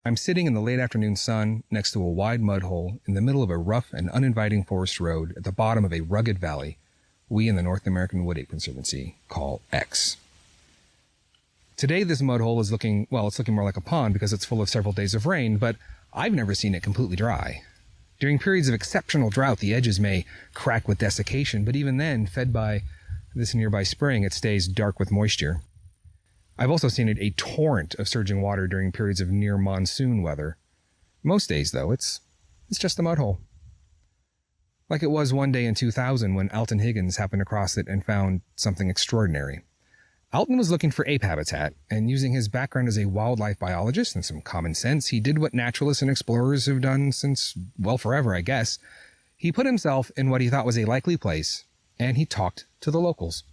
I'm sitting in the late afternoon sun next to a wide mud hole in the middle of a rough and uninviting forest road at the bottom of a rugged valley we in the North American Wood Ape Conservancy call X. Today this mud hole is looking more like a pond because it's full of several days of rain, but I've never seen it completely dry. During periods of exceptional drought, the edges may crack with desiccation, but even then, fed by this nearby spring, it stays dark with moisture. I've also seen it a torrent of surging water during periods of near monsoon weather. Most days, though, it's just a mud hole. Like it was one day in 2000 when Alton Higgins happened across it and found something extraordinary. Alton was looking for ape habitat, and using his background as a wildlife biologist and some common sense, he did what naturalists and explorers have done since, well, forever, I guess. He put himself in what he thought was a likely place, and he talked to the locals.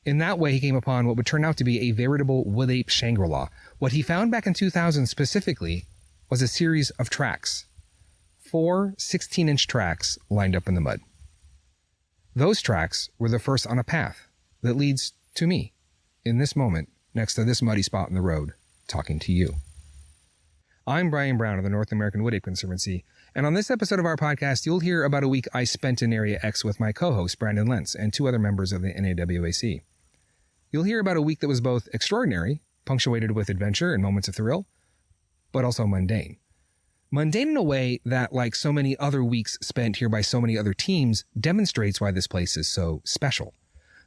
In that way, he came upon what would turn out to be a veritable wood ape Shangri-La. What he found back in 2000 specifically was a series of tracks. 4 16-inch tracks lined up in the mud. Those tracks were the first on a path that leads to me, in this moment, next to this muddy spot in the road, talking to you. I'm Brian Brown of the North American Wood Ape Conservancy, and on this episode of our podcast, you'll hear about a week I spent in Area X with my co-host, Brandon Lentz, and 2 other members of the NAWAC. You'll hear about a week that was both extraordinary, punctuated with adventure and moments of thrill, but also mundane. Mundane in a way that, like so many other weeks spent here by so many other teams, demonstrates why this place is so special.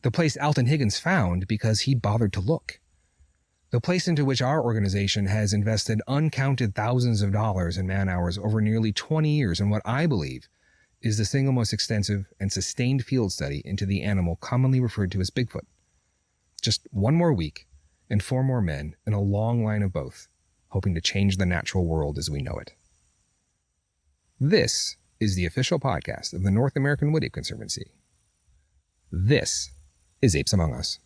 The place Alton Higgins found because he bothered to look. The place into which our organization has invested uncounted thousands of dollars and man-hours over nearly 20 years in what I believe is the single most extensive and sustained field study into the animal commonly referred to as Bigfoot. Just 1 more week and 4 more men in a long line of both, hoping to change the natural world as we know it. This is the official podcast of the North American Wood Ape Conservancy. This is Apes Among Us.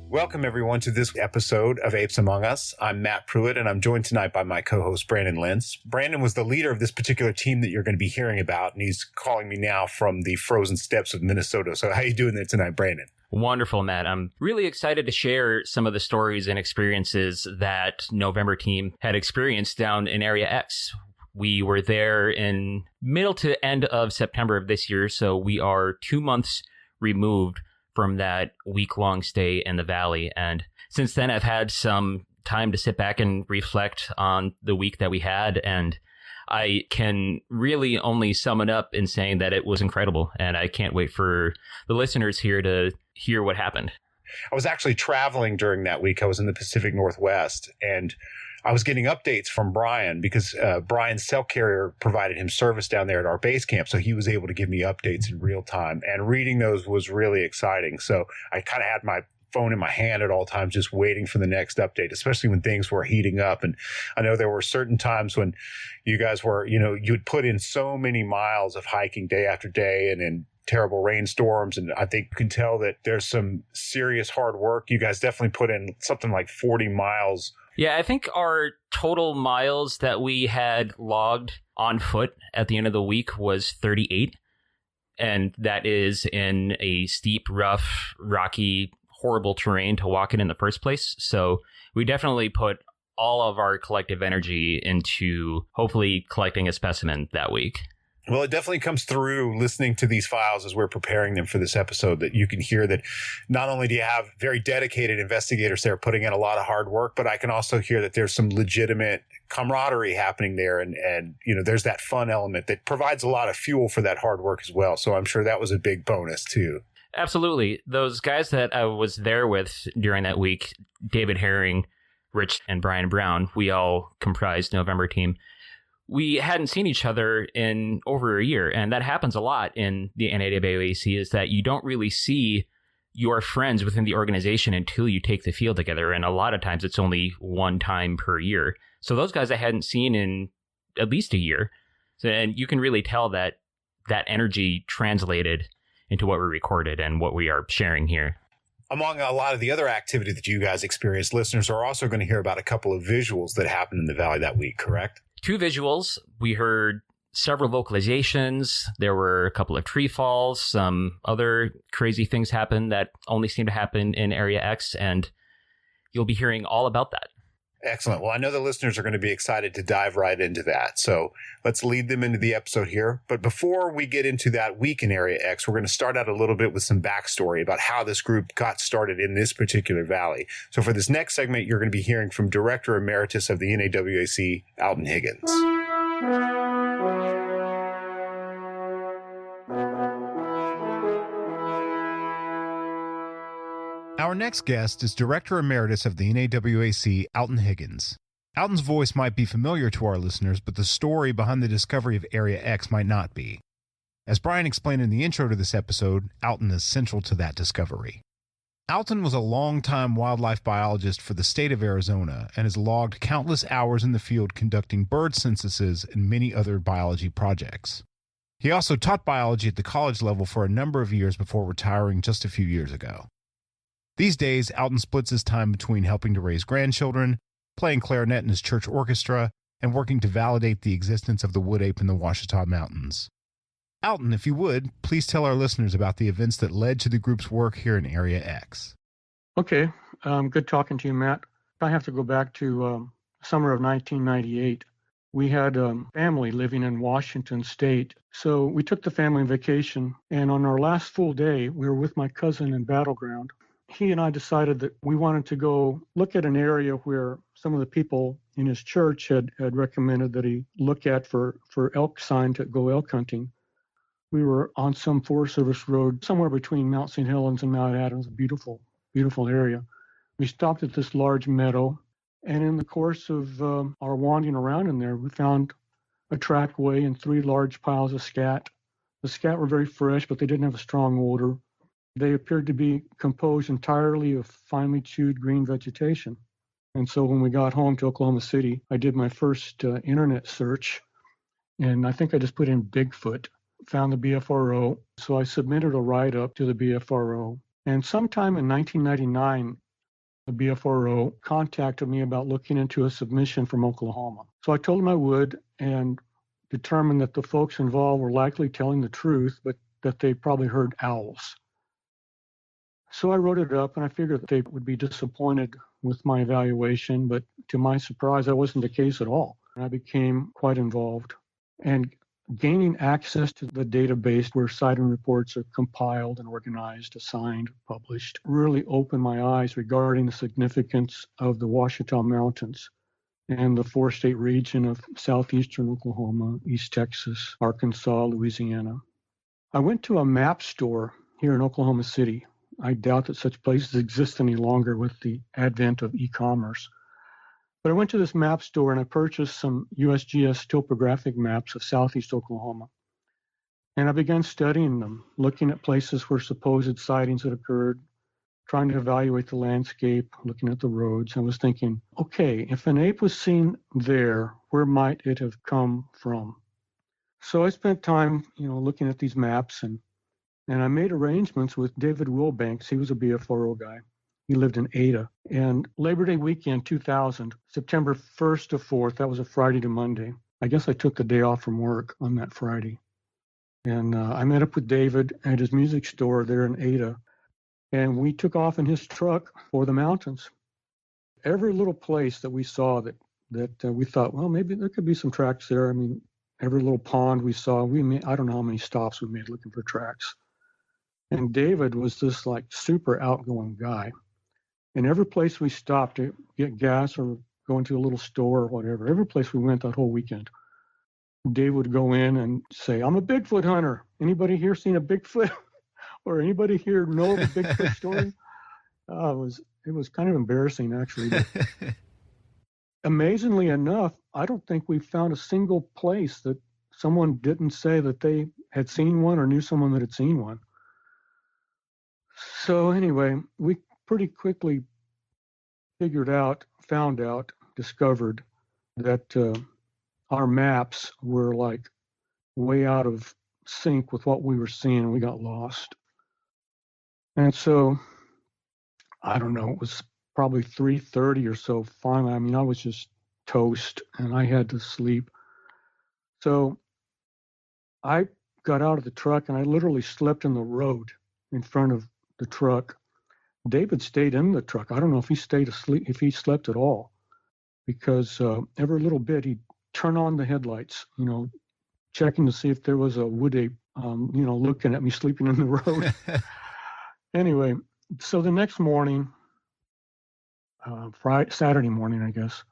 Welcome, everyone, to this episode of Apes Among Us. I'm Matt Pruitt, and I'm joined tonight by my co-host, Brandon Lentz. Brandon was the leader of this particular team that you're going to be hearing about, and he's calling me now from the frozen steppes of Minnesota. So how are you doing there tonight, Brandon? Wonderful, Matt. I'm really excited to share some of the stories and experiences that November team had experienced down in Area X. We were there in middle to end of September of this year, so we are 2 months removed from that week-long stay in the valley. And since then, I've had some time to sit back and reflect on the week that we had. And I can really only sum it up in saying that it was incredible. And I can't wait for the listeners here to hear what happened. I was actually traveling during that week. I was in the Pacific Northwest, and I was getting updates from Brian because Brian's cell carrier provided him service down there at our base camp. So he was able to give me updates in real time, and reading those was really exciting. So I kind of had my phone in my hand at all times, just waiting for the next update, especially when things were heating up. And I know there were certain times when you guys were, you'd put in so many miles of hiking day after day and in terrible rainstorms. And I think you can tell that there's some serious hard work. You guys definitely put in something like 40 miles. Yeah, I think our total miles that we had logged on foot at the end of the week was 38. And that is in a steep, rough, rocky, horrible terrain to walk in the first place. So we definitely put all of our collective energy into hopefully collecting a specimen that week. Well, it definitely comes through listening to these files as we're preparing them for this episode, that you can hear that not only do you have very dedicated investigators there putting in a lot of hard work, but I can also hear that there's some legitimate camaraderie happening there. And there's that fun element that provides a lot of fuel for that hard work as well. So I'm sure that was a big bonus too. Absolutely. Those guys that I was there with during that week, David Herring, Rich, and Brian Brown, we all comprised November team. We hadn't seen each other in over a year, and that happens a lot in the NAWAC, is that you don't really see you are friends within the organization until you take the field together. And a lot of times it's only one time per year. So those guys I hadn't seen in at least a year. So, and you can really tell that that energy translated into what we recorded and what we are sharing here. Among a lot of the other activity that you guys experienced, listeners are also going to hear about a couple of visuals that happened in the valley that week, correct? 2 visuals. We heard several vocalizations. There were a couple of tree falls. Some other crazy things happened that only seem to happen in Area X, and you'll be hearing all about that. Excellent. Well, I know the listeners are going to be excited to dive right into that. So let's lead them into the episode here. But before we get into that week in Area X, we're going to start out a little bit with some backstory about how this group got started in this particular valley. So for this next segment, you're going to be hearing from Director Emeritus of the NAWAC, Alton Higgins. Our next guest is Director Emeritus of the NAWAC, Alton Higgins. Alton's voice might be familiar to our listeners, but the story behind the discovery of Area X might not be. As Brian explained in the intro to this episode, Alton is central to that discovery. Alton was a longtime wildlife biologist for the state of Arizona and has logged countless hours in the field conducting bird censuses and many other biology projects. He also taught biology at the college level for a number of years before retiring just a few years ago. These days, Alton splits his time between helping to raise grandchildren, playing clarinet in his church orchestra, and working to validate the existence of the wood ape in the Ouachita Mountains. Alton, if you would, please tell our listeners about the events that led to the group's work here in Area X. Okay, good talking to you, Matt. I have to go back to summer of 1998. We had a family living in Washington State, so we took the family on vacation, and on our last full day, we were with my cousin in Battleground. He and I decided that we wanted to go look at an area where some of the people in his church had recommended that he look at for elk sign to go elk hunting. We were on some Forest Service road somewhere between Mount St. Helens and Mount Adams, a beautiful, beautiful area. We stopped at this large meadow, and in the course of our wandering around in there, we found a trackway and 3 large piles of scat. The scat were very fresh, but they didn't have a strong odor. They appeared to be composed entirely of finely chewed green vegetation. And so when we got home to Oklahoma City, I did my first internet search, and I think I just put in Bigfoot, found the BFRO. So I submitted a write-up to the BFRO. And sometime in 1999, the BFRO contacted me about looking into a submission from Oklahoma. So I told them I would, and determined that the folks involved were likely telling the truth, but that they probably heard owls. So I wrote it up, and I figured that they would be disappointed with my evaluation, but to my surprise, that wasn't the case at all. And I became quite involved. And gaining access to the database where sighting reports are compiled and organized, assigned, published, really opened my eyes regarding the significance of the Ouachita Mountains and the 4-state region of southeastern Oklahoma, East Texas, Arkansas, Louisiana. I went to a map store here in Oklahoma City. I doubt that such places exist any longer with the advent of e-commerce. But I went to this map store and I purchased some USGS topographic maps of southeast Oklahoma. And I began studying them, looking at places where supposed sightings had occurred, trying to evaluate the landscape, looking at the roads. I was thinking, okay, if an ape was seen there, where might it have come from? So I spent time, looking at these maps, and I made arrangements with David Wilbanks. He was a BFRO guy. He lived in Ada. And Labor Day weekend 2000, September 1st to 4th, that was a Friday to Monday. I guess I took the day off from work on that Friday. And I met up with David at his music store there in Ada. And we took off in his truck for the mountains. Every little place that we saw that we thought, well, maybe there could be some tracks there. I mean, every little pond we saw, I don't know how many stops we made looking for tracks. And David was this super outgoing guy. And every place we stopped to get gas or go into a little store or whatever, every place we went that whole weekend, Dave would go in and say, I'm a Bigfoot hunter. Anybody here seen a Bigfoot? Or anybody here know the Bigfoot story? It was kind of embarrassing, actually. But amazingly enough, I don't think we found a single place that someone didn't say that they had seen one or knew someone that had seen one. So anyway, we pretty quickly discovered that our maps were like way out of sync with what we were seeing. We got lost. And so, I don't know, it was probably 3:30 or so finally. I mean, I was just toast and I had to sleep. So I got out of the truck and I literally slept in the road in front of the truck. David stayed in the truck. I don't know if he stayed asleep, if he slept at all, because every little bit he'd turn on the headlights, checking to see if there was a wood ape, looking at me sleeping in the road. Anyway, so the next morning, Saturday morning, I guess,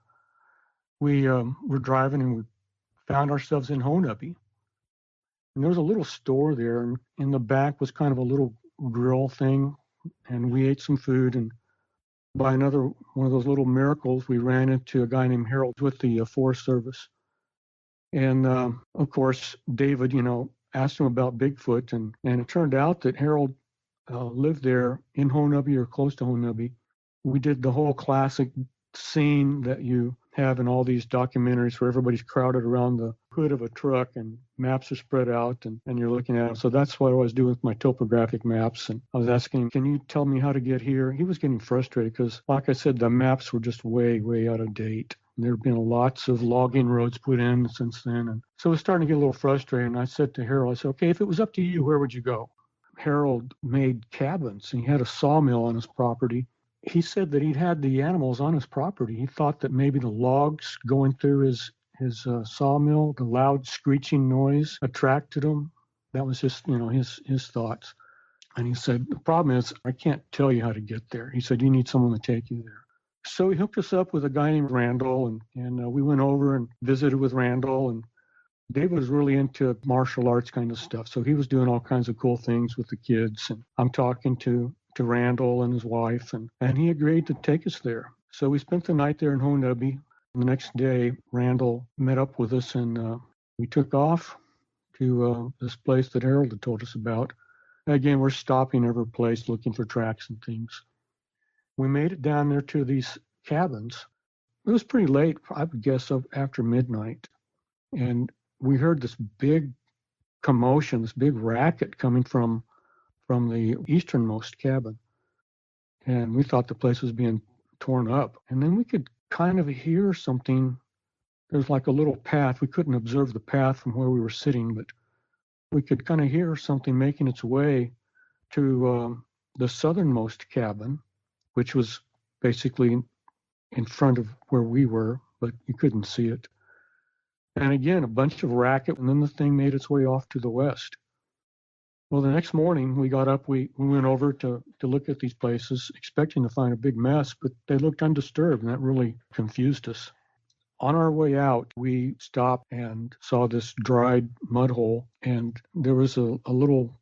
we were driving and we found ourselves in Honubby. And there was a little store there, and in the back was kind of a little grill thing, and we ate some food. And by another one of those little miracles, we ran into a guy named Harold with the Forest Service. And of course, David, asked him about Bigfoot, and it turned out that Harold lived there in Honubby or close to Honubby. We did the whole classic scene that you have in all these documentaries where everybody's crowded around the hood of a truck and maps are spread out and you're looking at them. So that's what I was doing with my topographic maps. And I was asking him, can you tell me how to get here? He was getting frustrated because, like I said, the maps were just way, way out of date. There have been lots of logging roads put in since then. And so it was starting to get a little frustrated. And I said to Harold, I said, okay, if it was up to you, where would you go? Harold made cabins. He had a sawmill on his property. He said that he'd had the animals on his property. He thought that maybe the logs going through his sawmill, the loud screeching noise attracted him. That was just, his thoughts. And he said, the problem is I can't tell you how to get there. He said, you need someone to take you there. So he hooked us up with a guy named Randall, and we went over and visited with Randall. And David was really into martial arts kind of stuff. So he was doing all kinds of cool things with the kids. And I'm talking to Randall and his wife, and he agreed to take us there. So we spent the night there in Honubby. The next day, Randall met up with us, and we took off to this place that Harold had told us about. Again, we're stopping every place looking for tracks and things. We made it down there to these cabins. It was pretty late, I would guess, after midnight. And we heard this big commotion, this big racket coming from the easternmost cabin. And we thought the place was being torn up. And then we could kind of hear something. There's like a little path. We couldn't observe the path from where we were sitting, but we could kind of hear something making its way to the southernmost cabin, which was basically in front of where we were, but you couldn't see it. And again, a bunch of racket, and then the thing made its way off to the west. Well, the next morning we got up, we went over to look at these places, expecting to find a big mess, but they looked undisturbed, and that really confused us. On our way out, we stopped and saw this dried mud hole, and there was a little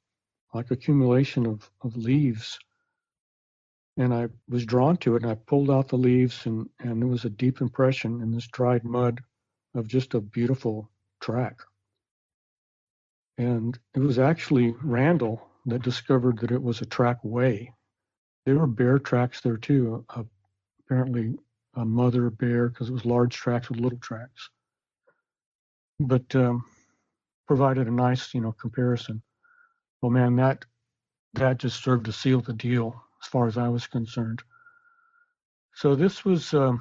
like accumulation of leaves. And I was drawn to it, and I pulled out the leaves, and there was a deep impression in this dried mud of just a beautiful track. And it was actually Randall that discovered that it was a trackway. There were bear tracks there too, apparently a mother bear, because it was large tracks with little tracks. But provided a nice, comparison. Well, man, that just served to seal the deal as far as I was concerned. So this was, I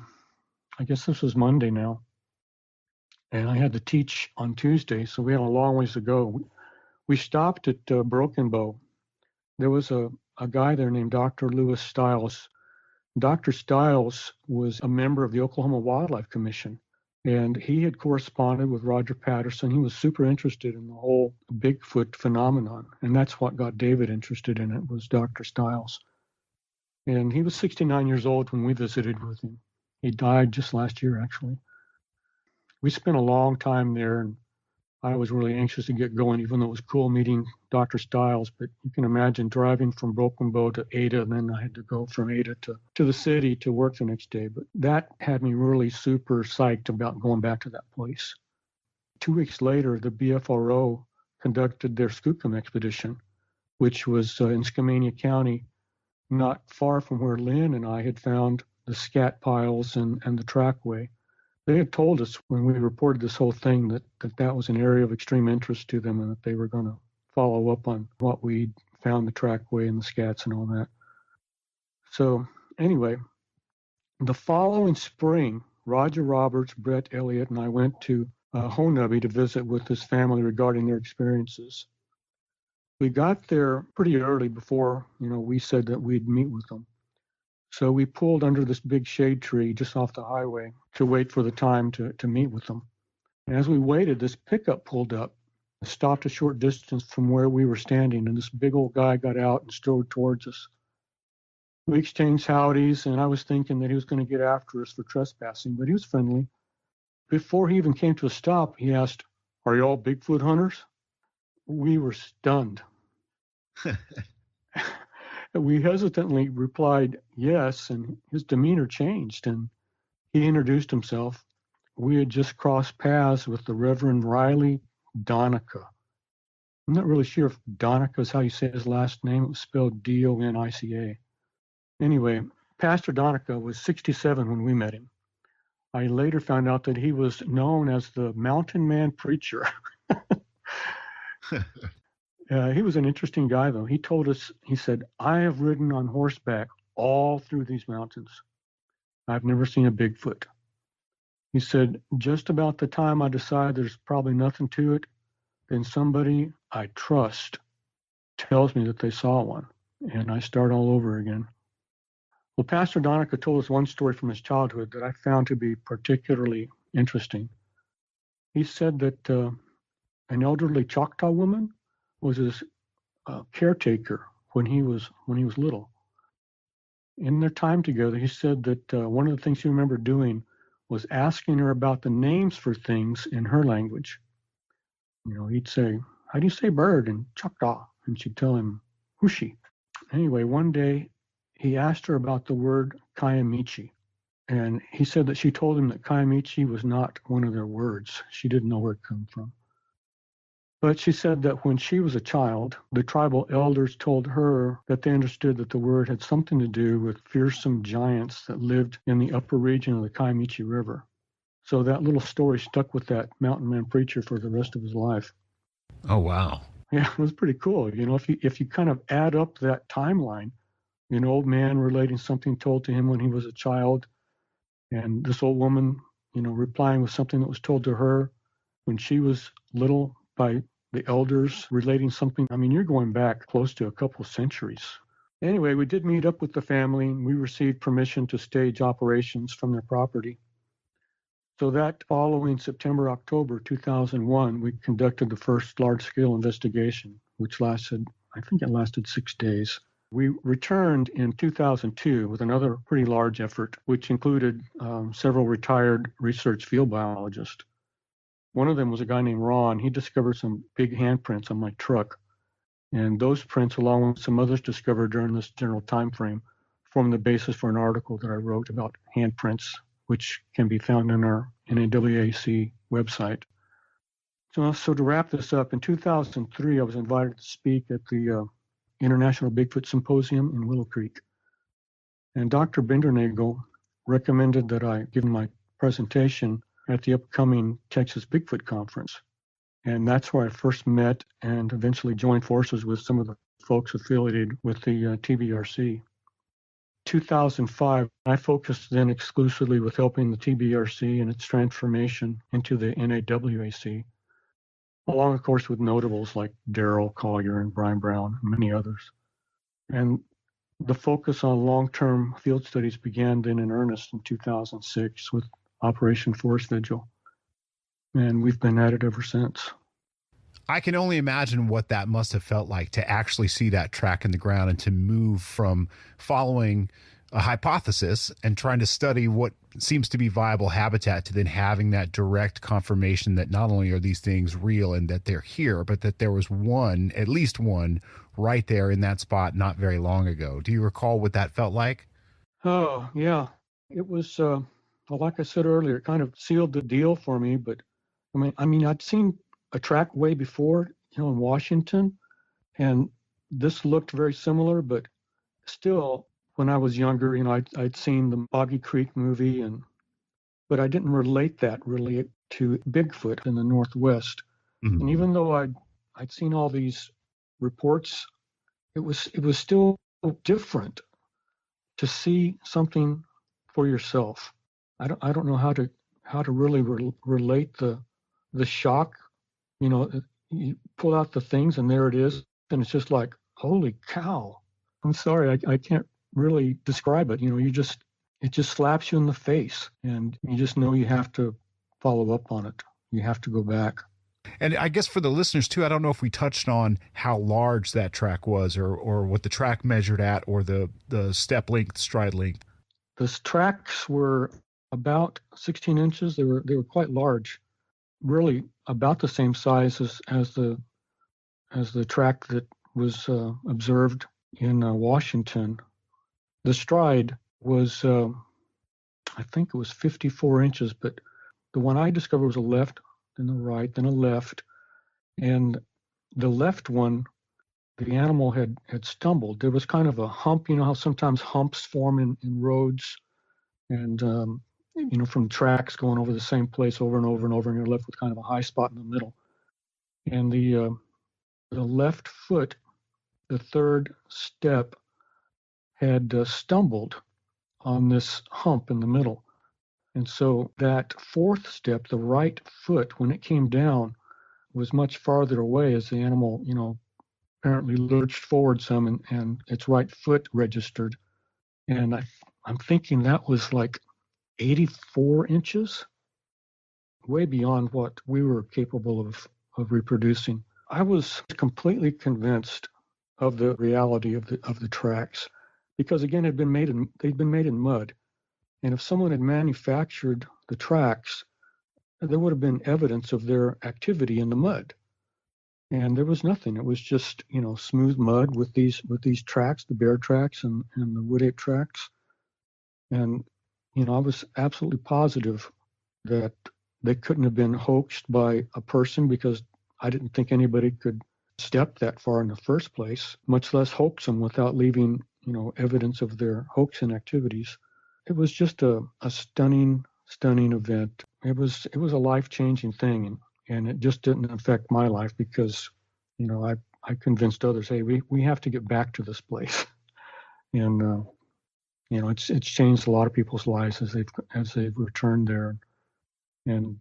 guess this was Monday now. And I had to teach on Tuesday, so we had a long ways to go. We stopped at Broken Bow. There was a guy there named Dr. Lewis Stiles. Dr. Stiles was a member of the Oklahoma Wildlife Commission, and he had corresponded with Roger Patterson. He was super interested in the whole Bigfoot phenomenon, and that's what got David interested in it, was Dr. Stiles. And he was 69 years old when we visited with him. He died just last year, actually. We spent a long time there, and I was really anxious to get going, even though it was cool meeting Dr. Stiles. But you can imagine driving from Broken Bow to Ada, and then I had to go from Ada to the city to work the next day. But that had me really super psyched about going back to that place. 2 weeks later, the BFRO conducted their Skookum expedition, which was in Skamania County. not far from where Lynn and I had found the scat piles and the trackway. They had told us when we reported this whole thing that was an area of extreme interest to them and that they were going to follow up on what we'd found, the trackway and the scats and all that. So anyway, the following spring, Roger Roberts, Brett Elliott, and I went to Honubby to visit with his family regarding their experiences. We got there pretty early before, we said that we'd meet with them. So we pulled under this big shade tree just off the highway to wait for the time to meet with them. And as we waited, this pickup pulled up, stopped a short distance from where we were standing, and this big old guy got out and strode towards us. We exchanged howdies, and I was thinking that he was going to get after us for trespassing, but he was friendly. Before he even came to a stop, he asked, "Are you all Bigfoot hunters?" We were stunned. We hesitantly replied yes, and his demeanor changed, and he introduced himself. We had just crossed paths with the Reverend Riley Donica. I'm not really sure if Donica is how you say his last name. It was spelled Donica. Anyway, Pastor Donica was 67 when we met him. I later found out that he was known as the Mountain Man Preacher. He was an interesting guy, though. He told us, he said, "I have ridden on horseback all through these mountains. I've never seen a Bigfoot." He said, "Just about the time I decide there's probably nothing to it, then somebody I trust tells me that they saw one, and I start all over again." Well, Pastor Donica told us one story from his childhood that I found to be particularly interesting. He said that an elderly Choctaw woman was his caretaker when he was little. In their time together, he said that one of the things he remembered doing was asking her about the names for things in her language. He'd say, "How do you say bird in Choctaw?" And she'd tell him, "Hushi." Anyway, one day he asked her about the word Kiamichi. And he said that she told him that Kiamichi was not one of their words. She didn't know where it came from. But she said that when she was a child, the tribal elders told her that they understood that the word had something to do with fearsome giants that lived in the upper region of the Kiamichi River. So that little story stuck with that mountain man preacher for the rest of his life. Oh, wow. Yeah, it was pretty cool. If you kind of add up that timeline, an old man relating something told to him when he was a child, and this old woman, replying with something that was told to her when she was little by the elders relating something. I mean, you're going back close to a couple of centuries. Anyway, we did meet up with the family, and we received permission to stage operations from their property. So that following September, October 2001, we conducted the first large-scale investigation, which I think it lasted 6 days. We returned in 2002 with another pretty large effort, which included several retired research field biologists. One of them was a guy named Ron. He discovered some big handprints on my truck. And those prints, along with some others discovered during this general time frame, formed the basis for an article that I wrote about handprints, which can be found on our NAWAC website. So to wrap this up, in 2003, I was invited to speak at the International Bigfoot Symposium in Willow Creek. And Dr. Bindernagel recommended that I give my presentation at the upcoming Texas Bigfoot Conference. And that's where I first met and eventually joined forces with some of the folks affiliated with the TBRC. 2005, I focused then exclusively with helping the TBRC and its transformation into the NAWAC, along, of course, with notables like Darrell Collier and Brian Brown and many others. And the focus on long-term field studies began then in earnest in 2006 with Operation Forest Vigil. And we've been at it ever since. I can only imagine what that must have felt like to actually see that track in the ground and to move from following a hypothesis and trying to study what seems to be viable habitat to then having that direct confirmation that not only are these things real and that they're here, but that there was one, at least one, right there in that spot not very long ago. Do you recall what that felt like? Oh, yeah. It was, like I said earlier, it kind of sealed the deal for me. But I mean, I'd seen a track way before, in Washington, and this looked very similar, but still, when I was younger, I'd seen the Boggy Creek movie, but I didn't relate that really to Bigfoot in the Northwest. Mhm. And even though I'd seen all these reports, it was still different to see something for yourself. I don't know how to really relate the shock. You pull out the things and there it is, and it's just like, holy cow. I'm sorry, I can't really describe it. It just slaps you in the face, and you just know you have to follow up on it. You have to go back. And I guess for the listeners too, I don't know if we touched on how large that track was, or what the track measured at, or the step length, stride length. The tracks were about 16 inches. They were quite large, really about the same size as the track that was observed in Washington. The stride was, I think it was 54 inches, but the one I discovered was a left, then a right, then a left. And the left one, the animal had stumbled. There was kind of a hump. You know how sometimes humps form in roads, and from tracks going over the same place over and over and over, and you're left with kind of a high spot in the middle. And the left foot, the third step, had stumbled on this hump in the middle. And so that fourth step, the right foot, when it came down, was much farther away as the animal, apparently lurched forward some, and its right foot registered. And I'm thinking that was like 84 inches, way beyond what we were capable of reproducing. I was completely convinced of the reality of the tracks, because again, they'd been made in mud. And if someone had manufactured the tracks, there would have been evidence of their activity in the mud. And there was nothing. It was just, smooth mud with these tracks, the bear tracks and the wood ape tracks. And, I was absolutely positive that they couldn't have been hoaxed by a person, because I didn't think anybody could step that far in the first place, much less hoax them without leaving, evidence of their hoaxing activities. It was just a stunning event. It was a life-changing thing, and it just didn't affect my life, because, I convinced others, hey, we have to get back to this place, and it's changed a lot of people's lives as they've returned there, and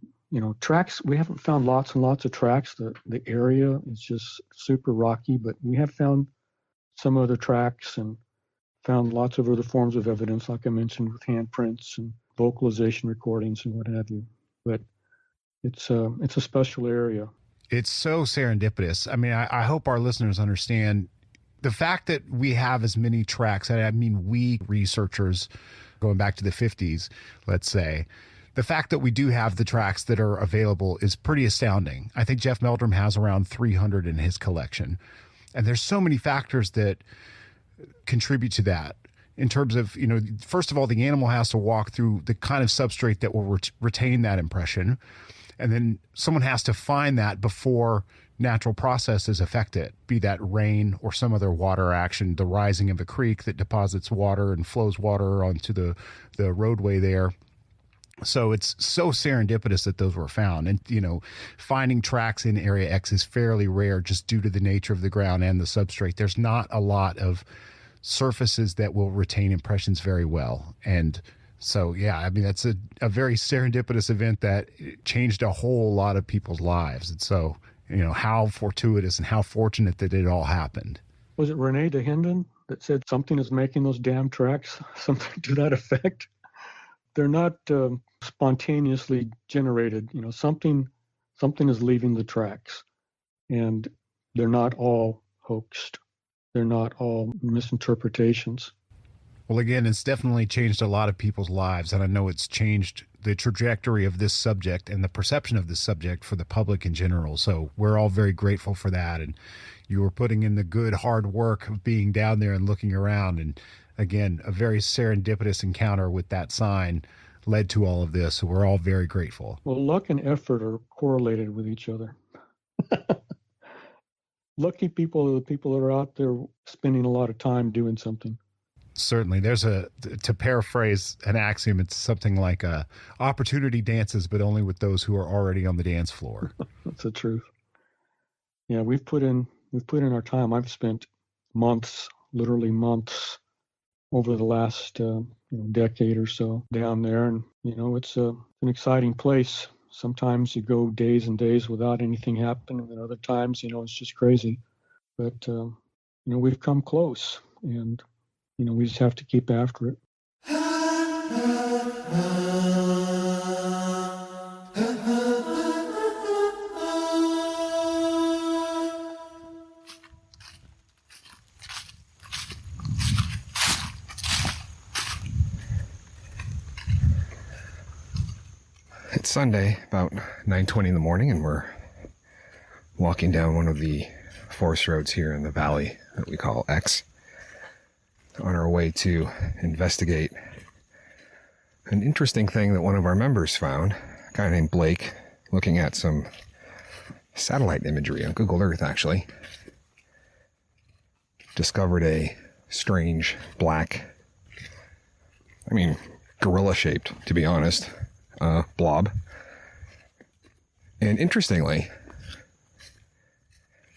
tracks. We haven't found lots and lots of tracks. The area is just super rocky, but we have found some other tracks and found lots of other forms of evidence, like I mentioned, with handprints and vocalization recordings and what have you. But it's a special area. It's so serendipitous. I mean, I hope our listeners understand the fact that we have as many tracks. I mean, we researchers, going back to the 50s, let's say, the fact that we do have the tracks that are available is pretty astounding. I think Jeff Meldrum has around 300 in his collection. And there's so many factors that contribute to that, in terms of, first of all, the animal has to walk through the kind of substrate that will retain that impression. And then someone has to find that before natural processes affect it, be that rain or some other water action, the rising of a creek that deposits water and flows water onto the roadway there. So it's so serendipitous that those were found. And, finding tracks in Area X is fairly rare, just due to the nature of the ground and the substrate. There's not a lot of surfaces that will retain impressions very well. And so, yeah, I mean, that's a very serendipitous event that changed a whole lot of people's lives. And so, how fortuitous and how fortunate that it all happened. Was it Rene Dahinden that said something is making those damn tracks? Something to that effect? They're not spontaneously generated. Something is leaving the tracks, and they're not all hoaxed. They're not all misinterpretations. Well, again, it's definitely changed a lot of people's lives, and I know it's changed the trajectory of this subject and the perception of this subject for the public in general. So we're all very grateful for that. And you were putting in the good, hard work of being down there and looking around. And again, a very serendipitous encounter with that sign led to all of this. So we're all very grateful. Well, luck and effort are correlated with each other. Lucky people are the people that are out there spending a lot of time doing something. Certainly. To paraphrase an axiom, it's something like opportunity dances, but only with those who are already on the dance floor. That's the truth. Yeah, we've put in our time. I've spent months, literally months, over the last decade or so down there, and it's an exciting place. Sometimes you go days and days without anything happening, and other times, it's just crazy. But we've come close, and we just have to keep after it. It's Sunday, about 9:20 in the morning, and we're walking down one of the forest roads here in the valley that we call X, on our way to investigate an interesting thing that one of our members found, a guy named Blake, looking at some satellite imagery on Google Earth, actually. Discovered a strange black, gorilla-shaped, to be honest, blob. And interestingly,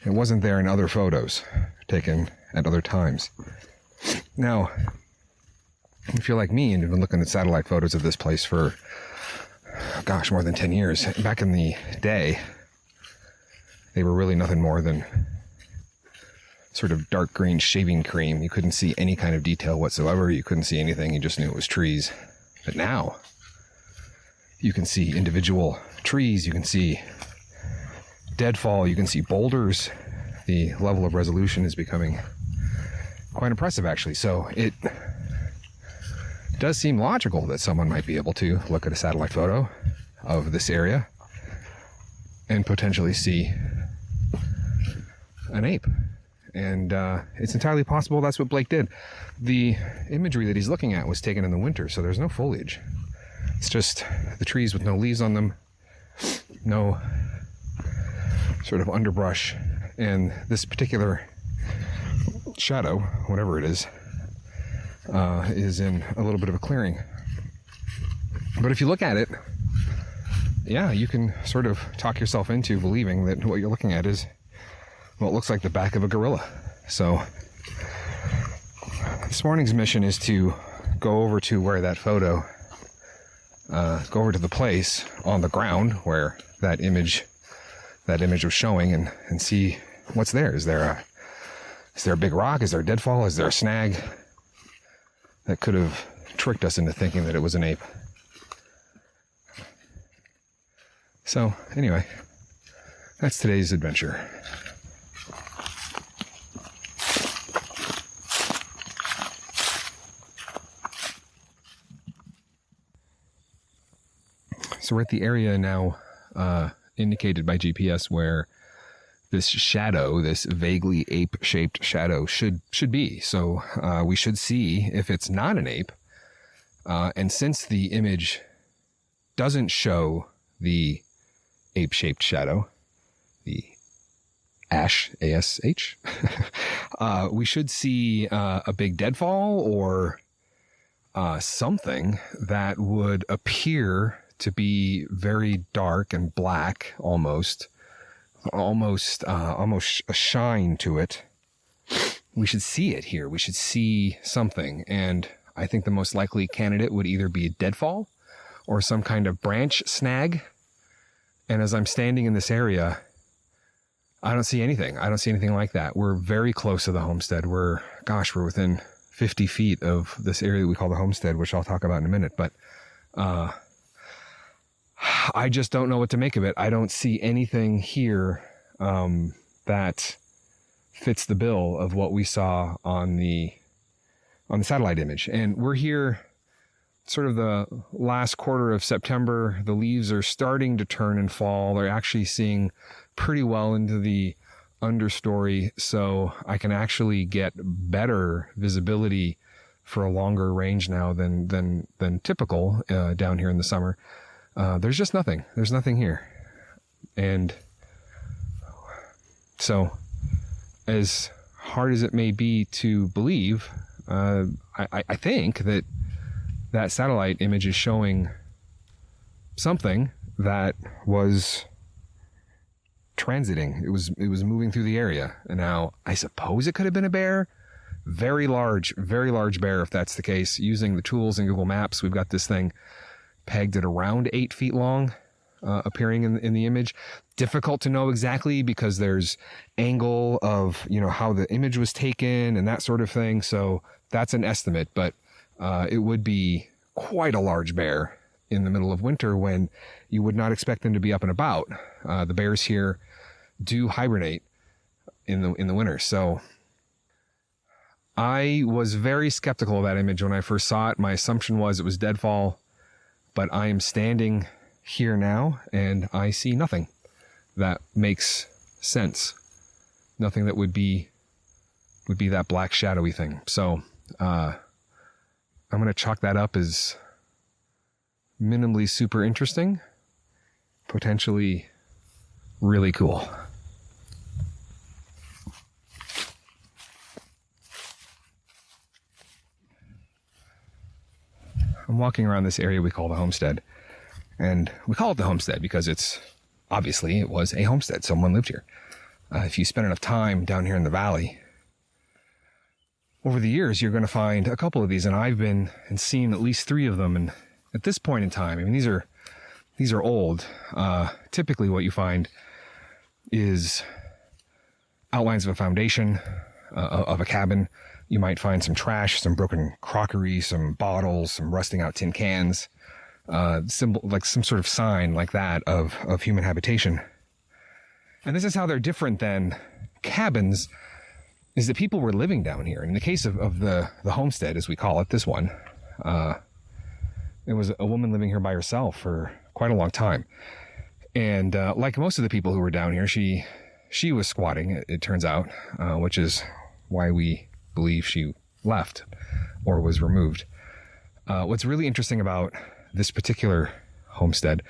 it wasn't there in other photos taken at other times. Now, if you're like me and you've been looking at satellite photos of this place for, more than 10 years, back in the day, they were really nothing more than sort of dark green shaving cream. You couldn't see any kind of detail whatsoever. You couldn't see anything. You just knew it was trees. But now, you can see individual trees, you can see deadfall, you can see boulders. The level of resolution is becoming quite impressive, actually. So it does seem logical that someone might be able to look at a satellite photo of this area and potentially see an ape. And it's entirely possible that's what Blake did. The imagery that he's looking at was taken in the winter, so there's no foliage. It's just the trees with no leaves on them, no sort of underbrush, and this particular shadow, whatever it is in a little bit of a clearing. But if you look at it, yeah, you can sort of talk yourself into believing that what you're looking at is what looks like the back of a gorilla. So this morning's mission is to go over to where that photo go over to the place on the ground where that image was showing and see what's there. Is there a big rock? Is there a deadfall? Is there a snag that could have tricked us into thinking that it was an ape? So anyway, that's today's adventure. So we're at the area now indicated by GPS where this shadow, this vaguely ape-shaped shadow should be. So we should see if it's not an ape. And since the image doesn't show the ape-shaped shadow, the ash, A-S-H, we should see a big deadfall or something that would appear to be very dark and black, almost a shine to it. We should see it here. We should see something. And I think the most likely candidate would either be a deadfall or some kind of branch snag. And as I'm standing in this area, I don't see anything. I don't see anything like that. We're very close to the homestead. We're within 50 feet of this area that we call the homestead, which I'll talk about in a minute. But I just don't know what to make of it. I don't see anything here that fits the bill of what we saw on the satellite image. And we're here sort of the last quarter of September. The leaves are starting to turn and fall. They're actually seeing pretty well into the understory, so I can actually get better visibility for a longer range now than typical down here in the summer. There's just nothing. There's nothing here. And so, as hard as it may be to believe, I think that satellite image is showing something that was transiting. It was moving through the area. And now I suppose it could have been a bear. Very large bear if that's the case. Using the tools in Google Maps, we've got this thing pegged at around 8 feet long, appearing in the image. Difficult to know exactly because there's angle of, how the image was taken and that sort of thing. So that's an estimate, but it would be quite a large bear in the middle of winter when you would not expect them to be up and about. The bears here do hibernate in the winter. So I was very skeptical of that image when I first saw it. My assumption was it was deadfall, but I am standing here now and I see nothing that makes sense. Nothing that would be that black shadowy thing. So I'm going to chalk that up as minimally super interesting, potentially really cool. I'm walking around this area we call the homestead, and we call it the homestead because it was a homestead. Someone lived here. If you spend enough time down here in the valley, over the years, you're going to find a couple of these, and I've been and seen at least 3 of them. And at this point in time, I mean, these are old. Typically what you find is outlines of a foundation of a cabin. You might find some trash, some broken crockery, some bottles, some rusting out tin cans, symbol, like some sort of sign like that of human habitation. And this is how they're different than cabins, is that people were living down here. In the case of the homestead, as we call it, this one, it was a woman living here by herself for quite a long time. And like most of the people who were down here, she was squatting, it turns out, which is why we believe she left or was removed. What's really interesting about this particular homestead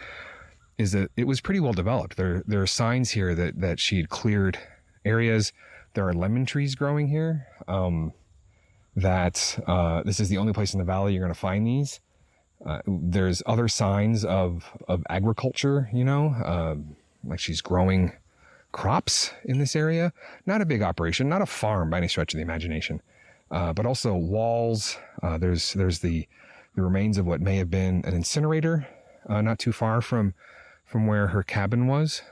is that it was pretty well developed. There are signs here that she had cleared areas. There are lemon trees growing here. This is the only place in the valley you're going to find these. There's other signs of agriculture, like she's growing crops in this area. Not a big operation, not a farm by any stretch of the imagination, but also walls. There's the remains of what may have been an incinerator, not too far from where her cabin was.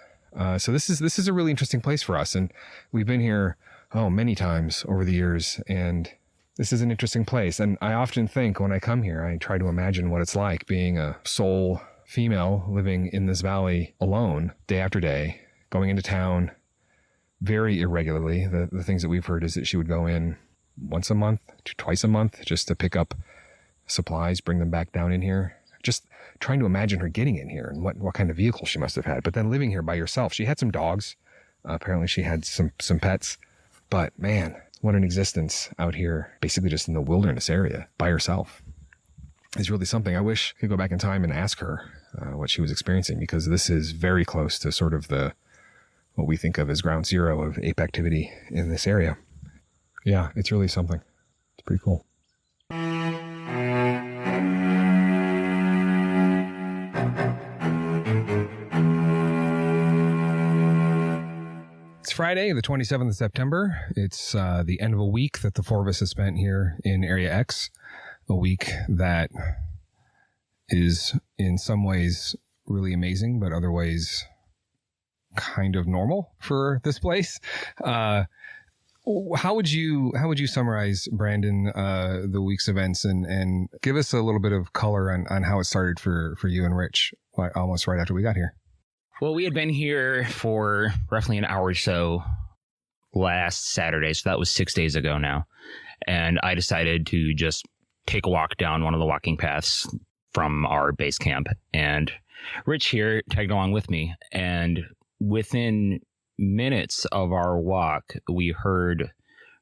So this is a really interesting place for us, and we've been here many times over the years, and this is an interesting place. And I often think when I come here, I try to imagine what it's like being a sole female living in this valley alone, day after day, going into town very irregularly. The things that we've heard is that she would go in once a month to twice a month just to pick up supplies, bring them back down in here. Just trying to imagine her getting in here and what kind of vehicle she must have had. But then living here by herself. She had some dogs. Apparently she had some pets. But man, what an existence out here, basically just in the wilderness area by herself. It's really something. I wish I could go back in time and ask her what she was experiencing, because this is very close to sort of what we think of as ground zero of ape activity in this area. Yeah, it's really something. It's pretty cool. It's Friday, the 27th of September. It's the end of a week that the 4 of us have spent here in Area X. A week that is in some ways really amazing, but other ways kind of normal for this place. How would you summarize, Brandon, the week's events and give us a little bit of color on how it started for you and Rich almost right after we got here? Well, we had been here for roughly an hour or so last Saturday, so that was 6 days ago now. And I decided to just take a walk down one of the walking paths from our base camp. And Rich here tagged along with me. And within minutes of our walk, we heard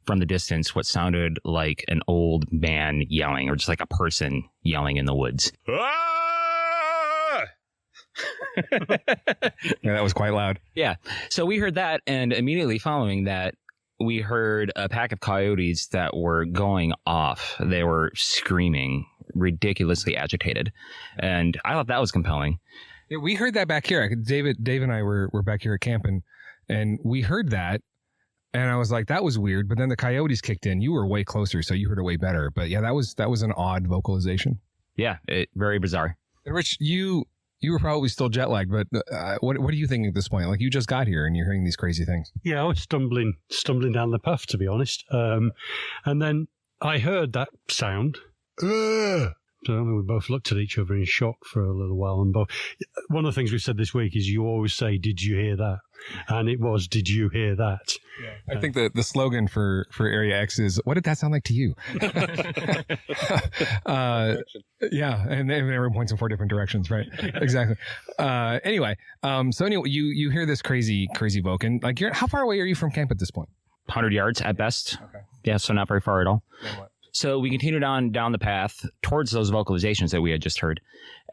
from the distance what sounded like an old man yelling, or just like a person yelling in the woods. Yeah, that was quite loud. Yeah. So we heard that, and immediately following that, we heard a pack of coyotes that were going off. They were screaming, ridiculously agitated. And I thought that was compelling. Yeah, we heard that back here. Dave and I were back here at camp, and we heard that. And I was like, that was weird. But then the coyotes kicked in. You were way closer, so you heard it way better. But yeah, that was an odd vocalization. Yeah, very bizarre. And Rich, you were probably still jet lagged, but what are you thinking at this point? Like, you just got here and you're hearing these crazy things. Yeah, I was stumbling down the path, to be honest. And then I heard that sound. So we both looked at each other in shock for a little while. And one of the things we've said this week is you always say, "Did you hear that?" And it was, "Did you hear that?" Yeah. I think the slogan for Area X is, "What did that sound like to you?" Yeah, and everyone points in 4 different directions, right? Exactly. Anyway, you hear this crazy voc, and like, how far away are you from camp at this point? 100 yards at best. Okay. Yeah, so not very far at all. Then what? So we continued on down the path towards those vocalizations that we had just heard.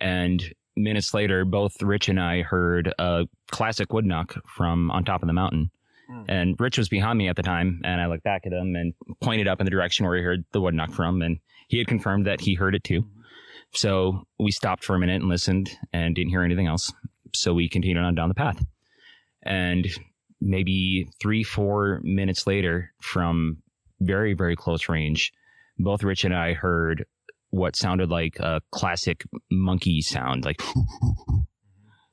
And minutes later, both Rich and I heard a classic wood knock from on top of the mountain. And Rich was behind me at the time, and I looked back at him and pointed up in the direction where he heard the wood knock from, and he had confirmed that he heard it too. So we stopped for a minute and listened and didn't hear anything else. So we continued on down the path. And maybe 3-4 minutes later, from very, very close range, both Rich and I heard what sounded like a classic monkey sound, like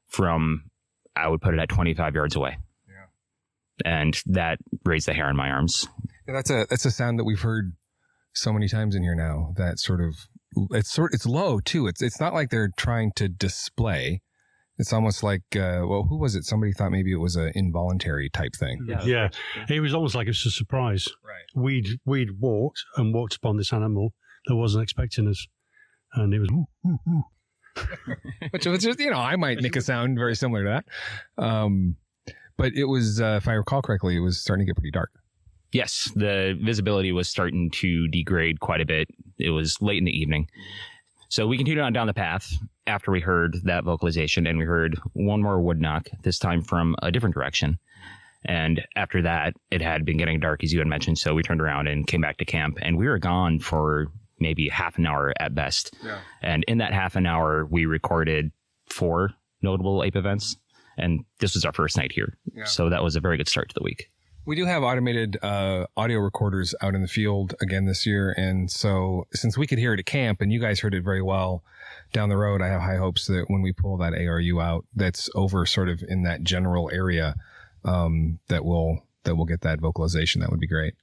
from, I would put it at 25 yards away. Yeah. And that raised the hair on my arms. Yeah, that's a sound that we've heard so many times in here now. That it's low too. It's not like they're trying to display. It's almost like, who was it? Somebody thought maybe it was an involuntary type thing. Yeah. It was almost like it was a surprise. Right. We'd walked upon this animal that wasn't expecting us. And it was... Which was just, I might make a sound very similar to that. But it was, if I recall correctly, it was starting to get pretty dark. Yes, the visibility was starting to degrade quite a bit. It was late in the evening. So we continued on down the path after we heard that vocalization, and we heard one more wood knock, this time from a different direction. And after that, it had been getting dark, as you had mentioned. So we turned around and came back to camp, and we were gone for maybe half an hour at best. Yeah. And in that half an hour, we recorded 4 notable ape events. And this was our first night here. Yeah. So that was a very good start to the week. We do have automated audio recorders out in the field again this year. And so since we could hear it at camp and you guys heard it very well down the road, I have high hopes that when we pull that ARU out, that's over sort of in that general area, that we'll get that vocalization. That would be great.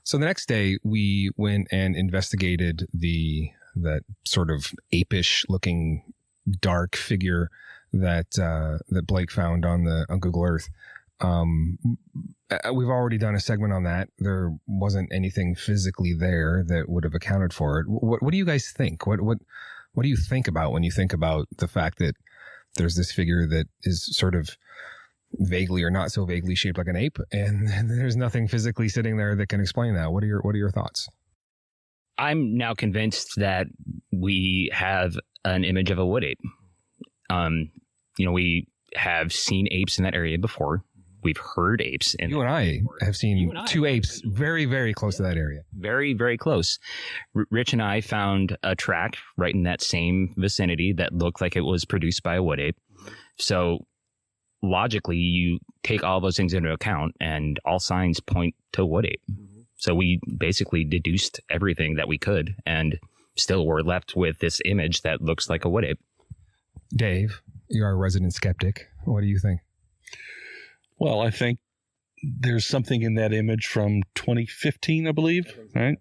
So the next day we went and investigated that sort of apish looking dark figure that Blake found on Google Earth. We've already done a segment on that. There wasn't anything physically there that would have accounted for it. What do you guys think? What do you think about when you think about the fact that there's this figure that is sort of vaguely or not so vaguely shaped like an ape, and there's nothing physically sitting there that can explain that? What are your thoughts? I'm now convinced that we have an image of a wood ape. We have seen apes in that area before. We've heard apes. You and I have seen 2 apes very, very close to that area. Very, very close. Rich and I found a track right in that same vicinity that looked like it was produced by a wood ape. So logically, you take all those things into account and all signs point to wood ape. Mm-hmm. So we basically deduced everything that we could, and still we're left with this image that looks like a wood ape. Dave, you're our resident skeptic. What do you think? Well, I think there's something in that image from 2015, I believe, right?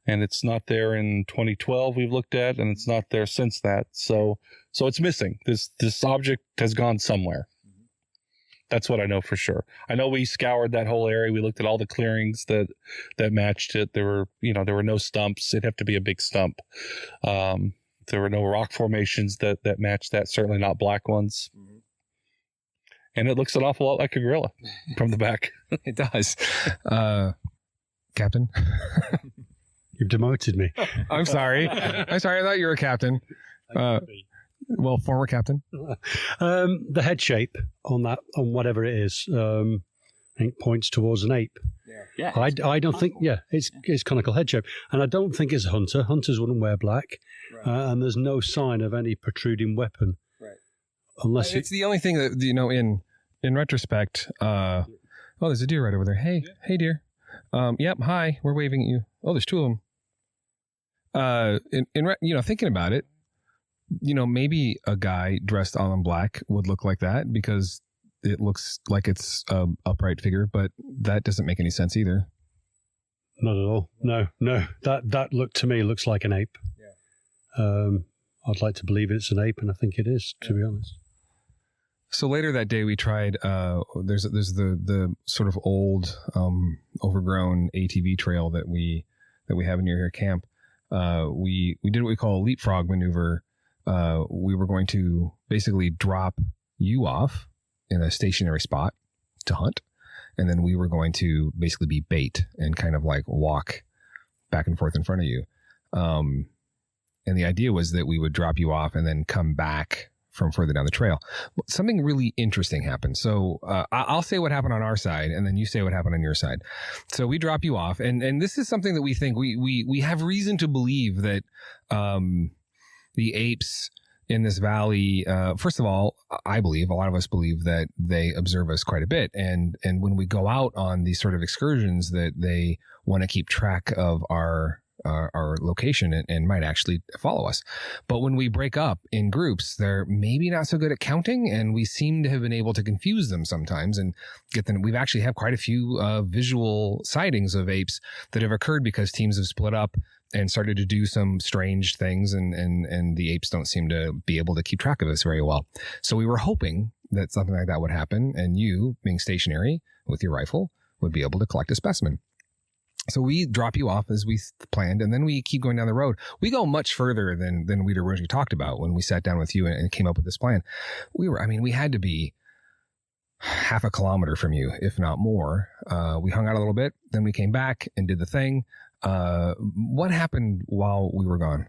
And it's not there in 2012 we've looked at, and it's not there since that. So it's missing. This object has gone somewhere. That's what I know for sure. I know we scoured that whole area. We looked at all the clearings that matched it. There were no stumps. It'd have to be a big stump. There were no rock formations that matched that, certainly not black ones. Mm-hmm. And it looks an awful lot like a gorilla from the back. It does. Captain? You've demoted me. I'm sorry. I thought you were a captain. Well, former captain. The head shape on whatever it is, I think points towards an ape. Yeah. I don't think, it's conical head shape. And I don't think it's a hunter. Hunters wouldn't wear black. Right. And there's no sign of any protruding weapon. Right. Unless it's the only thing that, in retrospect, there's a deer right over there. Hey, deer. Yep. Hi. We're waving at you. Oh, there's two of them. Thinking about it, maybe a guy dressed all in black would look like that because it looks like it's a upright figure, but that doesn't make any sense either. Not at all. No. That looks like an ape. Yeah. I'd like to believe it's an ape, and I think it is, to be honest. So later that day, we tried. There's the sort of old, overgrown ATV trail that we have near here camp. We did what we call a leapfrog maneuver. We were going to basically drop you off in a stationary spot to hunt, and then we were going to basically be bait and kind of like walk back and forth in front of you. And the idea was that we would drop you off and then come back from further down the trail. Something really interesting happened. So I'll say what happened on our side, and then you say what happened on your side. So we drop you off, and this is something that we think we have reason to believe that the apes in this valley, first of all, I believe, a lot of us believe that they observe us quite a bit. And when we go out on these sort of excursions, that they want to keep track of our location and might actually follow us. But when we break up in groups, they're maybe not so good at counting, and we seem to have been able to confuse them sometimes and get them. We've actually had quite a few visual sightings of apes that have occurred because teams have split up and started to do some strange things, and the apes don't seem to be able to keep track of us very well. So we were hoping that something like that would happen, and you, being stationary with your rifle, would be able to collect a specimen. So we drop you off as we planned, and then we keep going down the road. We go much further than we'd originally talked about when we sat down with you and came up with this plan. We had to be half a kilometer from you, if not more. We hung out a little bit, then we came back and did the thing. What happened while we were gone?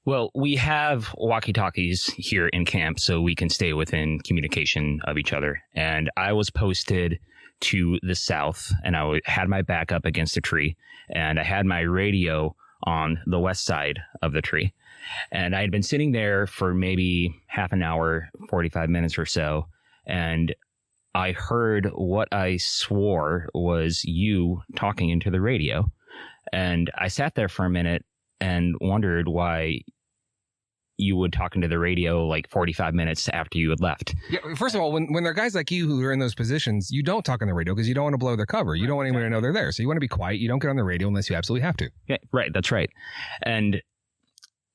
Well, we have walkie-talkies here in camp so we can stay within communication of each other. And I was posted to the south, and I had my back up against a tree, and I had my radio on the west side of the tree. And I had been sitting there for maybe half an hour, 45 minutes or so, and I heard what I swore was you talking into the radio. And I sat there for a minute and wondered why you would talk into the radio like 45 minutes after you had left. Yeah, first of all, when there are guys like you who are in those positions, you don't talk on the radio because you don't want to blow their cover. You don't want anyone to know they're there. So you want to be quiet. You don't get on the radio unless you absolutely have to. Yeah, right. That's right. And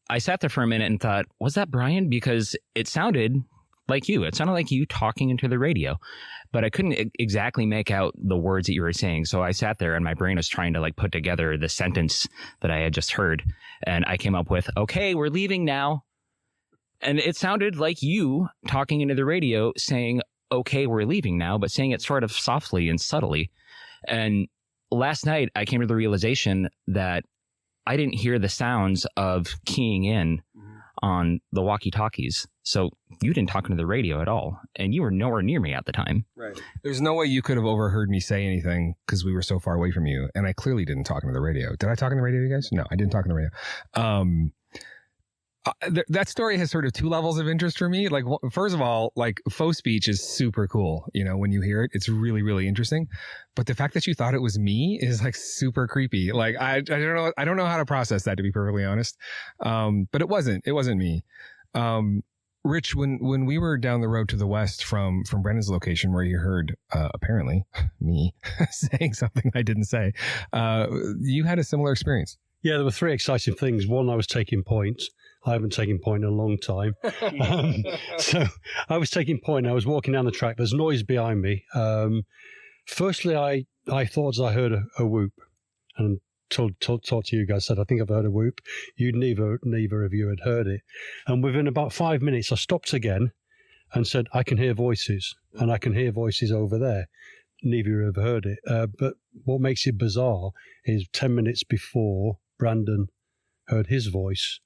I sat there for a minute and thought, was that Brian? Because it sounded like you. It sounded like you talking into the radio, but I couldn't exactly make out the words that you were saying. So I sat there and my brain was trying to like put together the sentence that I had just heard. And I came up with, okay, we're leaving now. And it sounded like you talking into the radio saying, okay, we're leaving now, but saying it sort of softly and subtly. And last night I came to the realization that I didn't hear the sounds of keying in on the walkie-talkies. So you didn't talk into the radio at all, and you were nowhere near me at the time. Right. There's no way you could have overheard me say anything because we were so far away from you, and I clearly didn't talk into the radio. Did I talk in the radio, you guys? No, I didn't talk in the radio. That story has sort of two levels of interest for me. Like, first of all, like faux speech is super cool. You know, when you hear it, it's really, really interesting. But the fact that you thought it was me is like super creepy. Like, I don't know how to process that, to be perfectly honest. But it wasn't me. Rich, when we were down the road to the west from Brennan's location, where you heard apparently me saying something I didn't say, you had a similar experience. Yeah, there were three exciting things. One, I was taking point. I haven't taken point in a long time. So I was taking point. I was walking down the track. There's noise behind me. Firstly, I thought I heard a whoop, and talked to you guys. Said I think I've heard a whoop. Neither of you had heard it. And within about 5 minutes, I stopped again and said, I can hear voices, and I can hear voices over there. Neither have heard it. But what makes it bizarre is 10 minutes before Brandon heard his voice.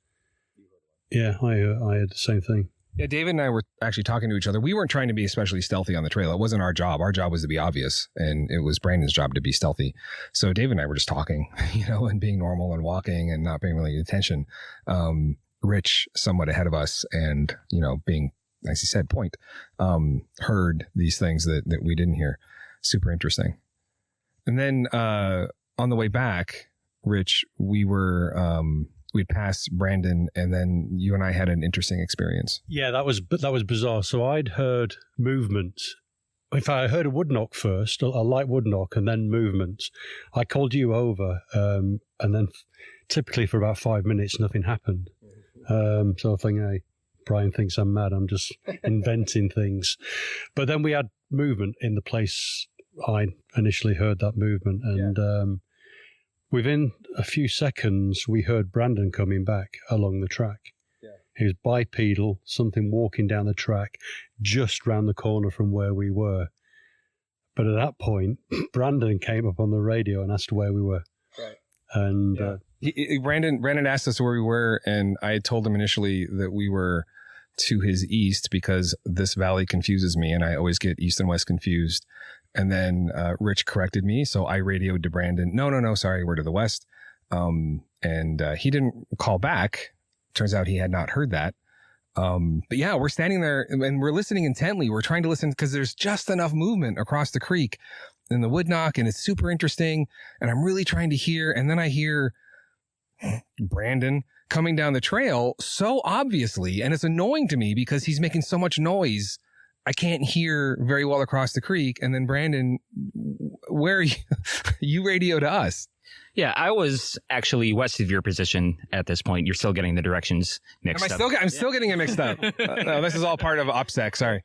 Yeah, I heard the same thing. Yeah, David and I were actually talking to each other. We weren't trying to be especially stealthy on the trail. It wasn't our job. Our job was to be obvious, and it was Brandon's job to be stealthy. So David and I were just talking, and being normal and walking and not paying really attention. Rich, somewhat ahead of us, and being, as he said, point, heard these things that we didn't hear. Super interesting. And then on the way back, Rich, we'd passed Brandon, and then you and I had an interesting experience. Yeah, that was bizarre. So I'd heard movement. If I heard a wood knock first, a light wood knock, and then movement, I called you over, and then typically for about 5 minutes, nothing happened. So I think, hey, Brian thinks I'm mad. I'm just inventing things. But then we had movement in the place I initially heard that movement, and within a few seconds, we heard Brandon coming back along the track. Yeah. He was bipedal, something walking down the track just round the corner from where we were. But at that point, Brandon came up on the radio and asked where we were. Right. And Brandon asked us where we were, and I had told him initially that we were to his east because this valley confuses me, and I always get east and west confused. And then Rich corrected me, so I radioed to Brandon. No, sorry, we're to the west. And he didn't call back. Turns out he had not heard that. But yeah, we're standing there and we're listening intently. We're trying to listen because there's just enough movement across the creek in the wood knock, and it's super interesting. And I'm really trying to hear. And then I hear Brandon coming down the trail so obviously, and it's annoying to me because he's making so much noise. I can't hear very well across the creek. And then Brandon, where are you? You radio to us. Yeah, I was actually west of your position at this point. You're still getting the directions mixed up. I'm still getting it mixed up. No, this is all part of OPSEC. Sorry.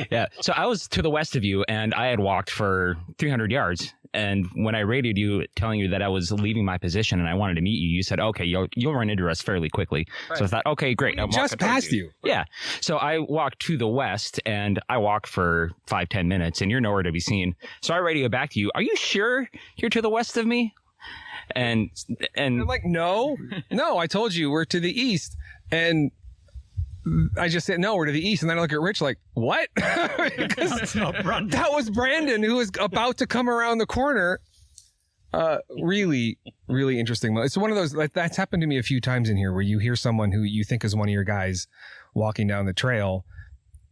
Yeah. So I was to the west of you, and I had walked for 300 yards. And when I radioed you, telling you that I was leaving my position and I wanted to meet you, you said, okay, you'll run into us fairly quickly. Right. So I thought, okay, great. I just passed you. Yeah. So I walked to the west, and I walked for 5-10 minutes, and you're nowhere to be seen. So I radioed back to you. Are you sure you're to the west of me? And I'm like, no, I told you we're to the east. And I just said, no, we're to the east. And then I look at Rich like, what? Because that was Brandon, who was about to come around the corner. Really, really interesting. It's one of those, that's happened to me a few times in here where you hear someone who you think is one of your guys walking down the trail,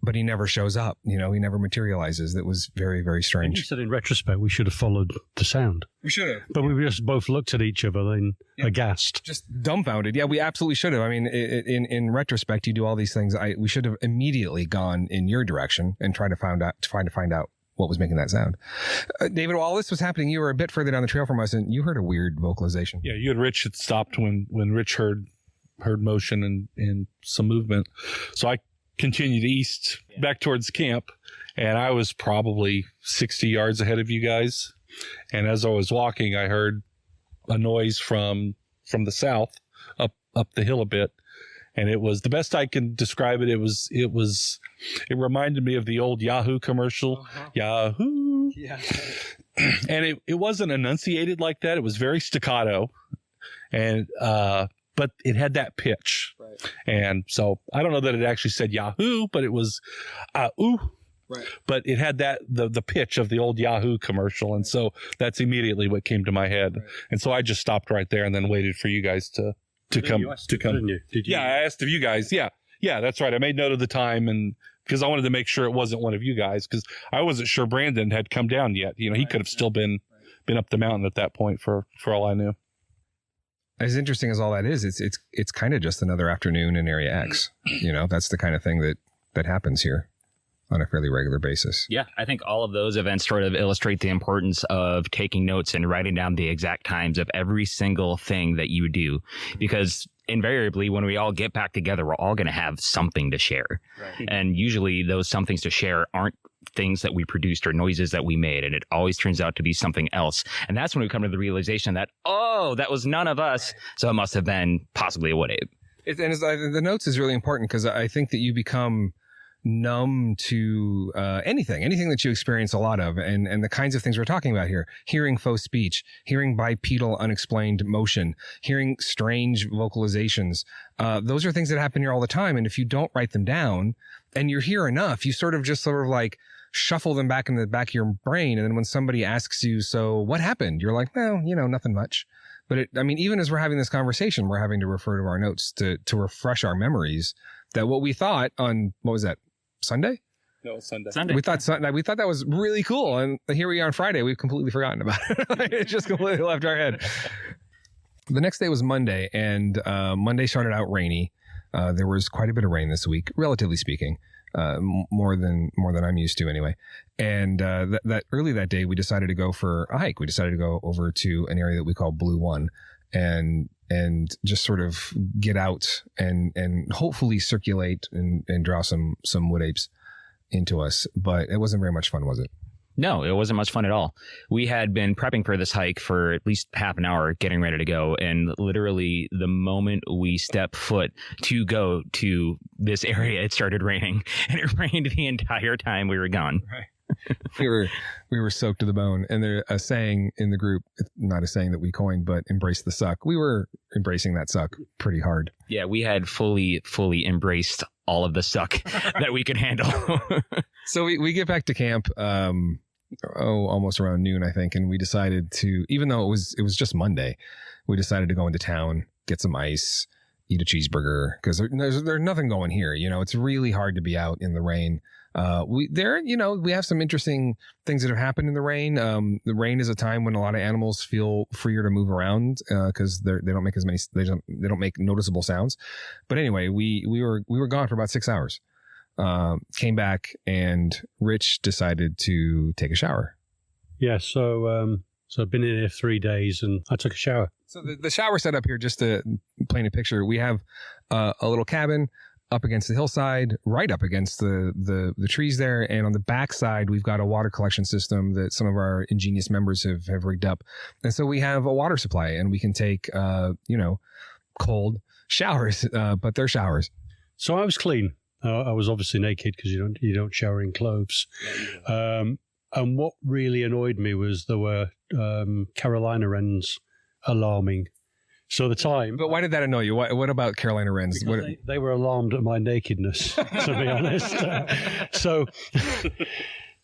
but he never shows up. He never materializes. That was very, very strange. And you said in retrospect, we should have followed the sound. We should have. But we just both looked at each other then aghast. Just dumbfounded. Yeah, we absolutely should have. I mean, in retrospect, you do all these things. We should have immediately gone in your direction and tried to find out what was making that sound. David, while this was happening, you were a bit further down the trail from us, and you heard a weird vocalization. Yeah, you and Rich had stopped when Rich heard motion and some movement. So I continued east back towards camp, and I was probably 60 yards ahead of you guys. And as I was walking, I heard a noise from the south up the hill a bit, and it was, the best I can describe it, it reminded me of the old Yahoo commercial. Yahoo. Yeah. And it wasn't enunciated like that. It was very staccato, and but it had that pitch. Right. And so I don't know that it actually said Yahoo, but it was ooh. Right. But it had that the pitch of the old Yahoo commercial, and so that's immediately what came to my head. Right. And so I just stopped right there and then waited for you guys to come. Didn't you? Did you? Yeah, I asked of you guys. Yeah, that's right. I made note of the time, and because I wanted to make sure it wasn't one of you guys, because I wasn't sure Brandon had come down yet. He could have still been up the mountain at that point for all I knew. As interesting as all that is, it's kind of just another afternoon in Area X. That's the kind of thing that happens here on a fairly regular basis. Yeah, I think all of those events sort of illustrate the importance of taking notes and writing down the exact times of every single thing that you do, because invariably when we all get back together, we're all going to have something to share. Right. And usually those somethings to share aren't things that we produced or noises that we made, and it always turns out to be something else. And that's when we come to the realization that, that was none of us, so it must have been possibly a wood ape. The notes is really important because I think that you become numb to anything that you experience a lot of, and the kinds of things we're talking about here: hearing faux speech, hearing bipedal unexplained motion, hearing strange vocalizations. Those are things that happen here all the time, and if you don't write them down and you're here enough, you sort of like shuffle them back in the back of your brain, and then when somebody asks you, so what happened, you're like, well, nothing much. But even as we're having this conversation, we're having to refer to our notes to refresh our memories that what we thought on, what was that, Sunday? No, Sunday. We thought that was really cool, and here we are on Friday. We've completely forgotten about it. It just completely left our head. The next day was Monday, and Monday started out rainy. There was quite a bit of rain this week, relatively speaking, more than I'm used to anyway. And that early that day, we decided to go for a hike. We decided to go over to an area that we call Blue One, and just sort of get out and hopefully circulate and draw some wood apes into us. But it wasn't very much fun, was it? No, it wasn't much fun at all. We had been prepping for this hike for at least half an hour, getting ready to go. And literally the moment we stepped foot to go to this area, it started raining, and it rained the entire time we were gone. Right. we were soaked to the bone. And there's a saying in the group, not a saying that we coined, but embrace the suck. We were embracing that suck pretty hard. Yeah, we had fully embraced all of the suck that we could handle. So we get back to camp, almost around noon, I think. And we decided to, even though it was just Monday, we decided to go into town, get some ice, eat a cheeseburger, because there's nothing going here. It's really hard to be out in the rain. We have some interesting things that have happened in the rain. The rain is a time when a lot of animals feel freer to move around, because they don't make they don't make noticeable sounds. But anyway, we were gone for about 6 hours. Came back, and Rich decided to take a shower. Yeah, so I've been in here 3 days, and I took a shower. So the shower set up here, just to paint a picture, we have a little cabin up against the hillside, right up against the trees there. And on the back side, we've got a water collection system that some of our ingenious members have rigged up. And so we have a water supply, and we can take, cold showers, but they're showers. So I was clean. I was obviously naked, because you don't shower in clothes. And what really annoyed me was there were Carolina wrens alarming. So the time. But why did that annoy you? What about Carolina wrens? They were alarmed at my nakedness, to be honest.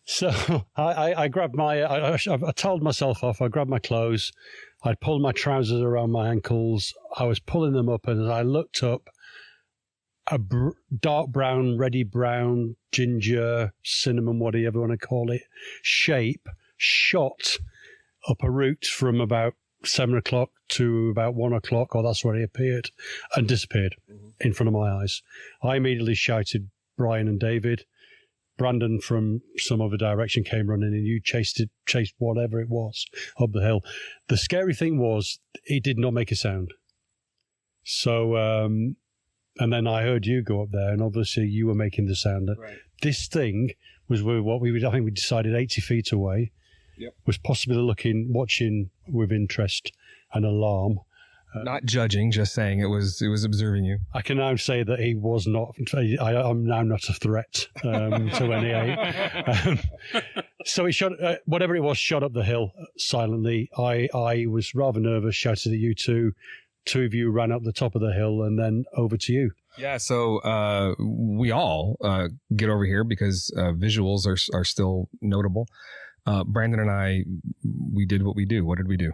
So I grabbed I told myself off. I grabbed my clothes. I'd pulled my trousers around my ankles. I was pulling them up, and as I looked up, a dark brown, reddy brown, ginger, cinnamon, whatever you want to call it, shape shot up a route from about 7 o'clock to about 1 o'clock, or that's where he appeared, and disappeared in front of my eyes. I immediately shouted Brian and David. Brandon from some other direction came running, and you chased whatever it was up the hill. The scary thing was, it did not make a sound. So, and then I heard you go up there, and obviously you were making the sound. Right. This thing was I think we decided 80 feet away. Yep. Was possibly watching with interest and alarm. Not judging, just saying it was observing you. I can now say that he was not. I'm now not a threat to any ape. So he shot whatever it was, shot up the hill silently. I was rather nervous, shouted at you two. Two of you ran up the top of the hill, and then over to you. Yeah, so we all get over here because visuals are still notable. Brandon and I, we did what we do. What did we do?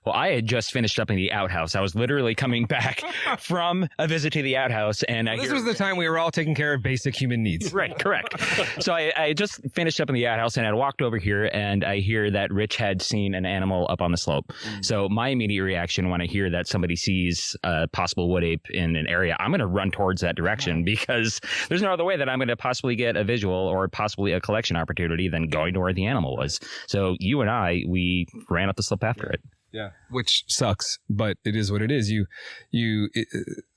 Well, I had just finished up in the outhouse. I was literally coming back from a visit to the outhouse, and this was the time we were all taking care of basic human needs. Right, correct. So I just finished up in the outhouse, and I walked over here, and I hear that Rich had seen an animal up on the slope. So my immediate reaction when I hear that somebody sees a possible wood ape in an area, I'm going to run towards that direction, because there's no other way that I'm going to possibly get a visual or possibly a collection opportunity than going to where the animal was. So you and I, we ran up the slope after it. Yeah, which sucks, but it is what it is.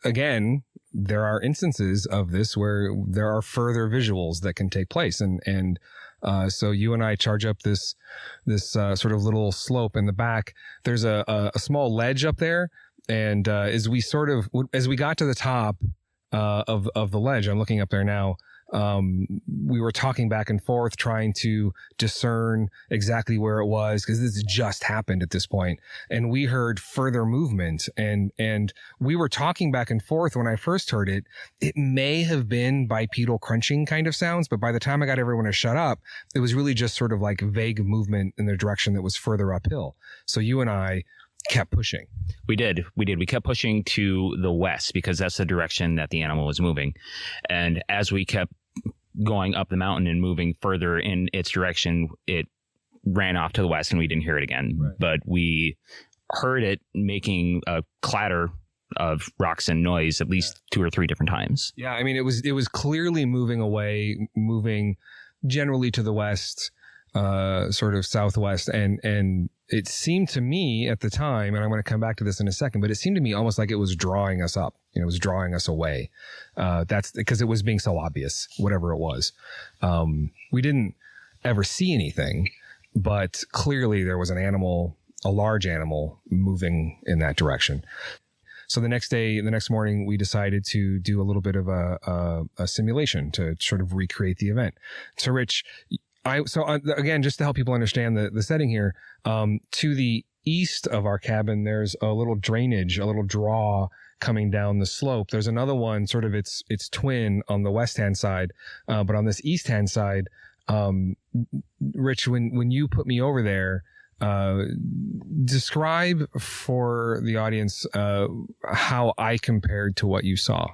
Again, there are instances of this where there are further visuals that can take place, and so you and I charge up this sort of little slope in the back. There's a small ledge up there, and as we got to the top of the ledge, I'm looking up there now. We were talking back and forth, trying to discern exactly where it was, because this just happened at this point. And we heard further movement, and we were talking back and forth. When I first heard it, it may have been bipedal crunching kind of sounds, but by the time I got everyone to shut up, it was really just sort of like vague movement in the direction that was further uphill. So you and I kept pushing. We did. We kept pushing to the west because that's the direction that the animal was moving. And as we kept going up the mountain and moving further in its direction, it ran off to the west and we didn't hear it again. Right. But we heard it making a clatter of rocks and noise at least 2 or 3 different times. Yeah, I mean, it was clearly moving away, moving generally to the west, sort of southwest, and it seemed to me at the time, and I'm going to come back to this in a second, but it seemed to me almost like it was drawing us up. You know, it was drawing us away. That's because it was being so obvious, whatever it was. We didn't ever see anything, but clearly there was an animal, a large animal, moving in that direction. So the next morning, we decided to do a little bit of a simulation to sort of recreate the event. So Rich, again, just to help people understand the setting here, to the east of our cabin, there's a little drainage, a little draw coming down the slope. There's another one, sort of its twin on the west-hand side. But on this east-hand side, Rich, when you put me over there, describe for the audience how I compared to what you saw.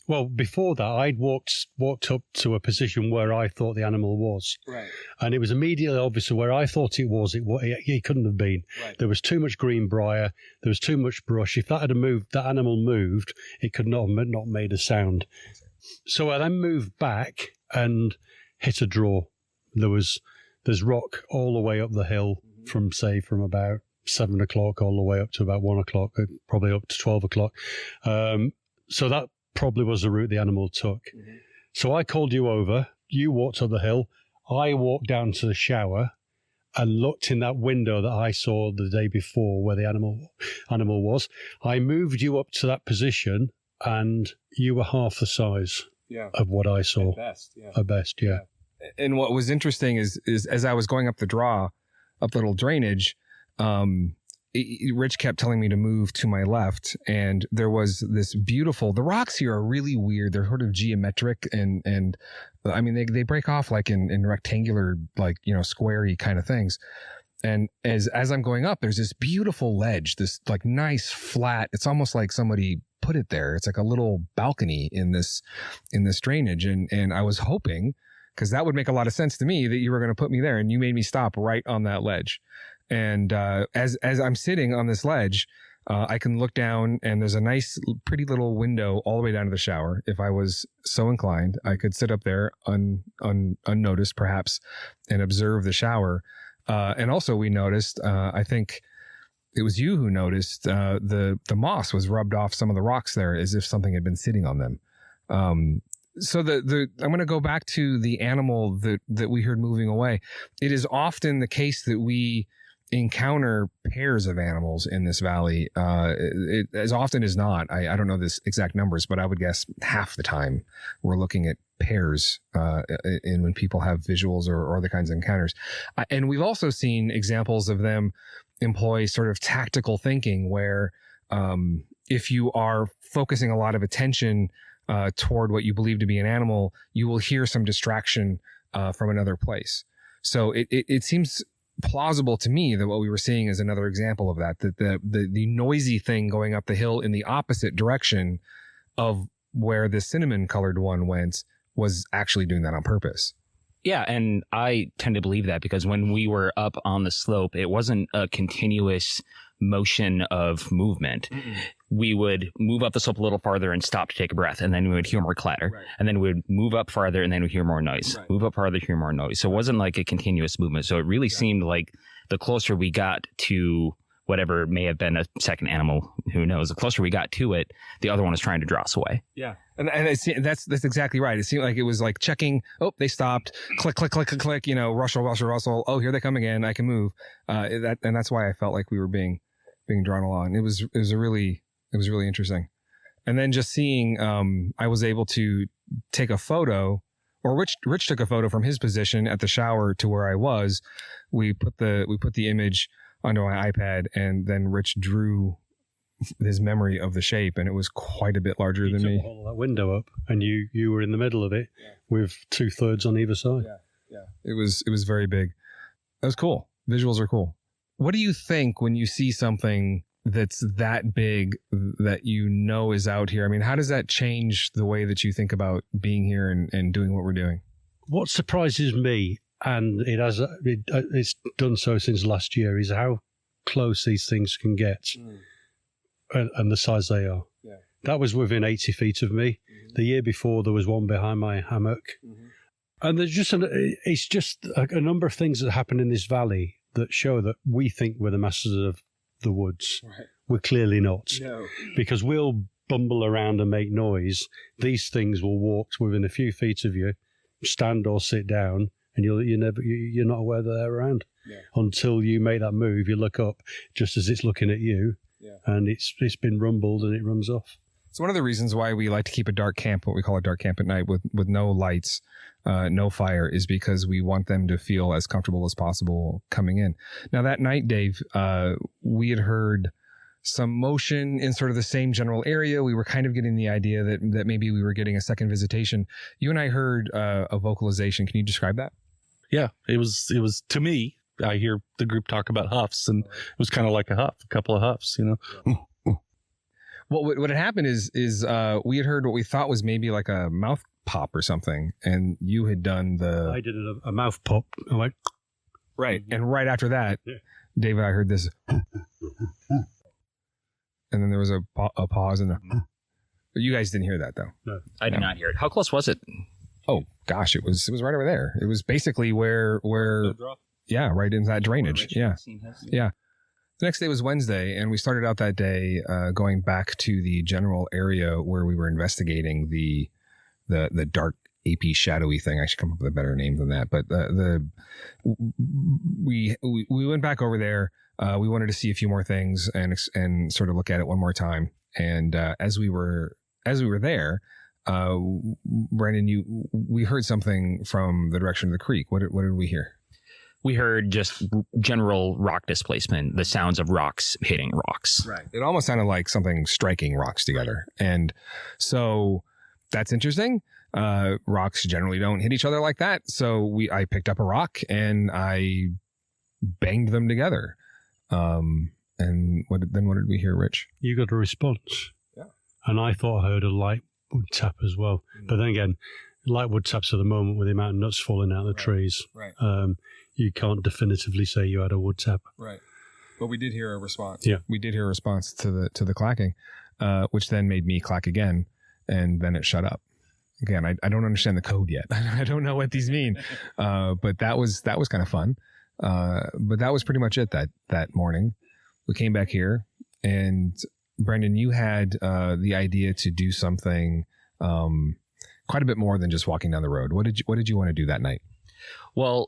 Well, before that, I'd walked up to a position where I thought the animal was. Right. And it was immediately obvious where I thought it was, it couldn't have been. Right. There was too much green briar. There was too much brush. If that animal moved, it could not made a sound. So I then moved back and hit a draw. There's rock all the way up the hill from about 7 o'clock all the way up to about 1 o'clock, probably up to 12 o'clock. So that probably was the route the animal took. Mm-hmm. So I called you over. You walked up the hill. I walked down to the shower and looked in that window that I saw the day before where the animal was. I moved you up to that position and you were half the size of what I saw. At best, yeah. And what was interesting is as I was going up the draw, up the little drainage, Rich kept telling me to move to my left, and there was this beautiful. The rocks here are really weird. They're sort of geometric, and I mean they break off like in rectangular, like, you know, squarey kind of things. And as I'm going up, there's this beautiful ledge, this like nice flat. It's almost like somebody put it there. It's like a little balcony in this drainage, and I was hoping, because that would make a lot of sense to me, that you were going to put me there, and you made me stop right on that ledge. And as I'm sitting on this ledge, I can look down, and there's a nice, pretty little window all the way down to the shower. If I was so inclined, I could sit up there unnoticed, perhaps, and observe the shower. And also, we noticed, I think it was you who noticed, the moss was rubbed off some of the rocks there, as if something had been sitting on them. So I'm going to go back to the animal that we heard moving away. It is often the case that we encounter pairs of animals in this valley. As often as not, I don't know the exact numbers, but I would guess half the time we're looking at pairs in when people have visuals or other kinds of encounters. And we've also seen examples of them employ sort of tactical thinking where if you are focusing a lot of attention toward what you believe to be an animal, you will hear some distraction from another place. So it seems plausible to me that what we were seeing is another example of that the noisy thing going up the hill in the opposite direction of where the cinnamon colored one went was actually doing that on purpose. Yeah, and I tend to believe that because when we were up on the slope, it wasn't a continuous motion of movement. Mm-mm. We would move up the slope a little farther and stop to take a breath, and then we would hear more clatter. Right. And then we would move up farther, and then we'd hear more noise. Right. Move up farther, hear more noise. So it wasn't like a continuous movement. So it really seemed like the closer we got to whatever may have been a second animal, who knows, the closer we got to it, the other one was trying to draw us away. Yeah. And that's exactly right. It seemed like it was like checking. Oh, they stopped. Click, click, click, click, click. You know, rustle. Oh, here they come again. I can move. And that's why I felt like we were being drawn along. It was really interesting. And then just seeing, I was able to take a photo, or Rich took a photo from his position at the shower to where I was. We put the image onto my iPad, and then Rich drew his memory of the shape, and it was quite a bit larger than me. Hold that window up, and you were in the middle of it with 2/3 on either side. Yeah. It was very big. That was cool. Visuals are cool. What do you think when you see something that's that big that you know is out here? I mean, how does that change the way that you think about being here and doing what we're doing? What surprises me, and it's done so since last year, is how close these things can get. And the size they are. Yeah. That was within 80 feet of me. Mm-hmm. The year before, there was one behind my hammock. Mm-hmm. And there's just it's just a number of things that happen in this valley that show that we think we're the masters of the woods. Right. We're clearly not. No. Because we'll bumble around and make noise. These things will walk within a few feet of you, stand or sit down, and you're not aware that they're around. Yeah. Until you make that move, you look up just as it's looking at you. Yeah. And it's been rumbled and it runs off. It's one of the reasons why we like to keep a dark camp, what we call a dark camp at night, with no lights, no fire, is because we want them to feel as comfortable as possible coming in. Now, that night, Dave, we had heard some motion in sort of the same general area. We were kind of getting the idea that maybe we were getting a second visitation. You and I heard a vocalization. Can you describe that? Yeah, it was to me. I hear the group talk about huffs, and it was kind of like a couple of huffs, you know. Well, what had happened is we had heard what we thought was maybe like a mouth pop or something, and you had done I did a mouth pop. I went, right, and right after that, Dave and I heard this, and then there was a pause, and but you guys didn't hear that though. No, I did not hear it. How close was it? Oh gosh, it was right over there. It was basically where. Yeah, right into that drainage. Yeah. The next day was Wednesday, and we started out that day going back to the general area where we were investigating the dark, apey, shadowy thing. I should come up with a better name than that. But we went back over there. We wanted to see a few more things and sort of look at it one more time. And as we were there, Brandon, we heard something from the direction of the creek. What did we hear? We heard just general rock displacement, the sounds of rocks hitting rocks. Right. It almost sounded like something striking rocks together. Right. And so that's interesting. Rocks generally don't hit each other like that. So I picked up a rock and I banged them together. And what did we hear, Rich? You got a response. Yeah. And I thought I heard a light wood tap as well. Mm. But then again, light wood taps at the moment with the amount of nuts falling out of the trees. Right. You can't definitively say you had a wood tap. Right. But we did hear a response. Yeah. We did hear a response to the clacking, which then made me clack again, and then it shut up. Again, I don't understand the code yet. I don't know what these mean. But that was kind of fun. But that was pretty much it that morning. We came back here, and Brendan, you had the idea to do something quite a bit more than just walking down the road. What did you want to do that night? Well,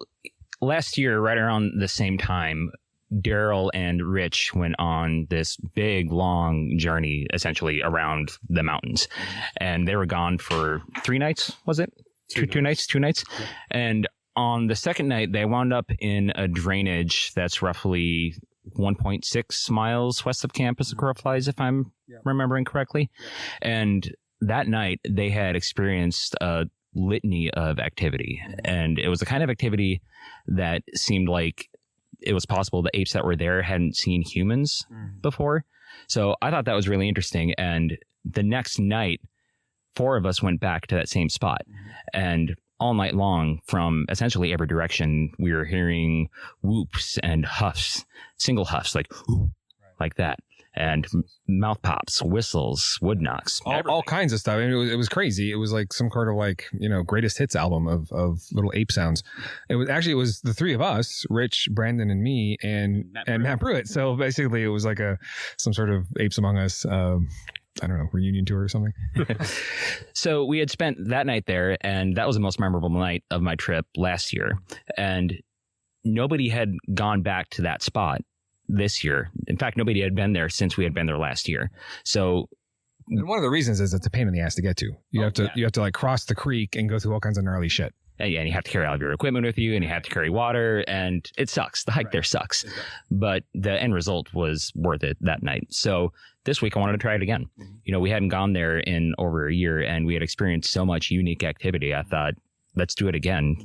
last year, right around the same time, Daryl and Rich went on this big, long journey, essentially around the mountains, and they were gone for 3 nights. Was it two nights? 2 nights. Yeah. And on the second night, they wound up in a drainage that's roughly 1.6 miles west of camp as the crow flies, if I'm remembering correctly. Yeah. And that night, they had experienced a litany of activity, and it was the kind of activity that seemed like it was possible the apes that were there hadn't seen humans before. So I thought that was really interesting. And the next night, 4 of us went back to that same spot, and all night long, from essentially every direction, we were hearing whoops and huffs, single huffs, like like that. And mouth pops, whistles, wood knocks, all kinds of stuff. I mean, it was crazy. It was like some kind of greatest hits album of little ape sounds. It was the 3 of us, Rich, Brandon, and me, and Matt Pruitt. So basically, it was like some sort of Apes Among Us. I don't know, reunion tour or something. So we had spent that night there, and that was the most memorable night of my trip last year. And nobody had gone back to that spot this year. In fact, nobody had been there since we had been there last year. So And one of the reasons is it's a pain in the ass to get to. You have to like cross the creek and go through all kinds of gnarly shit. And you have to carry all of your equipment with you, and you have to carry water, and it sucks. The hike there sucks. But the end result was worth it that night. So this week I wanted to try it again. We hadn't gone there in over a year, and we had experienced so much unique activity. I thought, let's do it again.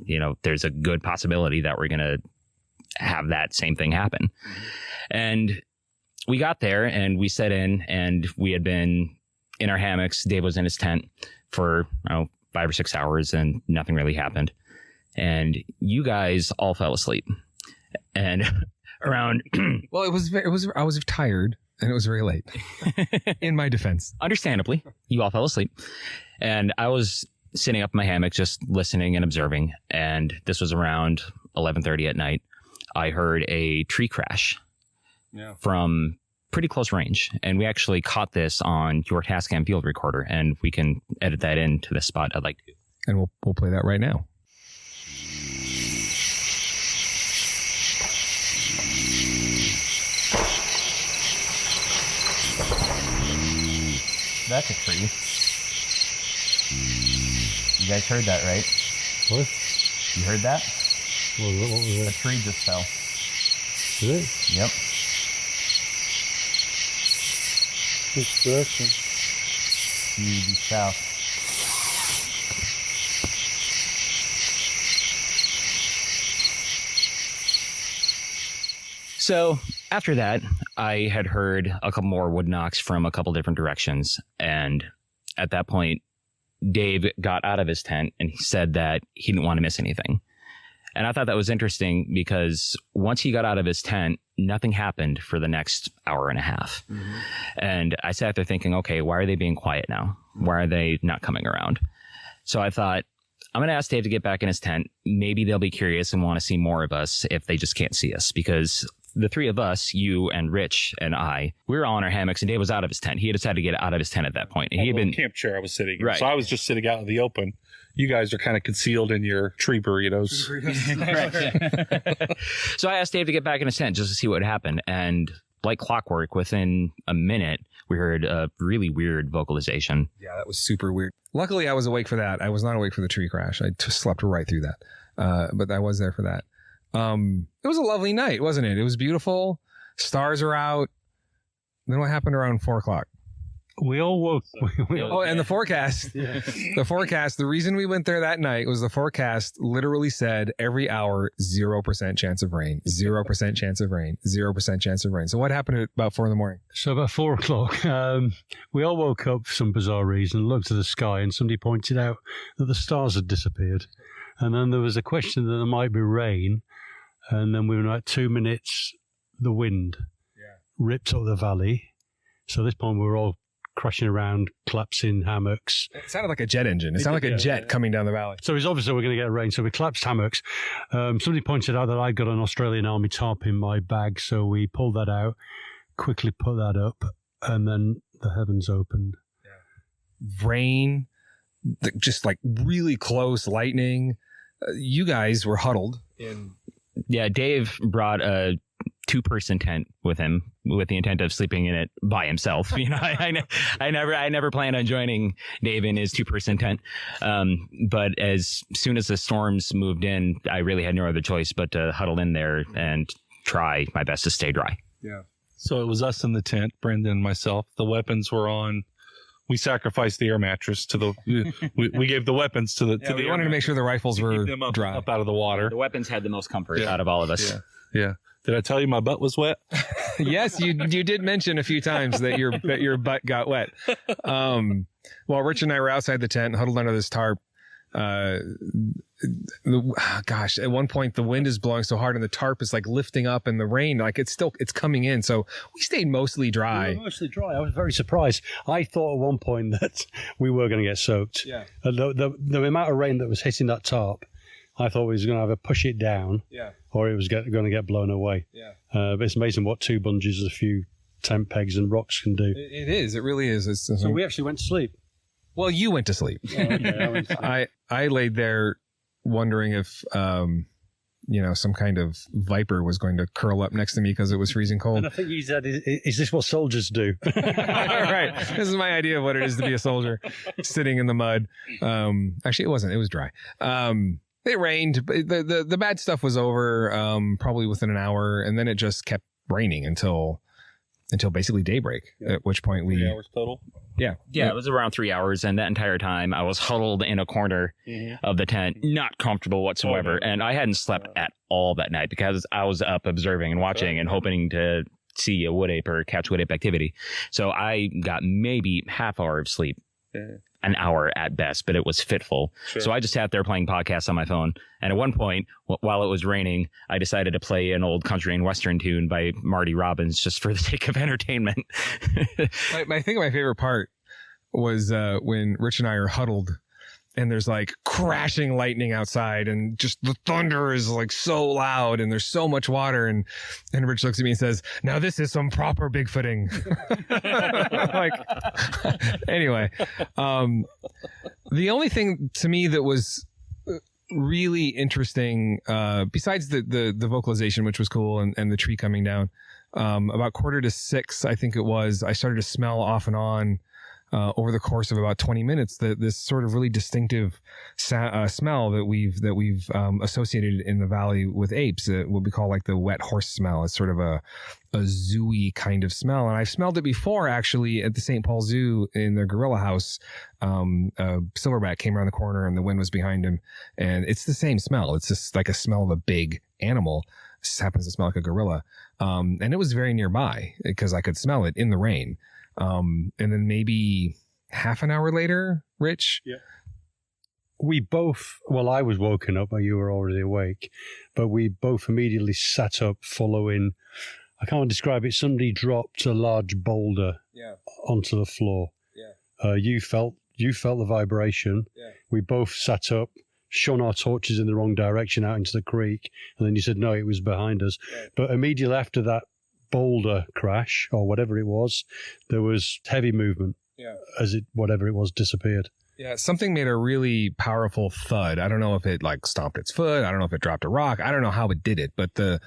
There's a good possibility that we're going to have that same thing happen. And we got there, and we set in, and we had been in our hammocks. Dave was in his tent for, 5 or 6 hours, and nothing really happened. And you guys all fell asleep. And around well, I was tired, and it was very late. In my defense, understandably, you all fell asleep, and I was sitting up in my hammock just listening and observing. And this was around 11:30 at night. I heard a tree crash from pretty close range, and we actually caught this on your Tascam field recorder, and we can edit that into the spot I'd like to. And we'll play that right now. That's a tree. You guys heard that, right? What? You heard that? What was A that? tree just fell. Did it? Yep. Which direction? To the south. So after that, I had heard a couple more wood knocks from a couple different directions. And at that point, Dave got out of his tent and he said that he didn't want to miss anything. And I thought that was interesting because once he got out of his tent, nothing happened for the next hour and a half. And I sat there thinking, okay, why are they being quiet now? Why are they not coming around? So I thought, I'm going to ask Dave to get back in his tent. Maybe they'll be curious and want to see more of us if they just can't see us, because the three of us, you and Rich and I, we were all in our hammocks, and Dave was out of his tent. He had decided to get out of his tent at that point. And he had been camp chair I was sitting in. Right. So I was just sitting out in the open. You guys are kind of concealed in your tree burritos. So I asked Dave to get back in his tent just to see what would happen. And like clockwork, within a minute, we heard a really weird vocalization. Yeah, that was super weird. Luckily, I was awake for that. I was not awake for the tree crash. I just slept right through that. But I was there for that. It was a lovely night, wasn't it? It was beautiful. Stars are out. Then what happened around 4 o'clock? We all woke. And the forecast. The forecast. The reason we went there that night was the forecast literally said every hour 0% chance of rain, 0% chance of rain, 0% chance of rain. So what happened at about 4 a.m? So about 4 o'clock, we all woke up for some bizarre reason, looked at the sky, and somebody pointed out that the stars had disappeared. And then there was a question that there might be rain. And then within like 2 minutes, the wind ripped up the valley. So at this point, we were all crashing around, collapsing hammocks. It sounded like a jet engine. It sounded like a jet coming down the valley. So it was obvious that we're going to get rain. So we collapsed hammocks. Somebody pointed out that I got an Australian Army tarp in my bag. So we pulled that out, quickly put that up, and then the heavens opened. Rain, just like really close lightning. You guys were huddled in. Yeah, Dave brought a 2-person tent with him with the intent of sleeping in it by himself. I never planned on joining Dave in his 2-person tent. But as soon as the storms moved in, I really had no other choice but to huddle in there and try my best to stay dry. Yeah. So it was us in the tent, Brendan and myself. The weapons were on. We sacrificed the air mattress to the. We gave the weapons to the. Yeah, we wanted to make sure the rifles were dry, up out of the water. The weapons had the most comfort out of all of us. Yeah. Did I tell you my butt was wet? Yes, you did mention a few times that your butt got wet. While Rich and I were outside the tent, huddled under this tarp. Gosh, at one point the wind is blowing so hard and the tarp is like lifting up, and the rain, like it's coming in. So we stayed mostly dry. We were mostly dry. I was very surprised. I thought at one point that we were going to get soaked. Yeah. The amount of rain that was hitting that tarp, I thought we was going to either push it down, or it was going to get blown away. Yeah. But it's amazing what 2 bungees, a few tent pegs, and rocks can do. It is. It really is. So we actually went to sleep. Well, you went to sleep. Oh, okay, I laid there wondering if some kind of viper was going to curl up next to me because it was freezing cold. And I think you said, is this what soldiers do? Right. This is my idea of what it is to be a soldier sitting in the mud. Actually, it wasn't. It was dry. It rained. The bad stuff was over probably within an hour, and then it just kept raining until basically daybreak. Yeah. At which point 3 hours total. Yeah, it was around 3 hours, and that entire time I was huddled in a corner of the tent, not comfortable whatsoever, and I hadn't slept at all that night because I was up observing and watching and hoping to see a wood ape or catch wood ape activity. So I got maybe half hour of sleep. An hour at best, but it was fitful. Sure. So I just sat there playing podcasts on my phone. And at one point, while it was raining, I decided to play an old country and western tune by Marty Robbins just for the sake of entertainment. I think my favorite part was when Rich and I are huddled and there's like crashing lightning outside and just the thunder is like so loud and there's so much water. And Rich looks at me and says, now this is some proper Bigfooting. Anyway, the only thing to me that was really interesting, besides the vocalization, which was cool, and the tree coming down, about 5:45, I think it was, I started to smell off and on over the course of about 20 minutes, this sort of really distinctive smell that we've associated in the valley with apes, what we call like the wet horse smell. It's sort of a zooey kind of smell. And I've smelled it before, actually, at the St. Paul Zoo in the gorilla house. A silverback came around the corner and the wind was behind him. And it's the same smell. It's just like a smell of a big animal. It just happens to smell like a gorilla. And it was very nearby because I could smell it in the rain. And then maybe half an hour later, Rich? Yeah. We both, well, I was woken up, but you were already awake, but we both immediately sat up following, I can't describe it, somebody dropped a large boulder onto the floor. Yeah. You felt the vibration. Yeah. We both sat up, shone our torches in the wrong direction out into the creek, and then you said, no, it was behind us. Right. But immediately after that boulder crash or whatever it was, there was heavy movement as whatever it was disappeared. Yeah, something made a really powerful thud. I don't know if it like stomped its foot. I don't know if it dropped a rock. I don't know how it did it, but there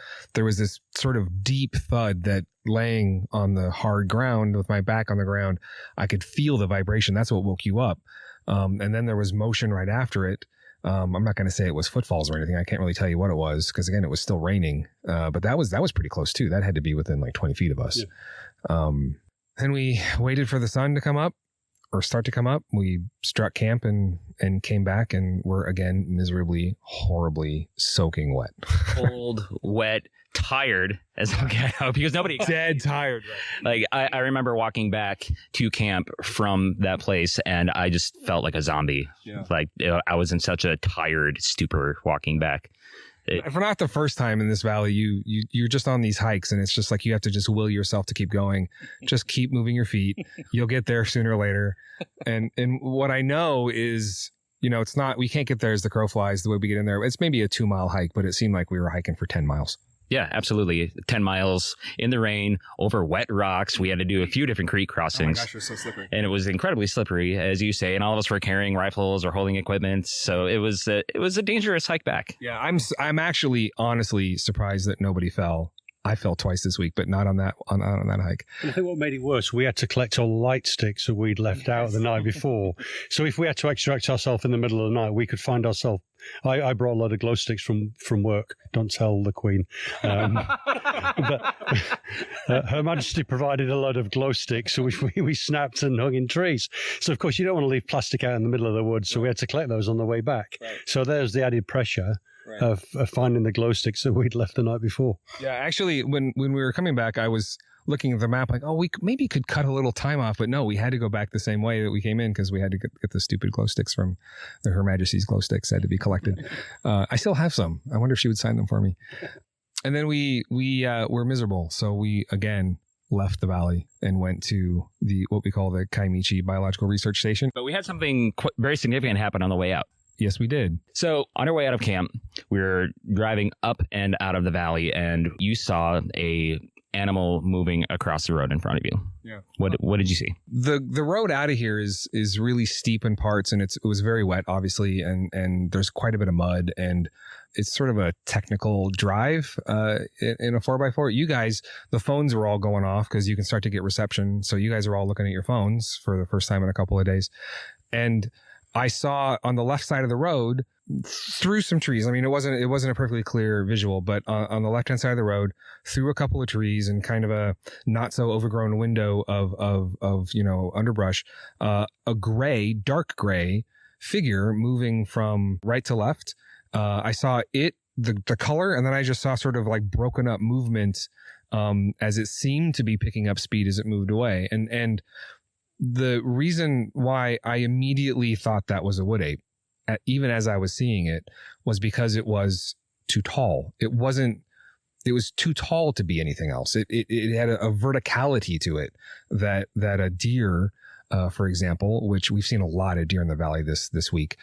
was this sort of deep thud that, laying on the hard ground with my back on the ground, I could feel the vibration. That's what woke you up. And then there was motion right after it. I'm not going to say it was footfalls or anything. I can't really tell you what it was because, again, it was still raining. But that was pretty close too. That had to be within like 20 feet of us. Yeah. Then we waited for the sun to come up or start to come up. We struck camp and came back and were again miserably, horribly soaking wet. Cold, wet, tired as all get out because nobody dead tired. Right? Like I remember walking back to camp from that place and I just felt like a zombie. Yeah. Like I was in such a tired stupor walking back. For not the first time in this valley, you're just on these hikes and it's just like you have to just will yourself to keep going. Just keep moving your feet. You'll get there sooner or later. And what I know is, it's not, we can't get there as the crow flies the way we get in there. It's maybe a 2-mile hike, but it seemed like we were hiking for 10 miles. Yeah, absolutely. 10 miles in the rain over wet rocks. We had to do a few different creek crossings. Oh my gosh, it was so slippery. And it was incredibly slippery, as you say. And all of us were carrying rifles or holding equipment. So it was a dangerous hike back. Yeah, I'm actually honestly surprised that nobody fell. I fell twice this week, but not on that hike. And I think what made it worse, we had to collect all the light sticks that we'd left out the night before. So if we had to extract ourselves in the middle of the night, we could find ourselves. I brought a lot of glow sticks from work. Don't tell the Queen. But Her Majesty provided a lot of glow sticks, which we snapped and hung in trees. So, of course, you don't want to leave plastic out in the middle of the woods, so we had to collect those on the way back. Right. So there's the added pressure. Right. Of finding the glow sticks that we'd left the night before. Yeah, actually, when we were coming back, I was looking at the map like, we maybe could cut a little time off, but no, we had to go back the same way that we came in because we had to get the stupid glow sticks from Her Majesty's glow sticks had to be collected. I still have some. I wonder if she would sign them for me. And then we were miserable, so we again left the valley and went to what we call the Kaimichi Biological Research Station. But we had something very significant happen on the way out. Yes, we did. So on our way out of camp, we were driving up and out of the valley, and you saw a animal moving across the road in front of you. Yeah. What did you see? The road out of here is really steep in parts, and it was very wet, obviously, and there's quite a bit of mud, and it's sort of a technical drive in a 4x4. You guys, the phones were all going off because you can start to get reception. So you guys are all looking at your phones for the first time in a couple of days. And I saw on the left side of the road through some trees. I mean, it wasn't a perfectly clear visual, but on the left hand side of the road, through a couple of trees and kind of a not so overgrown window of underbrush, a dark gray figure moving from right to left. I saw the color, and then I just saw sort of like broken up movement as it seemed to be picking up speed as it moved away. And the reason why I immediately thought that was a wood ape, even as I was seeing it, was because it was too tall. It was too tall to be anything else. It had a verticality to it that a deer, for example, which we've seen a lot of deer in the valley this week.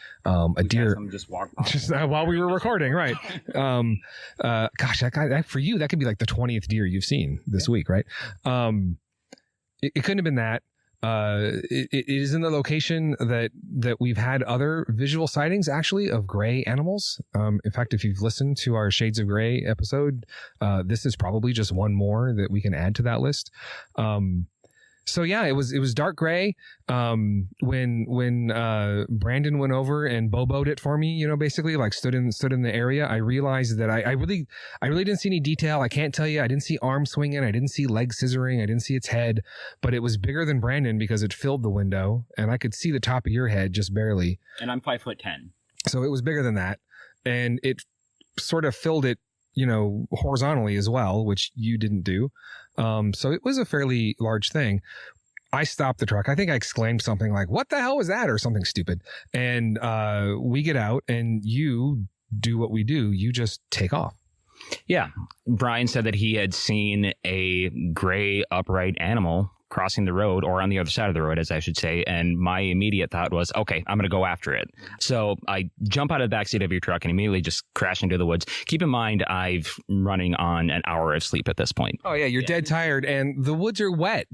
Deer just walked by. Just while we were recording, right? Gosh, for you, that could be like the 20th deer you've seen this week, right? It couldn't have been that. It is in the location that we've had other visual sightings, actually, of gray animals. In fact, if you've listened to our Shades of Gray episode, this is probably just one more that we can add to that list. So yeah, it was dark gray. When Brandon went over and boboed it for me, basically like stood in the area, I realized that I really didn't see any detail. I can't tell you. I didn't see arm swinging. I didn't see leg scissoring. I didn't see its head, but it was bigger than Brandon because it filled the window, and I could see the top of your head just barely. And I'm 5'10". So it was bigger than that, and it sort of filled it, horizontally as well, which you didn't do. So it was a fairly large thing. I stopped the truck. I think I exclaimed something like, "What the hell was that?" or something stupid. And we get out, and you do what we do. You just take off. Yeah. Brian said that he had seen a gray upright animal crossing the road, or on the other side of the road, as I should say. And my immediate thought was, okay, I'm going to go after it. So I jump out of the backseat of your truck and immediately just crash into the woods. Keep in mind, I've running on an hour of sleep at this point. Oh yeah. You're dead tired, and the woods are wet.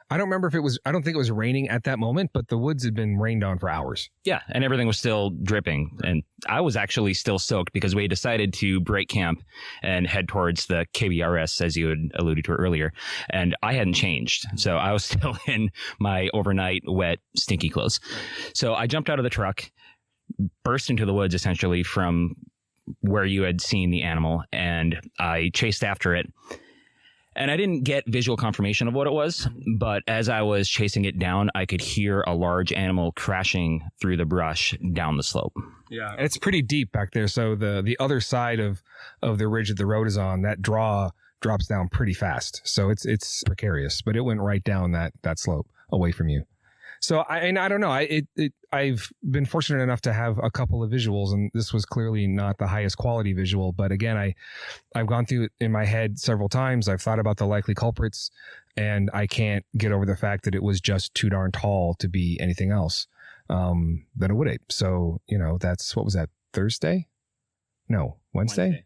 I don't remember I don't think it was raining at that moment, but the woods had been rained on for hours. Yeah, and everything was still dripping. And I was actually still soaked because we decided to break camp and head towards the KBRS, as you had alluded to earlier. And I hadn't changed. So I was still in my overnight wet, stinky clothes. So I jumped out of the truck, burst into the woods essentially from where you had seen the animal, and I chased after it. And I didn't get visual confirmation of what it was, but as I was chasing it down, I could hear a large animal crashing through the brush down the slope. Yeah, it's pretty deep back there. So the other side of the ridge that the road is on, that drops down pretty fast. So it's precarious, but it went right down that slope away from you. So I don't know. I've been fortunate enough to have a couple of visuals, and this was clearly not the highest quality visual. But again, I've gone through it in my head several times. I've thought about the likely culprits, and I can't get over the fact that it was just too darn tall to be anything else than a wood ape. So what was that, Thursday? No, Wednesday.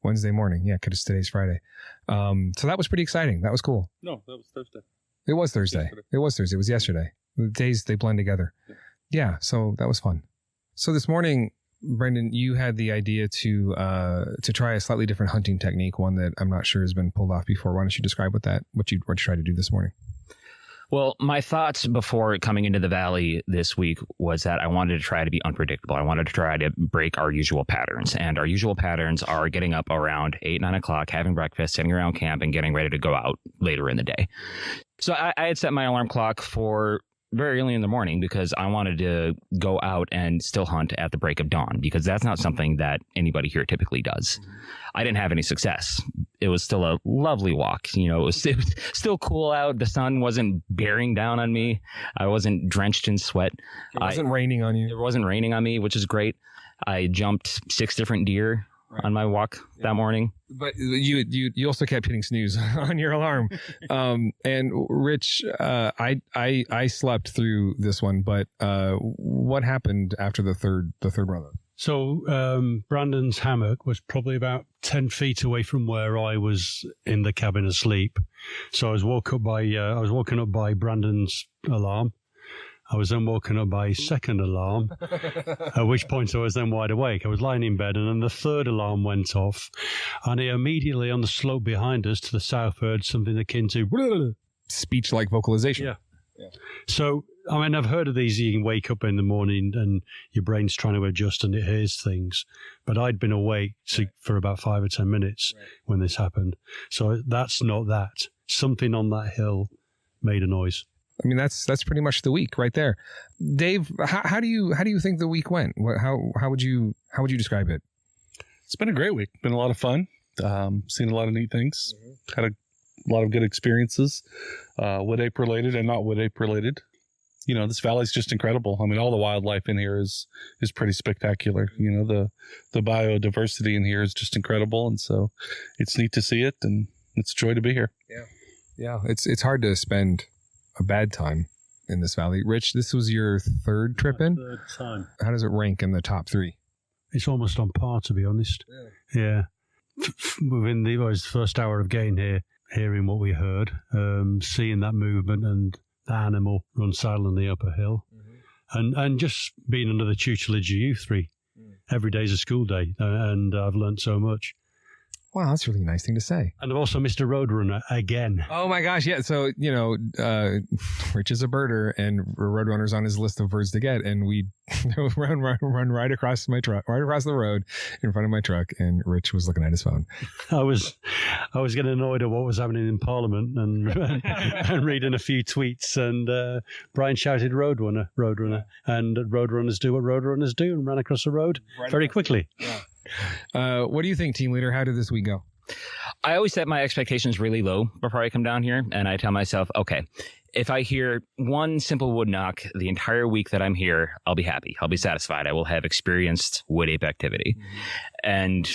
Wednesday morning. Yeah, because today's Friday. So that was pretty exciting. That was cool. No, that was Thursday. It was Thursday. Yesterday. It was Thursday. It was yesterday. The days, they blend together. Yeah, so that was fun. So this morning, Brendan, you had the idea to try a slightly different hunting technique, one that I'm not sure has been pulled off before. Why don't you describe what you tried to do this morning? Well, my thoughts before coming into the valley this week was that I wanted to try to be unpredictable. I wanted to try to break our usual patterns. And our usual patterns are getting up around 8, 9 o'clock, having breakfast, sitting around camp, and getting ready to go out later in the day. So I had set my alarm clock for very early in the morning because I wanted to go out and still hunt at the break of dawn, because that's not something that anybody here typically does. I didn't have any success. It was still a lovely walk. It was still cool out. The sun wasn't bearing down on me. I wasn't drenched in sweat. It wasn't raining on you. It wasn't raining on me, which is great. I jumped 6 different deer on my walk that morning. But you also kept hitting snooze on your alarm. And Rich, I slept through this one, but what happened after the third run? So Brandon's hammock was probably about 10 feet away from where I was in the cabin asleep. So I was woken up by Brandon's alarm. I was then woken up by a second alarm, at which point I was then wide awake. I was lying in bed, and then the third alarm went off, and I immediately on the slope behind us to the south heard something akin to Speech-like vocalization. Yeah. So, I mean, I've heard of these. You can wake up in the morning and your brain's trying to adjust and it hears things. But I'd been awake for about 5 or 10 minutes when this happened. So that's not that. Something on that hill made a noise. I mean, that's pretty much the week right there. Dave, how do you think the week went? How would you describe it? It's been a great week. Been a lot of fun. Seen a lot of neat things. Had a lot of good experiences, wood ape related and not wood ape related. You know, this valley's just incredible. I mean, all the wildlife in here is pretty spectacular. You know, the biodiversity in here is just incredible, and so it's neat to see it, and it's a joy to be here. Yeah. It's hard to spend a bad time in this valley. Rich, this was your third trip in? Third time. How does it rank in the top 3? It's almost on par, to be honest. Yeah. Within the first hour of getting here, hearing what we heard, seeing that movement and the animal run silently up a hill, and just being under the tutelage of you three. Every day's a school day, and I've learned so much. Wow, that's a really nice thing to say. And I've also missed a Roadrunner again. Oh my gosh, yeah. So, you know, Rich is a birder, and Roadrunner's on his list of birds to get, and we run right across my truck, right across the road in front of my truck, and Rich was looking at his phone. I was getting annoyed at what was happening in Parliament and reading a few tweets, and Brian shouted Roadrunner, and Roadrunners do what Roadrunners do, and ran across the road very quickly. Yeah. What do you think, team leader? How did this week go? I always set my expectations really low before I come down here, and I tell myself, okay, if I hear one simple wood knock the entire week that I'm here, I'll be happy. I'll be satisfied. I will have experienced wood ape activity. And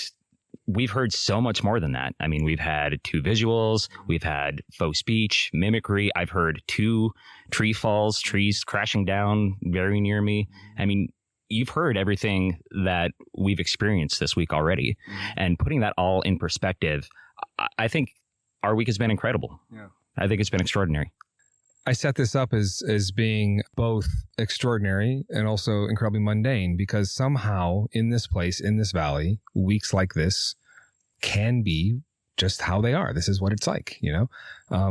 we've heard so much more than that. I mean, we've had 2 visuals, we've had faux speech, mimicry. I've heard 2 tree falls, trees crashing down very near me. I mean, you've heard everything that we've experienced this week already. And putting that all in perspective, I think our week has been incredible. Yeah. I think it's been extraordinary. I set this up as being both extraordinary and also incredibly mundane, because somehow in this place, in this valley, weeks like this can be just how they are. This is what it's like, you know.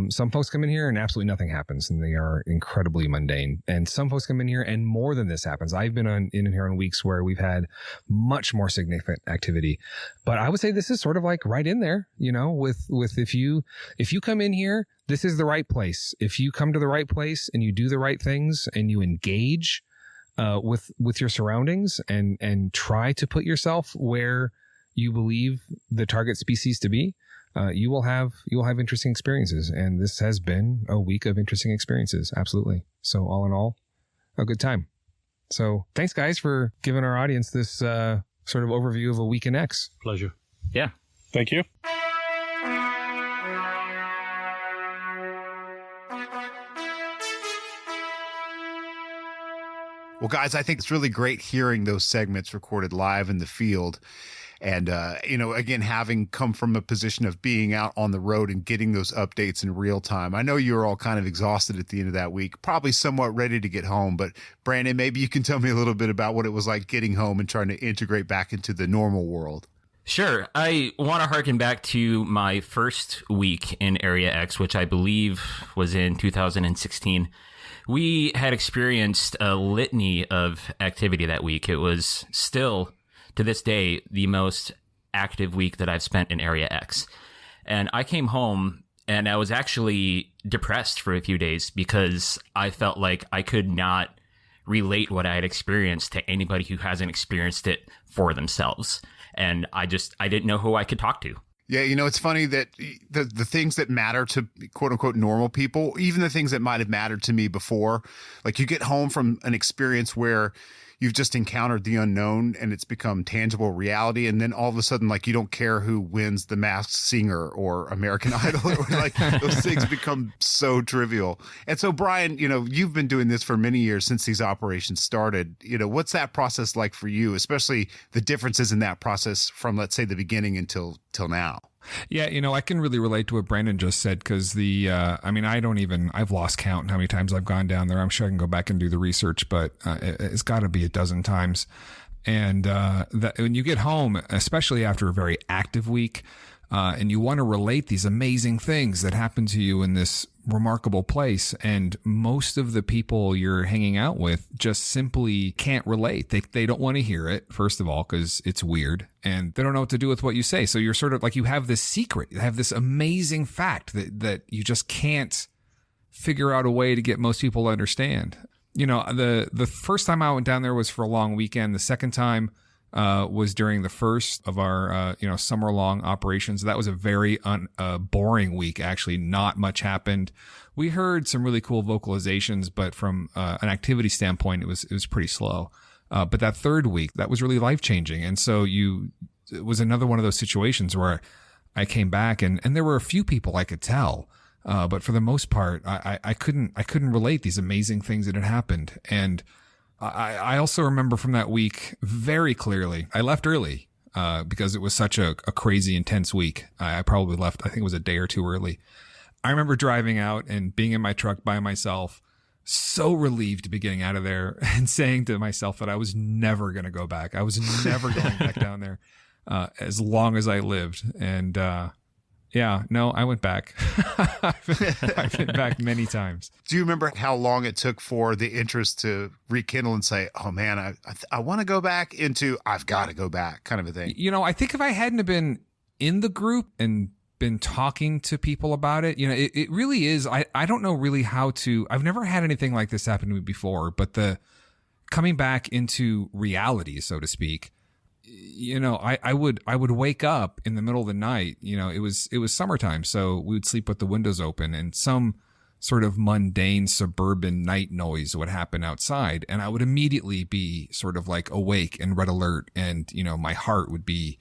Some folks come in here and absolutely nothing happens, and they are incredibly mundane. And some folks come in here and more than this happens. I've been in here on weeks where we've had much more significant activity. But I would say this is sort of like right in there, you know, with if you come in here, this is the right place. If you come to the right place and you do the right things and you engage with your surroundings and try to put yourself where you believe the target species to be, you will have interesting experiences. And this has been a week of interesting experiences. Absolutely. So all in all, a good time. So thanks guys for giving our audience this sort of overview of a week in X. Pleasure. Yeah. Thank you. Well, guys, I think it's really great hearing those segments recorded live in the field. And, you know, again, having come from a position of being out on the road and getting those updates in real time. I know you were all kind of exhausted at the end of that week, probably somewhat ready to get home. But Brandon, maybe you can tell me a little bit about what it was like getting home and trying to integrate back into the normal world. Sure. I want to harken back to my first week in Area X, which I believe was in 2016. We had experienced a litany of activity that week. It was still, to this day, the most active week that I've spent in Area X. And I came home and I was actually depressed for a few days because I felt like I could not relate what I had experienced to anybody who hasn't experienced it for themselves. And I didn't know who I could talk to. Yeah, you know, it's funny that the things that matter to quote unquote normal people, even the things that might have mattered to me before, like you get home from an experience where you've just encountered the unknown and it's become tangible reality. And then all of a sudden, like, you don't care who wins The Masked Singer or American Idol, or like those things become so trivial. And so, Brian, you know, you've been doing this for many years since these operations started. You know, what's that process like for you, especially the differences in that process from, let's say, the beginning until now? Yeah, I can really relate to what Brandon just said because I've lost count how many times I've gone down there. I'm sure I can go back and do the research, but it's got to be a dozen times. And when you get home, especially after a very active week, and you want to relate these amazing things that happen to you in this remarkable place, and most of the people you're hanging out with just simply can't relate. They don't want to hear it, first of all, because it's weird, and they don't know what to do with what you say. So you're sort of like, you have this secret, you have this amazing fact that you just can't figure out a way to get most people to understand. The first time I went down there was for a long weekend. The second time was during the first of our, summer-long operations. That was a very boring week, actually. Not much happened. We heard some really cool vocalizations, but from an activity standpoint, it was pretty slow. But that third week, that was really life-changing. And so it was another one of those situations where I came back and there were a few people I could tell. But for the most part, I couldn't relate these amazing things that had happened. And I also remember from that week very clearly, I left early, because it was such a crazy, intense week. I probably left, I think it was a day or two early. I remember driving out and being in my truck by myself, so relieved to be getting out of there, and saying to myself that I was never going to go back. I was never going back down there, as long as I lived. And, yeah, no, I went back. I've been back many times. Do you remember how long it took for the interest to rekindle and say, oh man, I want to go back into, I've got to go back kind of a thing? I think if I hadn't have been in the group and been talking to people about it, it really is. I don't know really how to, I've never had anything like this happen to me before, but the coming back into reality, so to speak, I would wake up in the middle of the night. It was summertime, so we would sleep with the windows open, and some sort of mundane suburban night noise would happen outside, and I would immediately be sort of like awake and red alert, and my heart would be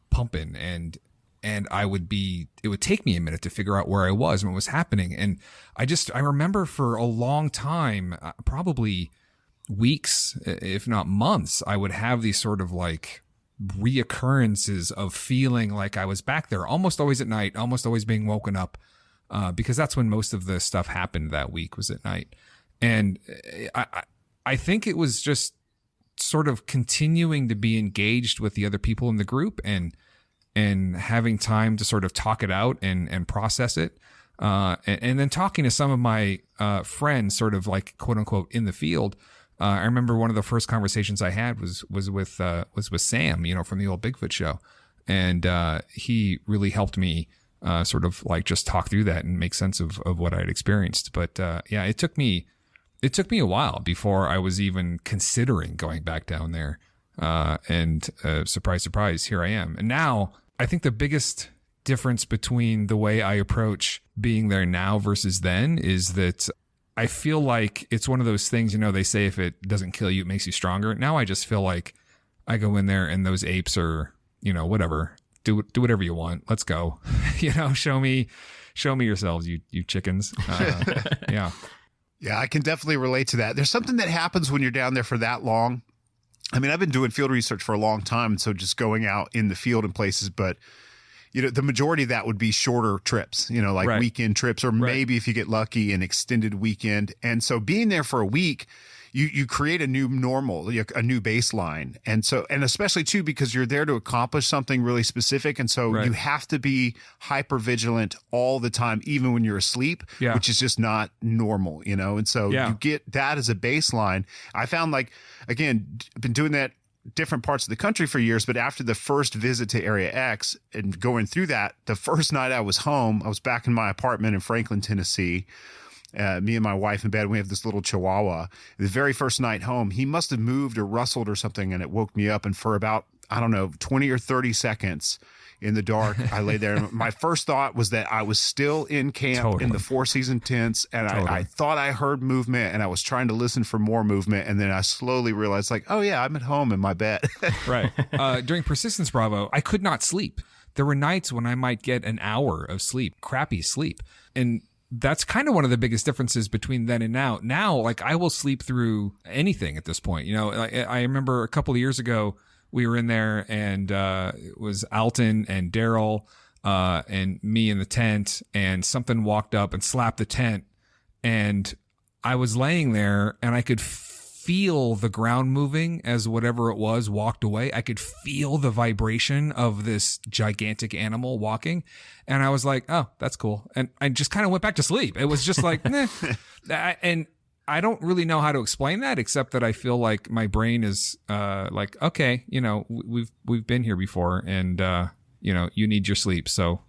pumping, and it would take me a minute to figure out where I was and what was happening. And I remember for a long time, probably weeks, if not months, I would have these sort of like reoccurrences of feeling like I was back there, almost always at night, almost always being woken up, because that's when most of the stuff happened that week, was at night. And I think it was just sort of continuing to be engaged with the other people in the group and having time to sort of talk it out and process it. And then talking to some of my friends, sort of like quote unquote in the field. I remember one of the first conversations I had was with Sam, from the old Bigfoot show, and he really helped me sort of like just talk through that and make sense of what I had experienced. But yeah, it took me a while before I was even considering going back down there. And surprise, surprise, here I am. And now I think the biggest difference between the way I approach being there now versus then is that I feel like it's one of those things, they say if it doesn't kill you, it makes you stronger. Now I just feel like I go in there and those apes are, whatever, do whatever you want. Let's go. Show me yourselves, you chickens. Yeah. Yeah, I can definitely relate to that. There's something that happens when you're down there for that long. I mean, I've been doing field research for a long time, so just going out in the field in places, but the majority of that would be shorter trips, like right. weekend trips, or maybe if you get lucky, an extended weekend. And so being there for a week, you create a new normal, a new baseline. And so, and especially too, because you're there to accomplish something really specific. And so right. you have to be hyper vigilant all the time, even when you're asleep, which is just not normal, And so you get that as a baseline. I found again, been doing that different parts of the country for years, but after the first visit to Area X and going through that, the first night I was home, I was back in my apartment in Franklin, Tennessee. Me and my wife in bed, we have this little chihuahua. The very first night home, he must have moved or rustled or something, and it woke me up. And for about, 20 or 30 seconds in the dark, I lay there. My first thought was that I was still in camp in the Four Season tents, and I thought I heard movement, and I was trying to listen for more movement, and then I slowly realized, oh yeah, I'm at home in my bed. Right. During Persistence Bravo, I could not sleep. There were nights when I might get an hour of sleep, crappy sleep, and that's kind of one of the biggest differences between then and now. Now, I will sleep through anything at this point. I remember a couple of years ago, we were in there and it was Alton and Daryl and me in the tent, and something walked up and slapped the tent, and I was laying there and I could feel the ground moving as whatever it was walked away. I could feel the vibration of this gigantic animal walking. And I was like, oh, that's cool. And I just kind of went back to sleep. It was just like, meh. And I don't really know how to explain that, except that I feel like my brain is like, okay, we've been here before, and you need your sleep. So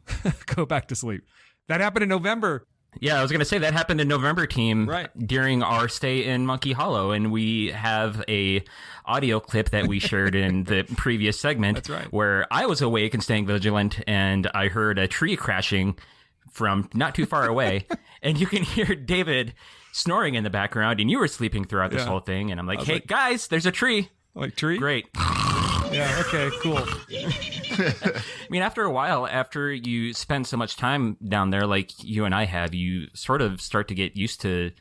go back to sleep. That happened in November. Yeah, I was going to say that happened in November, team, right, during our stay in Monkey Hollow, and we have a audio clip that we shared in the previous segment. That's right. Where I was awake and staying vigilant, and I heard a tree crashing from not too far away, and you can hear David snoring in the background, and you were sleeping throughout this whole thing, and I'm like, hey, guys, there's a tree. Like, tree? Great. Yeah, okay, cool. I mean, after a while, after you spend so much time down there like you and I have, you sort of start to get used to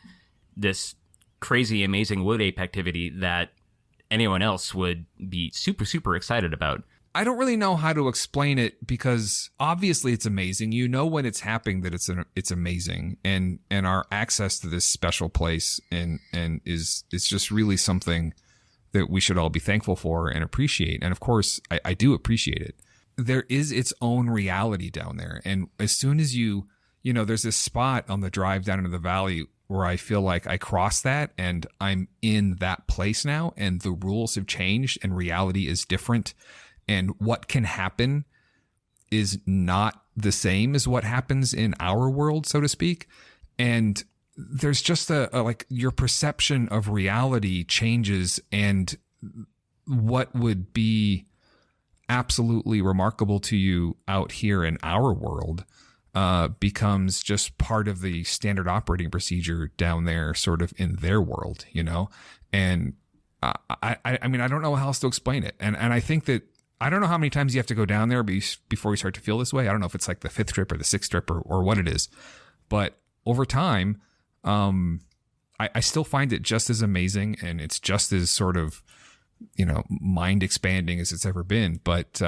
this crazy, amazing wood ape activity that anyone else would be super, super excited about. I don't really know how to explain it, because obviously it's amazing. You know when it's happening that it's amazing, and our access to this special place and it's just really something that we should all be thankful for and appreciate. And of course, I do appreciate it. There is its own reality down there. And as soon as there's this spot on the drive down into the valley where I feel like I crossed that and I'm in that place now, and the rules have changed and reality is different. And what can happen is not the same as what happens in our world, so to speak. And there's just a like, your perception of reality changes, and what would be absolutely remarkable to you out here in our world becomes just part of the standard operating procedure down there, sort of in their world, And I mean, I don't know how else to explain it. And I think that, I don't know how many times you have to go down there before you start to feel this way. I don't know if it's like the 5th trip or the 6th trip or what it is, but over time, I still find it just as amazing, and it's just as sort of, mind expanding as it's ever been. But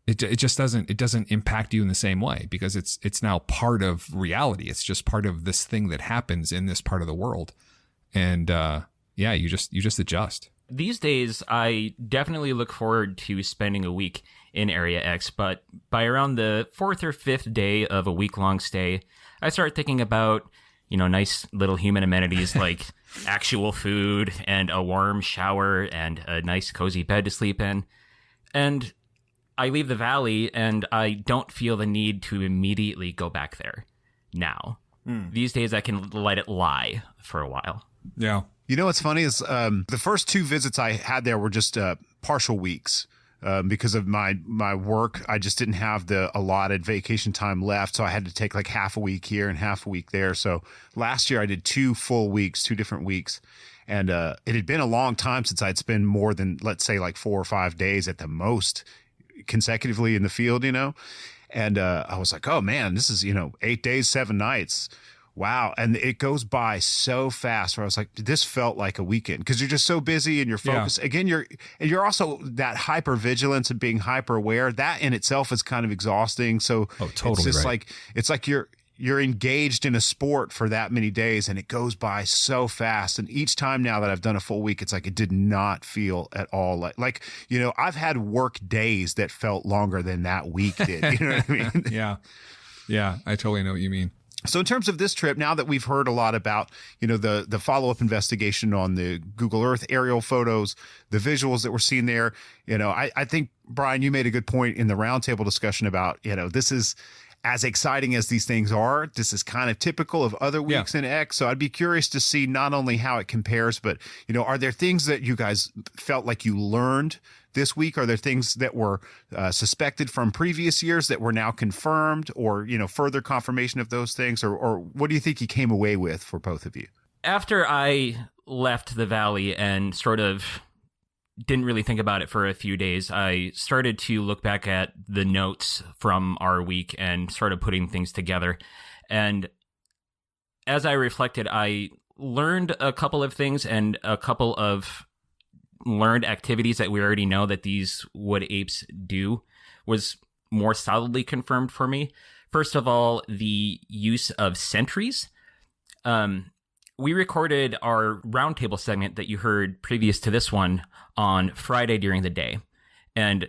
it just doesn't impact you in the same way, because it's now part of reality. It's just part of this thing that happens in this part of the world, and you just adjust. These days, I definitely look forward to spending a week in Area X, but by around the 4th or 5th day of a week-long stay, I start thinking about, nice little human amenities like actual food and a warm shower and a nice cozy bed to sleep in. And I leave the valley and I don't feel the need to immediately go back there now. These days, I can let it lie for a while. Yeah. What's funny is the first 2 visits I had there were just partial weeks. Because of my work, I just didn't have the allotted vacation time left. So I had to take like half a week here and half a week there. So last year I did 2 full weeks, 2 different weeks. And it had been a long time since I'd spent more than, let's say, like 4 or 5 days at the most consecutively in the field, And I was like, oh man, this is, 8 days, 7 nights. Wow. And it goes by so fast, where I was like, this felt like a weekend, because you're just so busy and you're focused. Yeah. Again, you're also that hyper vigilance and being hyper aware. That in itself is kind of exhausting. So totally, it's just right. It's like you're engaged in a sport for that many days, and it goes by so fast. And each time now that I've done a full week, it's like it did not feel at all like I've had work days that felt longer than that week did. You know what I mean? Yeah, I totally know what you mean. So in terms of this trip, now that we've heard a lot about, the follow-up investigation on the Google Earth aerial photos, the visuals that we're seeing there, I think, Brian, you made a good point in the roundtable discussion about, this is as exciting as these things are. This is kind of typical of other weeks in X. So I'd be curious to see not only how it compares, but, are there things that you guys felt like you learned this week? Are there things that were suspected from previous years that were now confirmed, or, further confirmation of those things? Or what do you think you came away with for both of you? After I left the valley and sort of didn't really think about it for a few days, I started to look back at the notes from our week and started putting things together. And as I reflected, I learned a couple of things, and a couple of learned activities that we already know that these wood apes do was more solidly confirmed for me. First of all, the use of sentries. We recorded our roundtable segment that you heard previous to this one on Friday during the day. And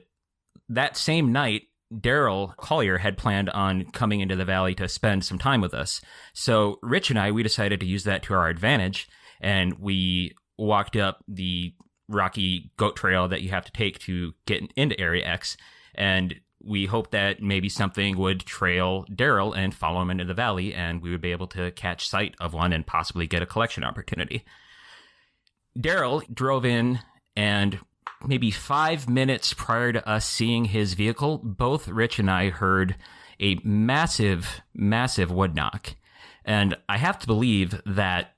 that same night, Daryl Collier had planned on coming into the valley to spend some time with us. So Rich and we decided to use that to our advantage. And we walked up the rocky goat trail that you have to take to get into Area X. And we hoped that maybe something would trail Daryl and follow him into the valley, and we would be able to catch sight of one and possibly get a collection opportunity. Daryl drove in, and maybe 5 minutes prior to us seeing his vehicle, both Rich and I heard a massive, massive wood knock. And I have to believe that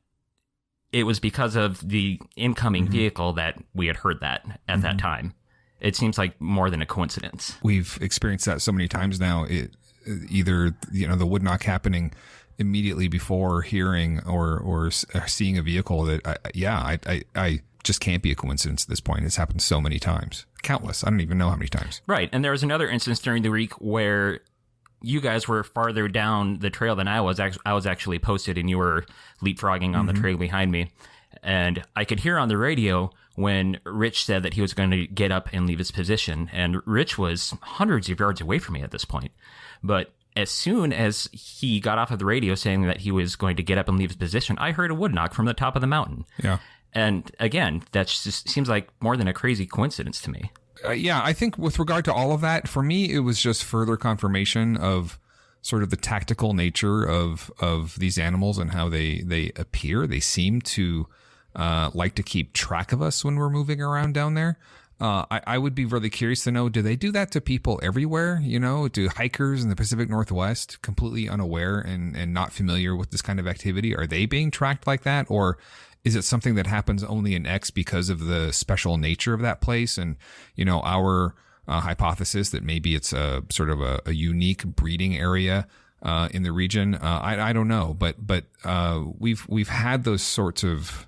it was because of the incoming vehicle that we had heard that at that time. It seems like more than a coincidence. We've experienced that so many times now. Either the wood knock happening immediately before hearing or seeing a vehicle that I just can't be a coincidence at this point. It's happened so many times, countless. I don't even know how many times. Right, and there was another instance during the week where you guys were farther down the trail than I was. I was actually posted, and you were leapfrogging on the trail behind me. And I could hear on the radio when Rich said that he was going to get up and leave his position. And Rich was hundreds of yards away from me at this point. But as soon as he got off of the radio saying that he was going to get up and leave his position, I heard a wood knock from the top of the mountain. Yeah. And again, that just seems like more than a crazy coincidence to me. I think with regard to all of that, for me, it was just further confirmation of sort of the tactical nature of these animals and how they appear. They seem to like to keep track of us when we're moving around down there. I would be really curious to know, do they do that to people everywhere? Do hikers in the Pacific Northwest, completely unaware and not familiar with this kind of activity, are they being tracked like that? Or is it something that happens only in X because of the special nature of that place? And, our hypothesis that maybe it's a sort of a unique breeding area in the region. I don't know, but we've had those sorts of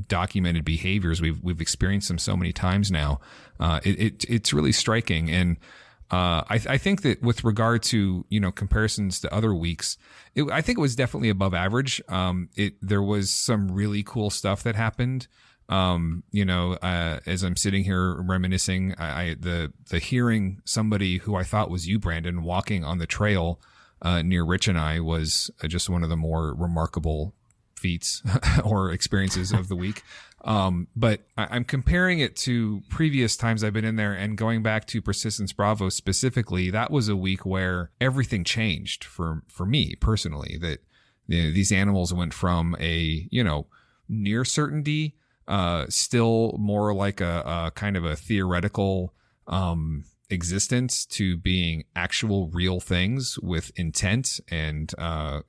documented behaviors. We've experienced them so many times now. It's really striking. And I think that with regard to, comparisons to other weeks, I think it was definitely above average. There was some really cool stuff that happened. As I'm sitting here reminiscing, the hearing somebody who I thought was you, Brandon, walking on the trail near Rich and I was just one of the more remarkable feats or experiences of the week. But I'm comparing it to previous times I've been in there, and going back to Persistence Bravo specifically, that was a week where everything changed for me personally. That these animals went from a near certainty, still more like a kind of a theoretical existence, to being actual real things with intent and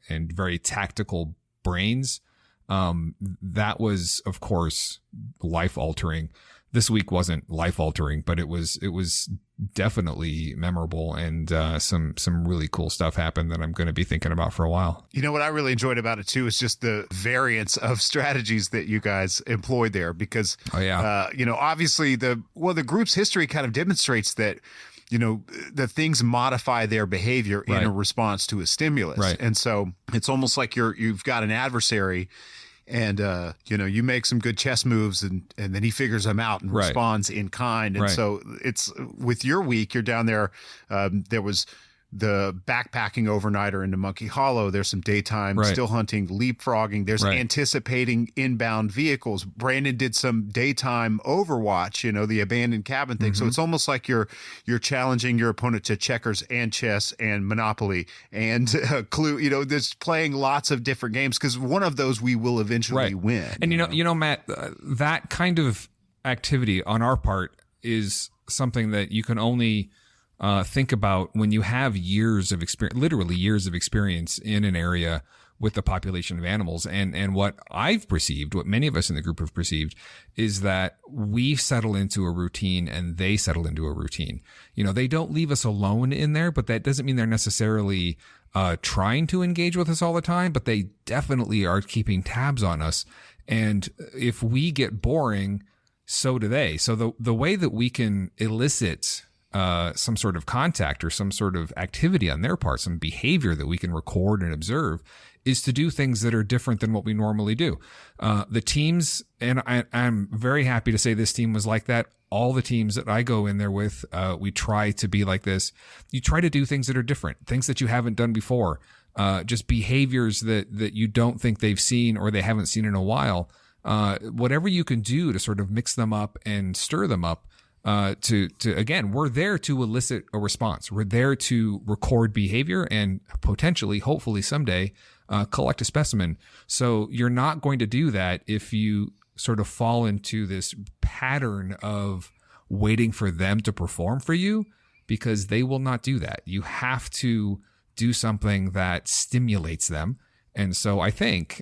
very tactical brains. That was, of course, life altering. This week wasn't life altering, but it was definitely memorable, and some really cool stuff happened that I'm going to be thinking about for a while. What I really enjoyed about it too is just the variance of strategies that you guys employed there, because obviously the group's history kind of demonstrates that the things modify their behavior in a response to a stimulus. Right. And so it's almost like you've got an adversary, and you make some good chess moves, and then he figures them out and responds in kind. And so it's with your week, you're down there. There was the backpacking overnighter into Monkey Hollow. There's some daytime still hunting, leapfrogging. There's anticipating inbound vehicles. Brandon did some daytime Overwatch, the abandoned cabin thing. So it's almost like you're challenging your opponent to checkers and chess and Monopoly and Clue. There's playing lots of different games, because one of those we will eventually win. And Matt, that kind of activity on our part is something that you can only think about when you have years of experience, literally years of experience in an area with the population of animals. And what I've perceived, what many of us in the group have perceived, is that we settle into a routine and they settle into a routine. They don't leave us alone in there, but that doesn't mean they're necessarily trying to engage with us all the time, but they definitely are keeping tabs on us. And if we get boring, so do they. So the way that we can elicit some sort of contact or some sort of activity on their part, some behavior that we can record and observe, is to do things that are different than what we normally do. The teams, and I'm very happy to say this team was like that. All the teams that I go in there with, we try to be like this. You try to do things that are different, things that you haven't done before, just behaviors that you don't think they've seen or they haven't seen in a while. Whatever you can do to sort of mix them up and stir them up. To again, we're there to elicit a response. We're there to record behavior and potentially, hopefully someday, collect a specimen. So you're not going to do that if you sort of fall into this pattern of waiting for them to perform for you, because they will not do that. You have to do something that stimulates them. And so I think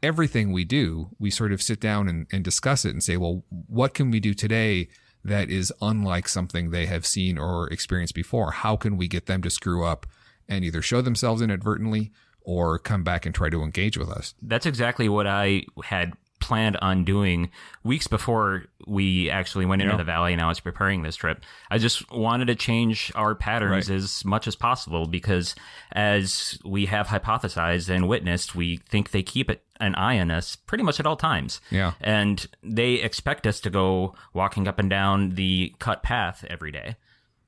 everything we do, we sort of sit down and discuss it and say, well, what can we do today that is unlike something they have seen or experienced before? How can we get them to screw up and either show themselves inadvertently or come back and try to engage with us? That's exactly what I had planned on doing weeks before we actually went into the valley and I was preparing this trip. I just wanted to change our patterns as much as possible, because as we have hypothesized and witnessed, we think they keep an eye on us pretty much at all times. Yeah. And they expect us to go walking up and down the cut path every day.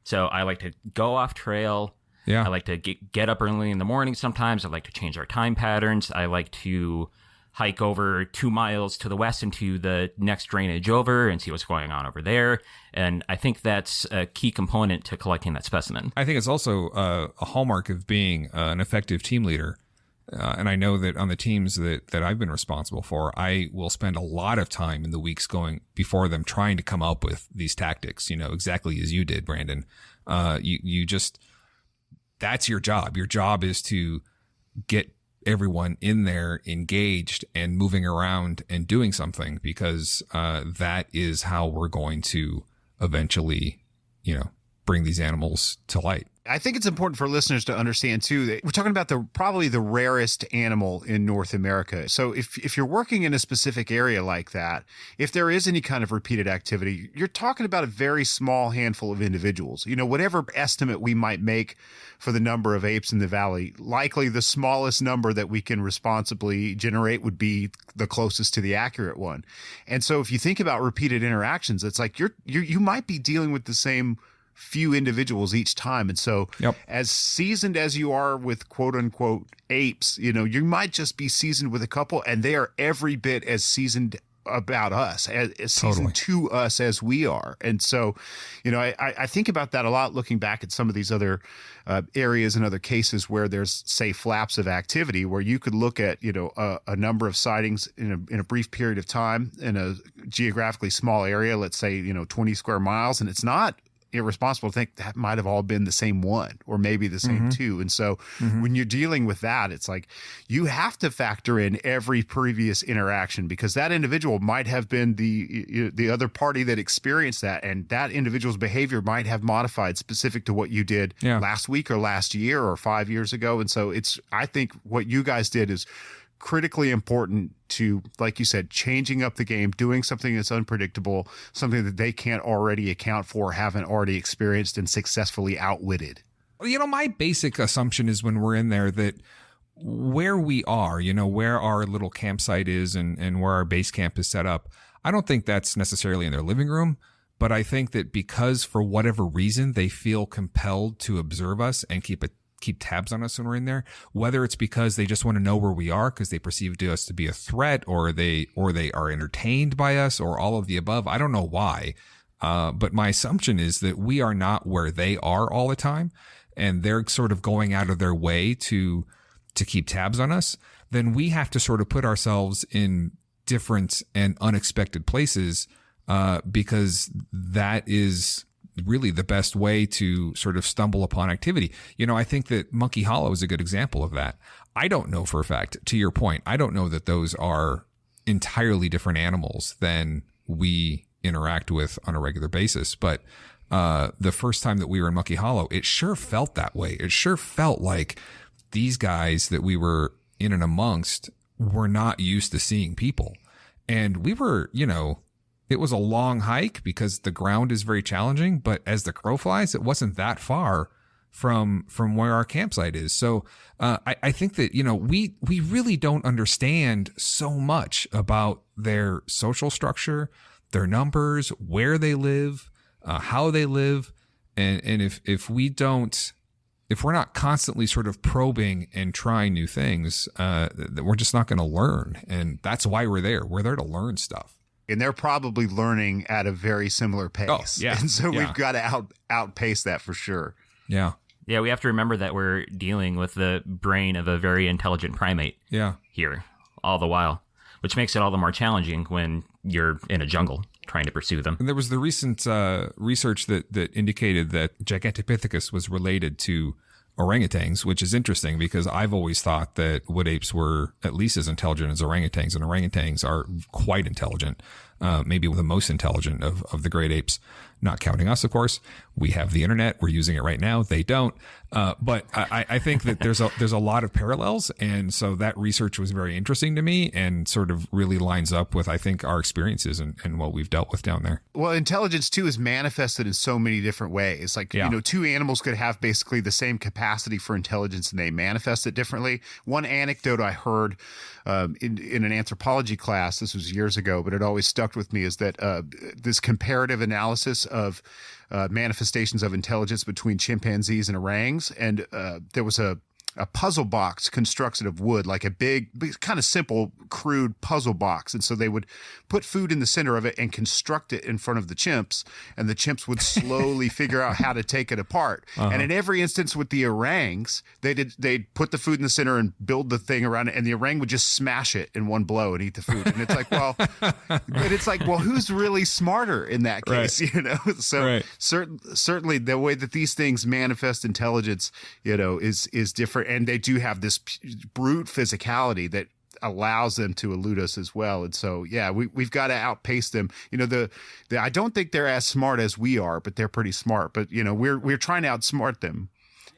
So I like to go off trail. Yeah. I like to get up early in the morning sometimes. I like to change our time patterns. I like to hike over 2 miles to the west into the next drainage over and see what's going on over there. And I think that's a key component to collecting that specimen. I think it's also a hallmark of being an effective team leader. And I know that on the teams that I've been responsible for, I will spend a lot of time in the weeks going before them trying to come up with these tactics, exactly as you did, Brandon. You just, that's your job. Your job is to get everyone in there engaged and moving around and doing something, because that is how we're going to eventually, bring these animals to light. I think it's important for listeners to understand too that we're talking about probably the rarest animal in North America. So if you're working in a specific area like that, if there is any kind of repeated activity, you're talking about a very small handful of individuals. Whatever estimate we might make for the number of apes in the valley, likely the smallest number that we can responsibly generate would be the closest to the accurate one. And so if you think about repeated interactions, it's like you might be dealing with the same few individuals each time. And so as seasoned as you are with quote unquote apes, you might just be seasoned with a couple, and they are every bit as seasoned about us, as seasoned to us as we are. And so, I think about that a lot, looking back at some of these other areas and other cases where there's, say, flaps of activity, where you could look at, a number of sightings in a brief period of time in a geographically small area, let's say, 20 square miles, and it's not irresponsible to think that might have all been the same one or maybe the same two. And so when you're dealing with that, it's like you have to factor in every previous interaction, because that individual might have been the other party that experienced that, and that individual's behavior might have modified specific to what you did last week or last year or 5 years ago. And so I think what you guys did is critically important to, like you said, changing up the game, doing something that's unpredictable, something that they can't already account for, haven't already experienced and successfully outwitted. My basic assumption is when we're in there that where we are, where our little campsite is and where our base camp is set up, I don't think that's necessarily in their living room, but I think that because for whatever reason they feel compelled to observe us and keep tabs on us when we're in there, whether it's because they just want to know where we are because they perceive us to be a threat, or they are entertained by us, or all of the above. I don't know why. But my assumption is that we are not where they are all the time, and they're sort of going out of their way to keep tabs on us. Then we have to sort of put ourselves in different and unexpected places, because that is really the best way to sort of stumble upon activity. I think that Monkey Hollow is a good example of that. I don't know for a fact, to your point, I don't know that those are entirely different animals than we interact with on a regular basis. But the first time that we were in Monkey Hollow, it sure felt that way. It sure felt like these guys that we were in and amongst were not used to seeing people. And we were, It was a long hike because the ground is very challenging, but as the crow flies, it wasn't that far from where our campsite is. So I think that, we really don't understand so much about their social structure, their numbers, where they live, how they live. And if we're not constantly sort of probing and trying new things, we're just not going to learn. And that's why we're there. We're there to learn stuff. And they're probably learning at a very similar pace. Oh, yeah. And so we've got to outpace that for sure. Yeah. Yeah, we have to remember that we're dealing with the brain of a very intelligent primate here all the while, which makes it all the more challenging when you're in a jungle trying to pursue them. And there was the recent research that indicated that Gigantopithecus was related to orangutans, which is interesting because I've always thought that wood apes were at least as intelligent as orangutans, and orangutans are quite intelligent, maybe the most intelligent of the great apes, not counting us, of course. We have the internet. We're using it right now. They don't. But I think that there's a lot of parallels. And so that research was very interesting to me and sort of really lines up with, I think, our experiences and what we've dealt with down there. Well, intelligence, too, is manifested in so many different ways. Like, two animals could have basically the same capacity for intelligence and they manifest it differently. One anecdote I heard in an anthropology class, this was years ago, but it always stuck with me, is that this comparative analysis of manifestations of intelligence between chimpanzees and orangs. And there was a puzzle box constructed of wood, like a big, kind of simple, crude puzzle box. And so they would put food in the center of it and construct it in front of the chimps, and the chimps would slowly figure out how to take it apart. And in every instance with the orangs, they'd put the food in the center and build the thing around it, and the orang would just smash it in one blow and eat the food. And it's like, well, who's really smarter in that case? Right. So certainly the way that these things manifest intelligence, is different. And they do have this brute physicality that allows them to elude us as well. And so, we've got to outpace them. I don't think they're as smart as we are, but they're pretty smart. But, we're trying to outsmart them.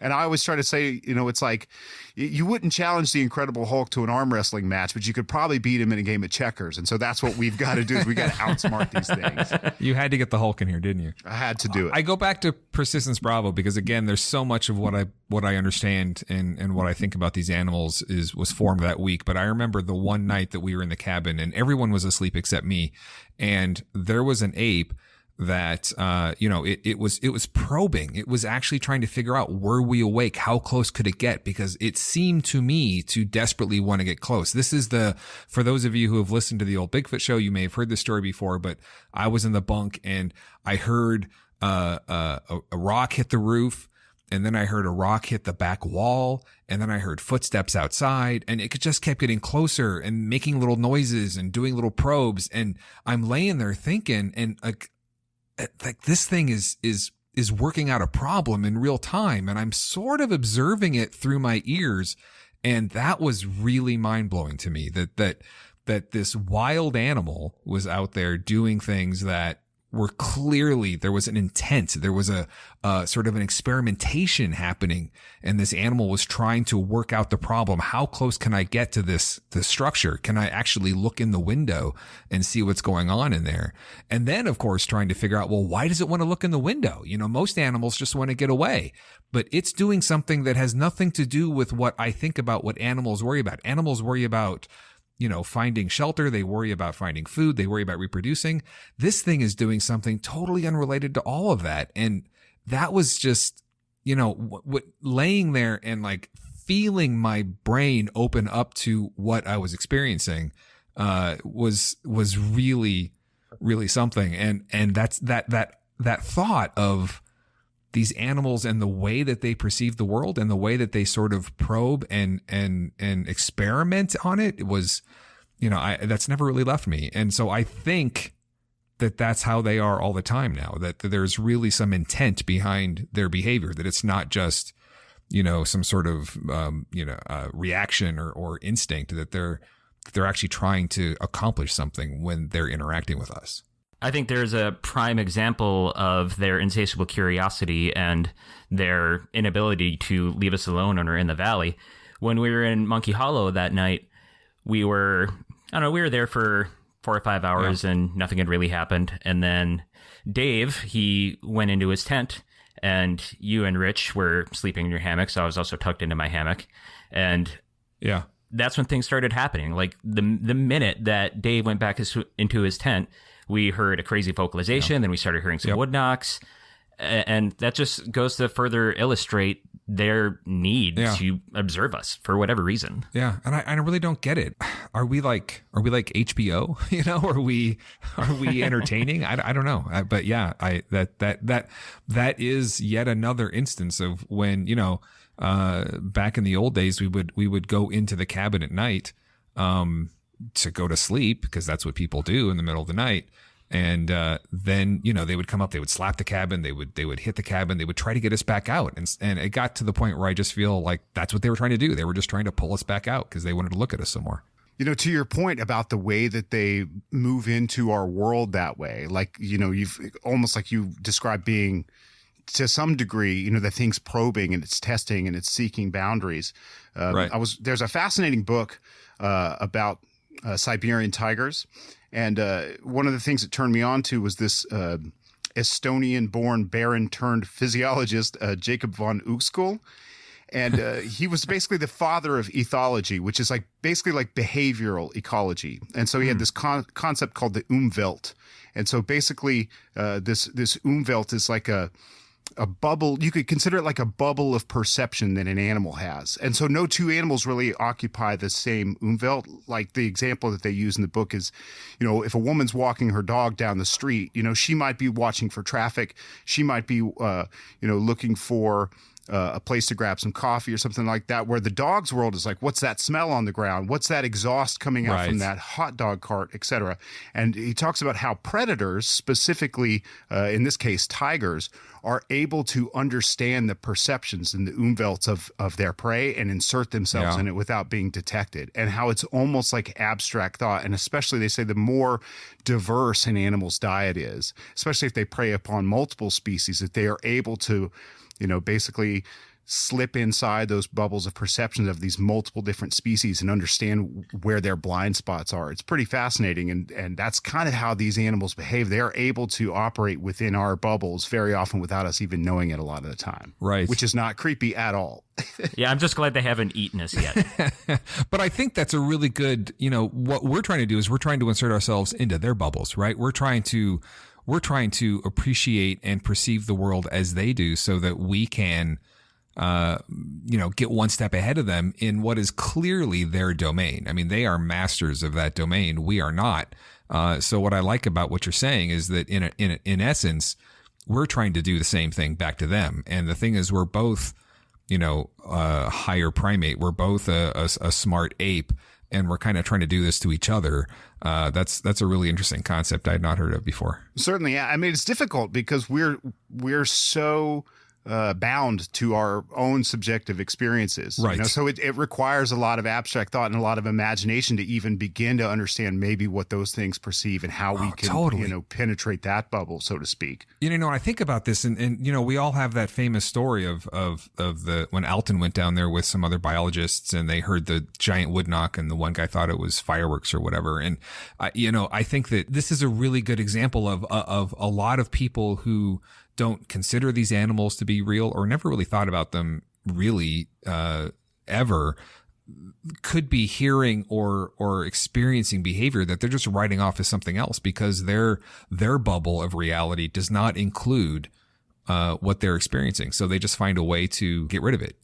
And I always try to say, it's like you wouldn't challenge the Incredible Hulk to an arm wrestling match, but you could probably beat him in a game of checkers. And so that's what we've got to do, is we got to outsmart these things. You had to get the Hulk in here, didn't you? I had to do it. I go back to Persistence Bravo because, again, there's so much of what I understand and what I think about these animals was formed that week. But I remember the one night that we were in the cabin and everyone was asleep except me. And there was an ape that it was probing. It was actually trying to figure out, were we awake? How close could it get? Because it seemed to me to desperately want to get close. This is for those of you who have listened to the old Bigfoot show, you may have heard this story before, but I was in the bunk and I heard a rock hit the roof. And then I heard a rock hit the back wall, and then I heard footsteps outside, and it just kept getting closer and making little noises and doing little probes. And I'm laying there thinking, and like this thing is working out a problem in real time, and I'm sort of observing it through my ears. And that was really mind blowing to me, that this wild animal was out there doing things that were clearly, there was an intent. There was a sort of an experimentation happening, and this animal was trying to work out the problem. How close can I get to the structure? Can I actually look in the window and see what's going on in there? And then, of course, trying to figure out, well, why does it want to look in the window? Most animals just want to get away, but it's doing something that has nothing to do with what I think about what animals worry about. Animals worry about finding shelter. They worry about finding food. They worry about reproducing. This thing is doing something totally unrelated to all of that. And that was just, what laying there and like feeling my brain open up to what I was experiencing, was really, really something. And that's that thought of these animals and the way that they perceive the world and the way that they sort of probe and experiment on it was, that's never really left me. And so I think that that's how they are all the time now, that there's really some intent behind their behavior, that it's not just, some sort of, reaction or instinct, that they're actually trying to accomplish something when they're interacting with us. I think there's a prime example of their insatiable curiosity and their inability to leave us alone when we're in the valley. When we were in Monkey Hollow that night, we were there for 4 or 5 hours and nothing had really happened. And then Dave, he went into his tent, and you and Rich were sleeping in your hammock. So I was also tucked into my hammock. And that's when things started happening. Like the minute that Dave went back into his tent, we heard a crazy vocalization. Then we started hearing some wood knocks. And that just goes to further illustrate their need to observe us for whatever reason. Yeah, and I really don't get it. Are we like HBO? You know, are we entertaining? I don't know. But yeah, that is yet another instance of when, you know, back in the old days we would go into the cabin at night to go to sleep, because that's what people do in the middle of the night. And then, you know, they would come up, they would slap the cabin, they would hit the cabin, they would try to get us back out. And it got to the point where I just feel like that's what they were trying to do. They were just trying to pull us back out because they wanted to look at us some more. You know, to your point about the way that they move into our world that way, like, you know, you've almost like you described being to some degree, you know, the thing's probing and it's testing and it's seeking boundaries. Right. There's a fascinating book about Siberian tigers. And one of the things that turned me on to was this Estonian-born baron-turned-physiologist, Jacob von Uexküll. And he was basically the father of ethology, which is like basically like behavioral ecology. And so he had this concept called the Umwelt. And so basically this Umwelt is like a bubble. You could consider it like a bubble of perception that an animal has. And so no two animals really occupy the same Umwelt. Like the example that they use in the book is, you know, if a woman's walking her dog down the street, you know, she might be watching for traffic. She might be, looking for a place to grab some coffee or something like that, where the dog's world is like, what's that smell on the ground? What's that exhaust coming out from that hot dog cart, et cetera? And he talks about how predators, specifically in this case tigers, are able to understand the perceptions and the umwelts of their prey and insert themselves in it without being detected, and how it's almost like abstract thought. And especially they say the more diverse an animal's diet is, especially if they prey upon multiple species, that they are able to, you know, basically slip inside those bubbles of perception of these multiple different species and understand where their blind spots are. It's pretty fascinating. And that's kind of how these animals behave. They're able to operate within our bubbles very often without us even knowing it a lot of the time. Right. Which is not creepy at all. Yeah, I'm just glad they haven't eaten us yet. But I think that's a really good, you know, what we're trying to do is we're trying to insert ourselves into their bubbles, right? We're trying to appreciate and perceive the world as they do, so that we can, get one step ahead of them in what is clearly their domain. I mean, they are masters of that domain. We are not. So what I like about what you're saying is that in essence, we're trying to do the same thing back to them. And the thing is, we're both, higher primate. We're both a smart ape. And we're kind of trying to do this to each other. That's a really interesting concept I had not heard of before. Certainly, yeah. I mean, it's difficult because we're so bound to our own subjective experiences. Right. You know? So it requires a lot of abstract thought and a lot of imagination to even begin to understand maybe what those things perceive and how we can, penetrate that bubble, so to speak. When I think about this, and we all have that famous story of the when Alton went down there with some other biologists and they heard the giant wood knock and the one guy thought it was fireworks or whatever. And I think that this is a really good example of a lot of people who don't consider these animals to be real or never really thought about them really ever, could be hearing or experiencing behavior that they're just writing off as something else because their bubble of reality does not include what they're experiencing. So they just find a way to get rid of it.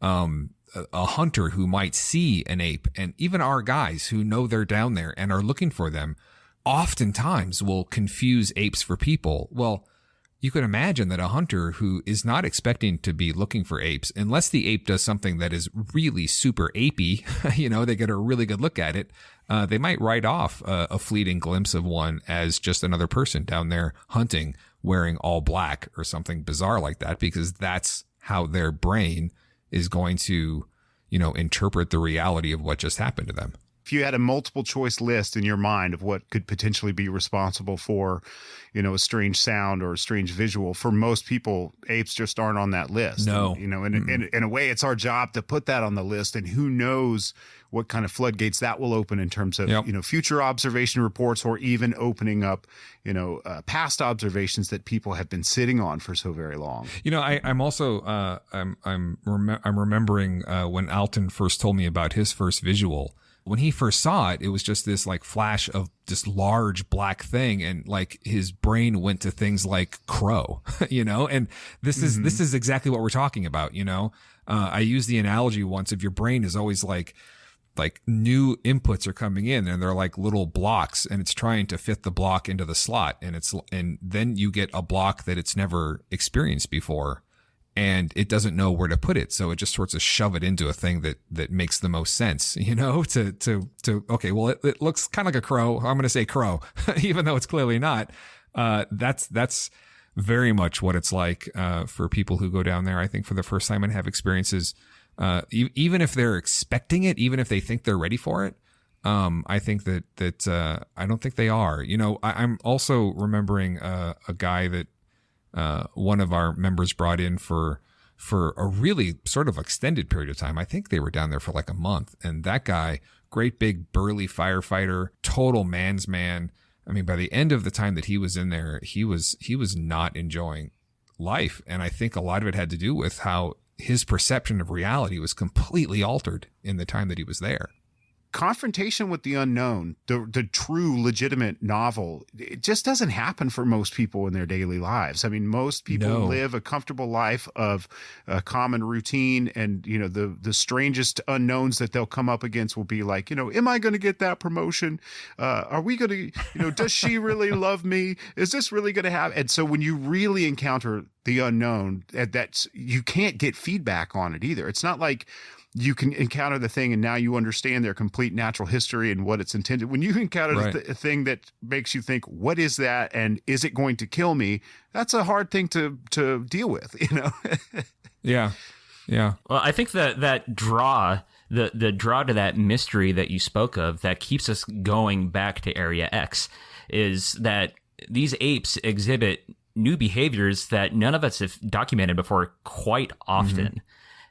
A hunter who might see an ape, and even our guys who know they're down there and are looking for them, oftentimes will confuse apes for people. Well, you could imagine that a hunter who is not expecting to be looking for apes, unless the ape does something that is really super apey, they get a really good look at it, they might write off a fleeting glimpse of one as just another person down there hunting wearing all black or something bizarre like that, because that's how their brain is going to, interpret the reality of what just happened to them. if you had a multiple choice list in your mind of what could potentially be responsible for, a strange sound or a strange visual, for most people, apes just aren't on that list. No. And, in a way, it's our job to put that on the list, and who knows what kind of floodgates that will open in terms of, future observation reports, or even opening up, past observations that people have been sitting on for so very long. I'm also, I'm remembering when Alton first told me about his first visual. When he first saw it, it was just this like flash of this large black thing, and like his brain went to things like crow, and this is exactly what we're talking about. I used the analogy once of your brain is always like new inputs are coming in, and they're like little blocks, and it's trying to fit the block into the slot, and then you get a block that it's never experienced before, and it doesn't know where to put it. So it just sorts of shove it into a thing that makes the most sense, okay, well, it looks kind of like a crow. I'm going to say crow, even though it's clearly not. That's very much what it's like, for people who go down there, I think, for the first time and have experiences, even if they're expecting it, even if they think they're ready for it. I think that I don't think they are. I'm also remembering a guy that one of our members brought in for a really sort of extended period of time. I think they were down there for like a month, and that guy, great big burly firefighter, total man's man. I mean, by the end of the time that he was in there, he was not enjoying life, and I think a lot of it had to do with how his perception of reality was completely altered in the time that he was there. Confrontation with the unknown, the true legitimate novel, it just doesn't happen for most people in their daily lives. I mean, most people live a comfortable life of a common routine, and the strangest unknowns that they'll come up against will be like, am I going to get that promotion? Are we going to, does she really love me? Is this really going to happen? And so when you really encounter the unknown, you can't get feedback on it either. It's not like you can encounter the thing and now you understand their complete natural history and what it's intended. When you encounter a thing that makes you think, what is that? And is it going to kill me? That's a hard thing to deal with, Yeah. Yeah. Well, I think that draw, the draw to that mystery that you spoke of that keeps us going back to Area X is that these apes exhibit new behaviors that none of us have documented before quite often. Mm-hmm.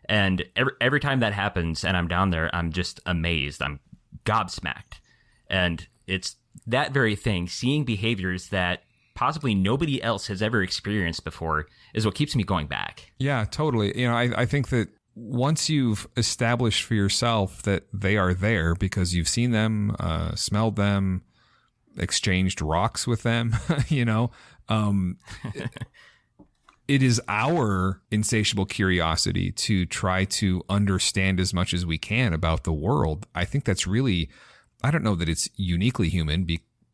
And every time that happens and I'm down there, I'm just amazed. I'm gobsmacked. And it's that very thing, seeing behaviors that possibly nobody else has ever experienced before, is what keeps me going back. Yeah, totally. I think that once you've established for yourself that they are there because you've seen them, smelled them, exchanged rocks with them, it is our insatiable curiosity to try to understand as much as we can about the world. I think that's really, I don't know that it's uniquely human,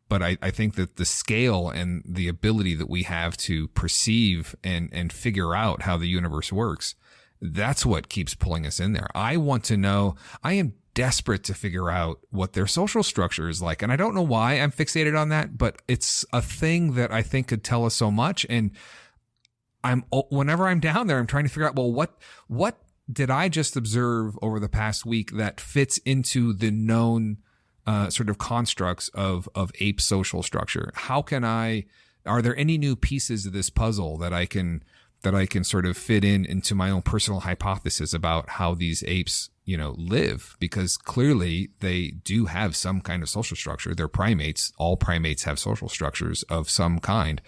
but I think that the scale and the ability that we have to perceive and figure out how the universe works, that's what keeps pulling us in there. I want to know, I am desperate to figure out what their social structure is like. And I don't know why I'm fixated on that, but it's a thing that I think could tell us so much. And whenever I'm down there, I'm trying to figure out, well, what did I just observe over the past week that fits into the known sort of constructs of ape social structure? Are there any new pieces of this puzzle that I can sort of fit into my own personal hypothesis about how these apes, live? Because clearly they do have some kind of social structure. They're primates. All primates have social structures of some kind.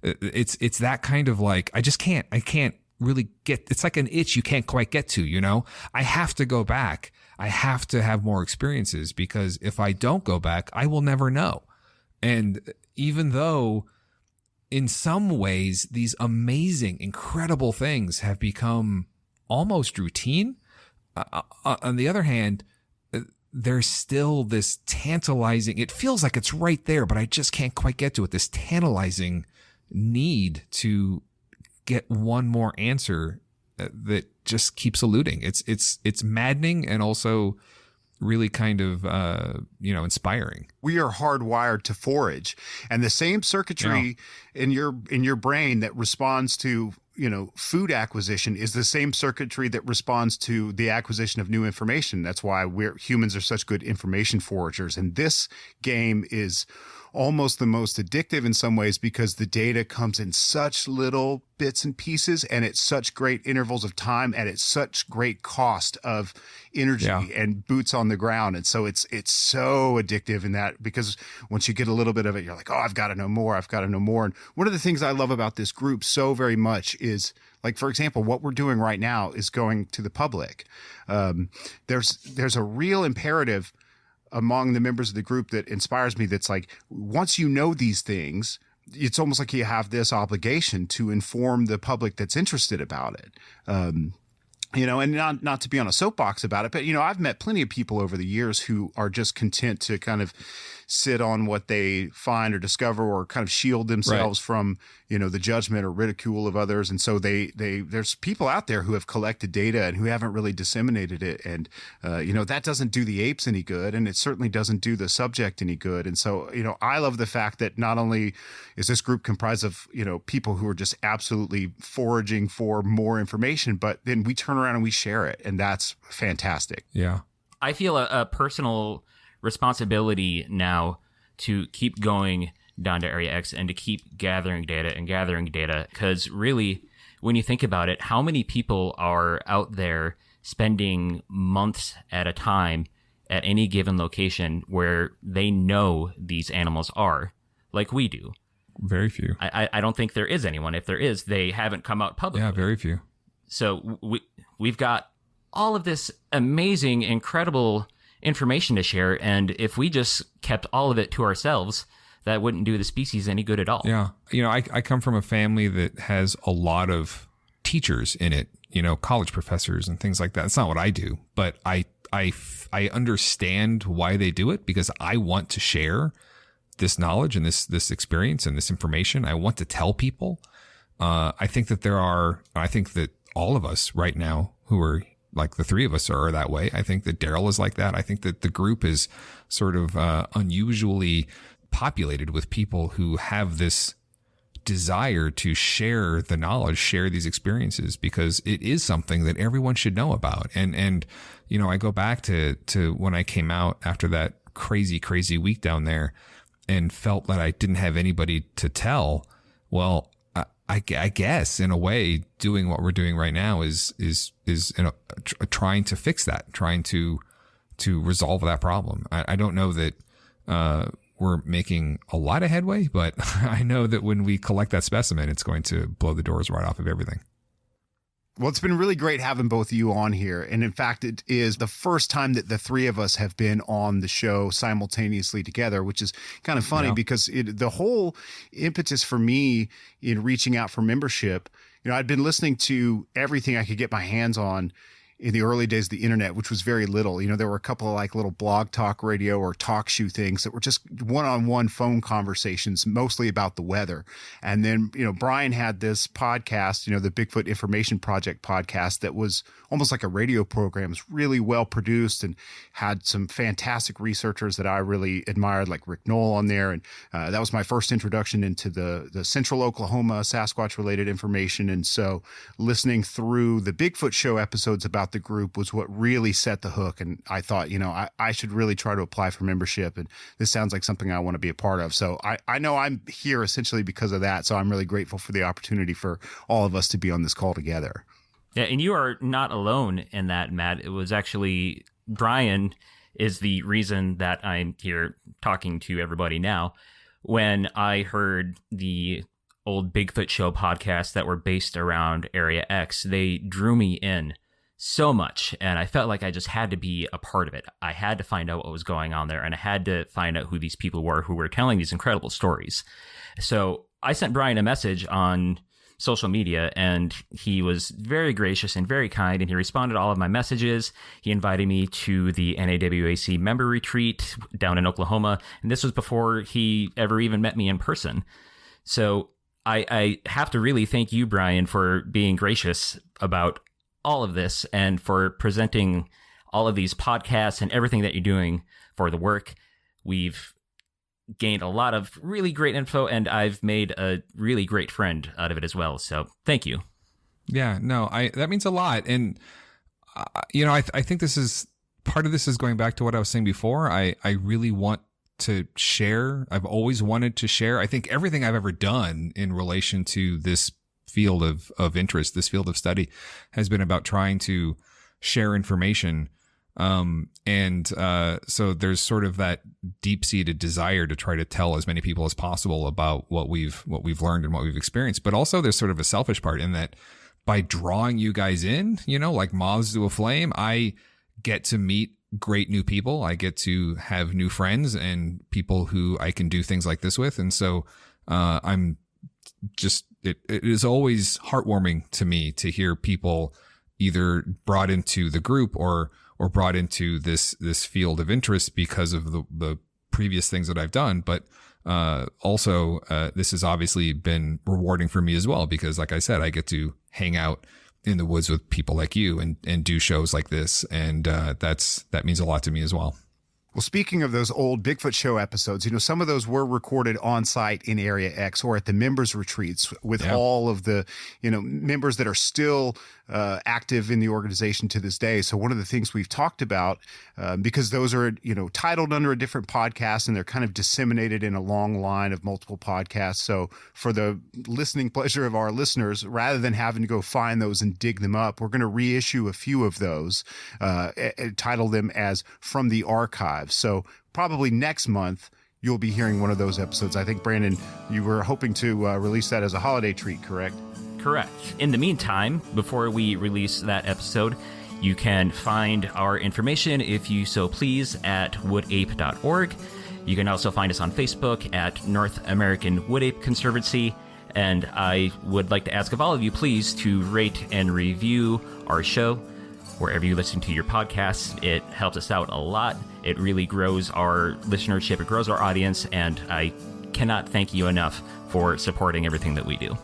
It's that kind of like, I can't really get, it's like an itch you can't quite get to, I have to go back. I have to have more experiences, because if I don't go back, I will never know. And even though in some ways these amazing, incredible things have become almost routine, on the other hand, there's still this tantalizing, it feels like it's right there, but I just can't quite get to it. This tantalizing need to get one more answer that just keeps eluding. It's maddening and also really kind of, inspiring. We are hardwired to forage, and the same circuitry in your brain that responds to, food acquisition is the same circuitry that responds to the acquisition of new information. That's why humans are such good information foragers. And this game is almost the most addictive in some ways because the data comes in such little bits and pieces and at such great intervals of time and at such great cost of energy and boots on the ground. And so it's so addictive in that, because once you get a little bit of it, you're like, oh, I've got to know more. I've got to know more. And one of the things I love about this group so very much is, like, for example, what we're doing right now is going to the public. There's a real imperative among the members of the group that inspires me. That's like, once you know these things, it's almost like you have this obligation to inform the public that's interested about it. And not to be on a soapbox about it, but, I've met plenty of people over the years who are just content to kind of sit on what they find or discover, or kind of shield themselves from, the judgment or ridicule of others. And so there's people out there who have collected data and who haven't really disseminated it. And, that doesn't do the apes any good. And it certainly doesn't do the subject any good. And so, I love the fact that not only is this group comprised of, people who are just absolutely foraging for more information, but then we turn around and we share it. And that's fantastic. Yeah. I feel a personal responsibility now to keep going down to Area X and to keep gathering data, because really, when you think about it, how many people are out there spending months at a time at any given location where they know these animals are, like we do? Very few. I don't think there is anyone. If there is, they haven't come out publicly. Yeah, very few. So we've got all of this amazing, incredible information to share, and if we just kept all of it to ourselves, that wouldn't do the species any good at all. Yeah. I come from a family that has a lot of teachers in it, college professors and things like that. It's not what I do, but I understand why they do it, because I want to share this knowledge and this experience and this information. I want to tell people. I think that all of us right now who are, like, the three of us are that way. I think that Daryl is like that. I think that the group is sort of unusually populated with people who have this desire to share the knowledge, share these experiences, because it is something that everyone should know about. And I go back to when I came out after that crazy week down there and felt that I didn't have anybody to tell. Well, I guess in a way, doing what we're doing right now is trying to fix that, trying to resolve that problem. I don't know that we're making a lot of headway, but I know that when we collect that specimen, it's going to blow the doors right off of everything. Well, it's been really great having both of you on here. And in fact, it is the first time that the three of us have been on the show simultaneously together, which is kind of funny because the whole impetus for me in reaching out for membership, I'd been listening to everything I could get my hands on in the early days of the internet, which was very little. There were a couple of like little blog talk radio or talk shoe things that were just one-on-one phone conversations, mostly about the weather. And then, Brian had this podcast, the Bigfoot Information Project podcast, that was almost like a radio program. It was really well produced and had some fantastic researchers that I really admired, like Rick Knoll on there. And that was my first introduction into the Central Oklahoma Sasquatch related information. And so listening through the Bigfoot Show episodes about the group was what really set the hook. And I thought, I should really try to apply for membership. And this sounds like something I want to be a part of. So I know I'm here essentially because of that. So I'm really grateful for the opportunity for all of us to be on this call together. Yeah, and you are not alone in that, Matt. It was actually Brian is the reason that I'm here talking to everybody now. When I heard the old Bigfoot Show podcasts that were based around Area X, they drew me in so much, and I felt like I just had to be a part of it. I had to find out what was going on there, and I had to find out who these people were who were telling these incredible stories. So I sent Brian a message on social media, and he was very gracious and very kind, and he responded to all of my messages. He invited me to the NAWAC member retreat down in Oklahoma, and this was before he ever even met me in person. So I have to really thank you, Brian, for being gracious about all of this and for presenting all of these podcasts and everything that you're doing for the work. We've gained a lot of really great info, and I've made a really great friend out of it as well. So thank you. Yeah, no, that means a lot. And, I think this is part of this is going back to what I was saying before. I really want to share. I've always wanted to share. I think everything I've ever done in relation to this field of interest, this field of study, has been about trying to share information. So there's sort of that deep-seated desire to try to tell as many people as possible about what we've learned and what we've experienced. But also there's sort of a selfish part in that by drawing you guys in, like moths to a flame, I get to meet great new people. I get to have new friends and people who I can do things like this with. And so I'm just, it is always heartwarming to me to hear people either brought into the group or brought into this field of interest because of the previous things that I've done. But also this has obviously been rewarding for me as well, because like I said, I get to hang out in the woods with people like you and do shows like this. And that means a lot to me as well. Well, speaking of those old Bigfoot Show episodes, some of those were recorded on site in Area X or at the members retreats with all of the, members that are still active in the organization to this day. So one of the things we've talked about, because those are, titled under a different podcast and they're kind of disseminated in a long line of multiple podcasts. So for the listening pleasure of our listeners, rather than having to go find those and dig them up, we're going to reissue a few of those, title them as From the Archive. So probably next month, you'll be hearing one of those episodes. I think, Brandon, you were hoping to release that as a holiday treat, correct? Correct. In the meantime, before we release that episode, you can find our information, if you so please, at woodape.org. You can also find us on Facebook at North American Wood Ape Conservancy. And I would like to ask of all of you, please, to rate and review our show wherever you listen to your podcasts. It helps us out a lot. It really grows our listenership. It grows our audience. And I cannot thank you enough for supporting everything that we do.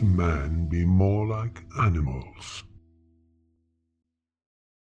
Man be more like animals.